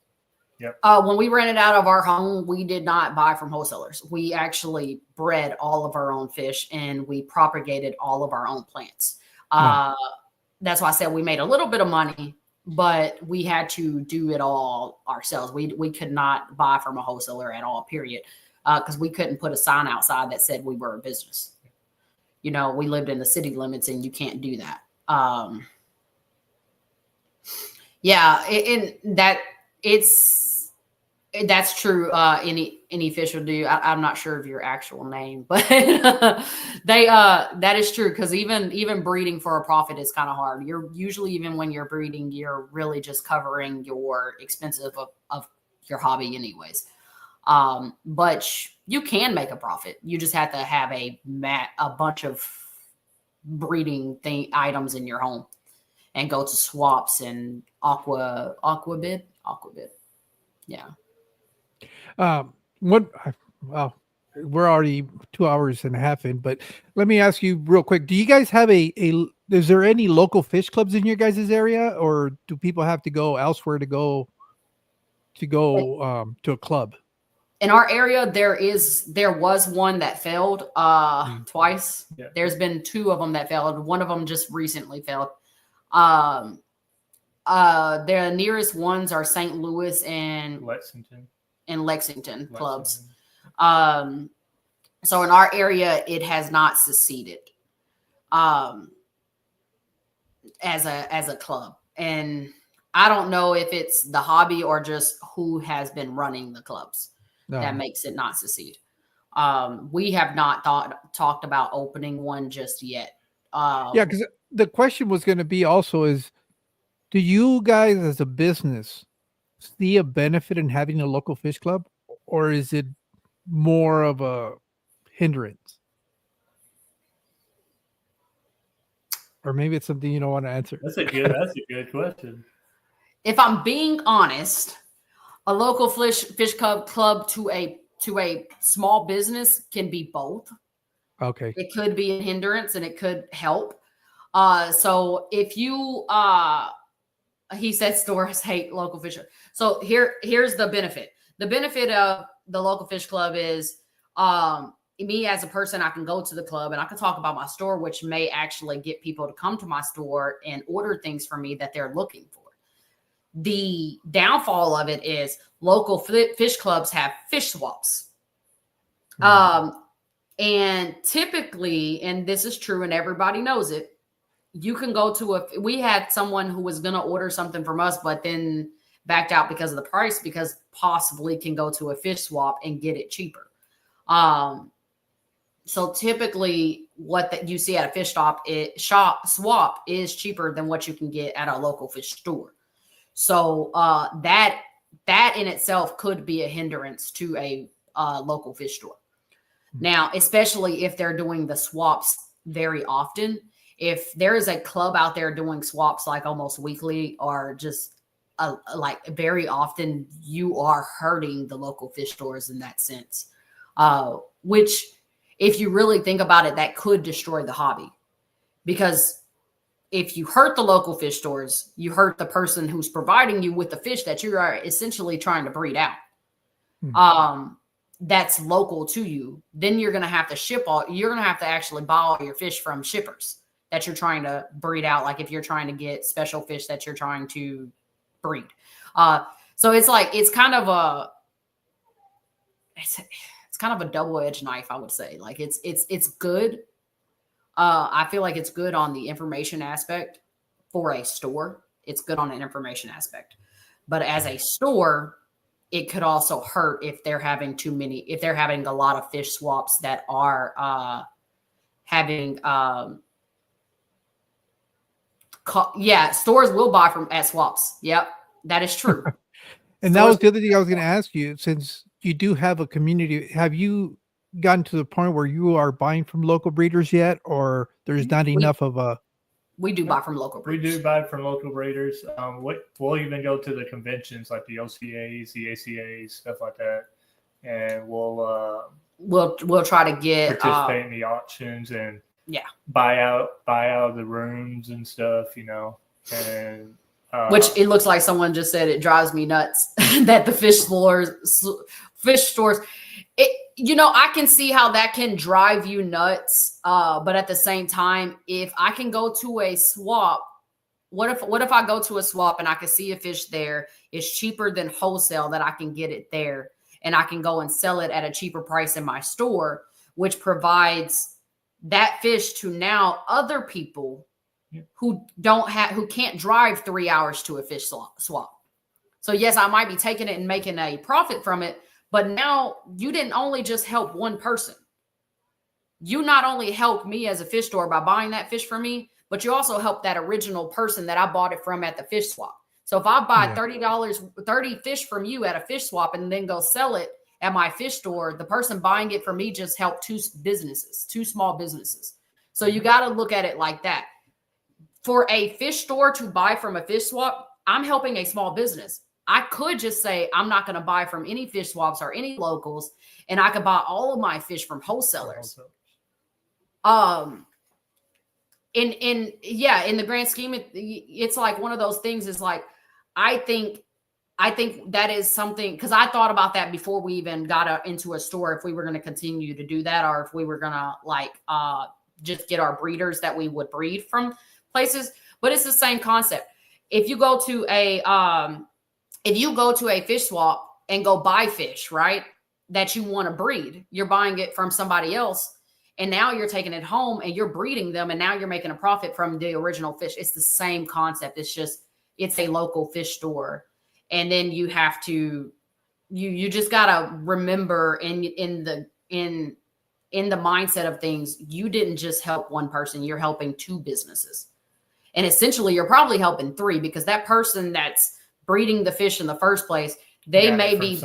Yep. When we rented out of our home, we did not buy from wholesalers. We actually bred all of our own fish and we propagated all of our own plants. That's why I said we made a little bit of money, but we had to do it all ourselves. We could not buy from a wholesaler at all, period. Because we couldn't put a sign outside that said we were a business. We lived in the city limits and you can't do that. That's true. Any fish will do. I'm not sure of your actual name, but that is true. Because even breeding for a profit is kind of hard. You're usually, even when you're breeding, you're really just covering your expenses of your hobby anyways. But you can make a profit. You just have to have a bunch of breeding items in your home and go to swaps and aquabid. Yeah. We're already 2 hours and a half in, but let me ask you real quick. Do you guys have is there any local fish clubs in your guys' area, or do people have to go elsewhere to go to a club? In our area, there was one that failed twice. Yeah. There's been two of them that failed. One of them just recently failed. Their nearest ones are St. Louis and Lexington clubs. So in our area, it has not succeeded as a club. And I don't know if it's the hobby or just who has been running the clubs that makes it not succeed. We have not talked about opening one just yet. Yeah, because the question was going to be also is, do you guys as a business see a benefit in having a local fish club, or is it more of a hindrance? Or maybe it's something you don't want to answer. That's a good question. If I'm being honest, a local fish club to a small business can be both. Okay. It could be a hindrance and it could help. So if you he said stores hate local fish. So here's the benefit. The benefit of the local fish club is me as a person, I can go to the club and I can talk about my store, which may actually get people to come to my store and order things from me that they're looking for. The downfall of it is local fish clubs have fish swaps. And typically, and this is true and everybody knows it, you can go to we had someone who was going to order something from us, but then backed out because of the price, because possibly can go to a fish swap and get it cheaper. So typically what that you see at a fish swap is cheaper than what you can get at a local fish store. So that in itself could be a hindrance to a local fish store. Now, especially if they're doing the swaps very often. If there is a club out there doing swaps like almost weekly or just like very often, you are hurting the local fish stores in that sense. Which, if you really think about it, that could destroy the hobby. Because if you hurt the local fish stores, you hurt the person who's providing you with the fish that you are essentially trying to breed out. That's local to you. Then you're going to have to you're going to have to actually buy all your fish from shippers that you're trying to breed out. Like if you're trying to get special fish that you're trying to breed. So it's like, it's kind of a double-edged knife, I would say. Like it's good. I feel like it's good on the information aspect for a store. It's good on an information aspect, but as a store, it could also hurt if they're having a lot of fish swaps that are having stores will buy from at swaps. Yep, that is true. And that was the other thing I was going to ask you. Since you do have a community, have you gotten to the point where you are buying from local breeders yet, or there's not enough of a? We do buy from local breeders. We do buy from local breeders. We'll even go to the conventions like the OCAs, the ACAs, stuff like that, and we'll try to get participate in the auctions and buy out the rooms and stuff, and which it looks like someone just said it drives me nuts that the fish stores. I can see how that can drive you nuts. But at the same time, if I can go to a swap, what if I go to a swap and I can see a fish there, it's cheaper than wholesale, that I can get it there and I can go and sell it at a cheaper price in my store, which provides that fish to now other people who can't drive 3 hours to a fish swap. So yes, I might be taking it and making a profit from it, but now you didn't only just help one person. You not only helped me as a fish store by buying that fish for me, but you also helped that original person that I bought it from at the fish swap. So if I buy $30 fish from you at a fish swap and then go sell it at my fish store, the person buying it from me just helped two small businesses. So you got to look at it like that. For a fish store to buy from a fish swap, I'm helping a small business. I could just say, I'm not going to buy from any fish swaps or any locals, and I could buy all of my fish from wholesalers. In the grand scheme, it's like one of those things is like, I think that is something, because I thought about that before we even got into a store, if we were going to continue to do that, or if we were going to just get our breeders that we would breed from places. but it's the same concept. If you go to a fish swap and go buy fish, right, that you want to breed, you're buying it from somebody else, and now you're taking it home and you're breeding them, and now you're making a profit from the original fish. It's the same concept. It's just, it's a local fish store. And then you have to, you just gotta remember in the mindset of things, you didn't just help one person, you're helping two businesses. And essentially you're probably helping three, because that person that's breeding the fish in the first place, they may be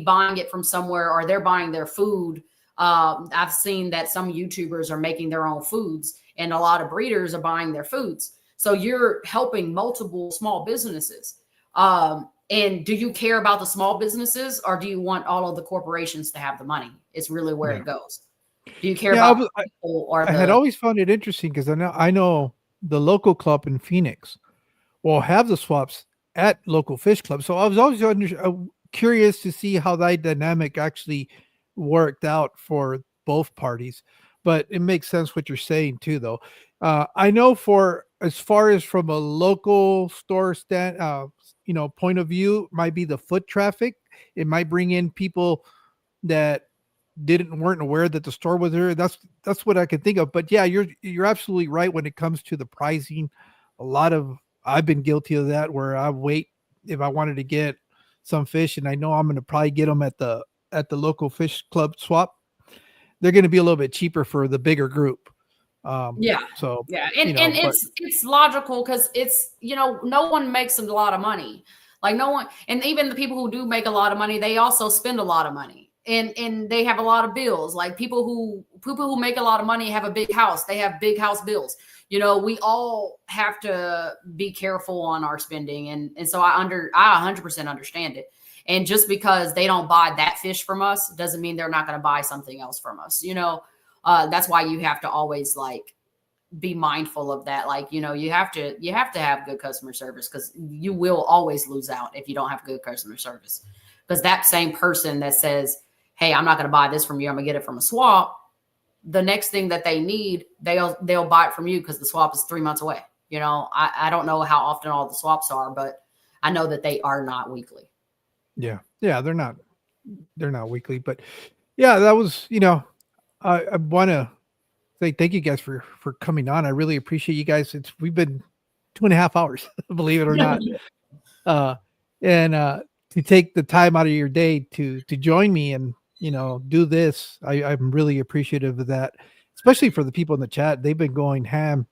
buying it from somewhere, or they're buying their food. I've seen that some YouTubers are making their own foods, and a lot of breeders are buying their foods. So you're helping multiple small businesses. And do you care about the small businesses, or do you want all of the corporations to have the money? It's really where it goes. Do you care about people or I had always found it interesting, because I know the local club in Phoenix will have the swaps at local fish clubs. So I was always curious to see how that dynamic actually worked out for both parties. But it makes sense what you're saying too, though. I know for as far as from a local store point of view, might be the foot traffic. It might bring in people that weren't aware that the store was there. That's what I can think of. But yeah, you're absolutely right when it comes to the pricing. I've been guilty of that, where I wait if I wanted to get some fish and I know I'm going to probably get them at the local fish club swap. They're going to be a little bit cheaper for the bigger group. And it's logical, because it's, no one makes a lot of money. Like no one, and even the people who do make a lot of money, they also spend a lot of money, and they have a lot of bills. Like people who make a lot of money have a big house. They have big house bills. We all have to be careful on our spending. And so I 100% understand it. And just because they don't buy that fish from us doesn't mean they're not going to buy something else from us. That's why you have to always be mindful of that. You have to have good customer service, because you will always lose out if you don't have good customer service. Because that same person that says, hey, I'm not going to buy this from you, I'm going to get it from a swap, the next thing that they need, they'll buy it from you, because the swap is 3 months away. I don't know how often all the swaps are, but I know that they are not weekly. Yeah, they're not weekly, but yeah, that was, I want to say thank you guys for coming on. I really appreciate you guys. We've been 2.5 hours, believe it or not. And to take the time out of your day to join me and, do this, I'm really appreciative of that, especially for the people in the chat. They've been going ham.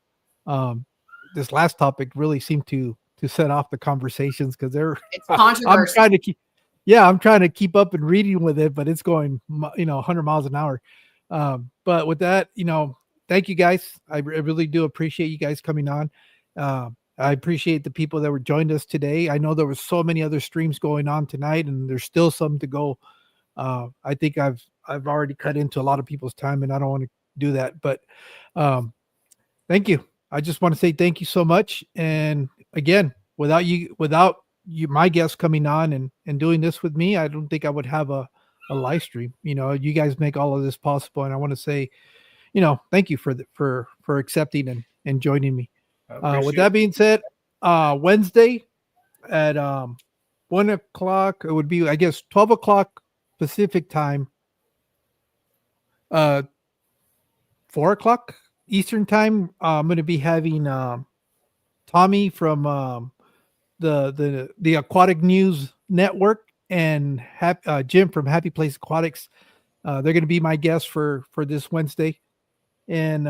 This last topic really seemed to set off the conversations, because it's controversial. I'm trying to keep up and reading with it, but it's going, 100 miles an hour. But with that, thank you guys. I really do appreciate you guys coming on. I appreciate the people that were joined us today. I know there was so many other streams going on tonight, and there's still some to go. I think I've already cut into a lot of people's time, and I don't want to do that, but thank you. I just want to say thank you so much. And again, without you, my guests coming on and doing this with me, I don't think I would have a live stream. You guys make all of this possible, and I want to say, thank you for accepting and joining me. With that being said, Wednesday at 1 o'clock, it would be, I guess, 12 o'clock Pacific time, 4 o'clock Eastern time. I'm going to be having Tommy from the Aquatic News Network and Jim from Happy Place Aquatics. They're going to be my guests for this Wednesday, and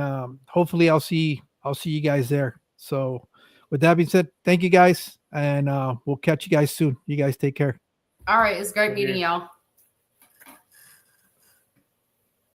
hopefully I'll see you guys there. So with that being said, thank you guys, and we'll catch you guys soon. You guys take care. All right, it's great meeting y'all.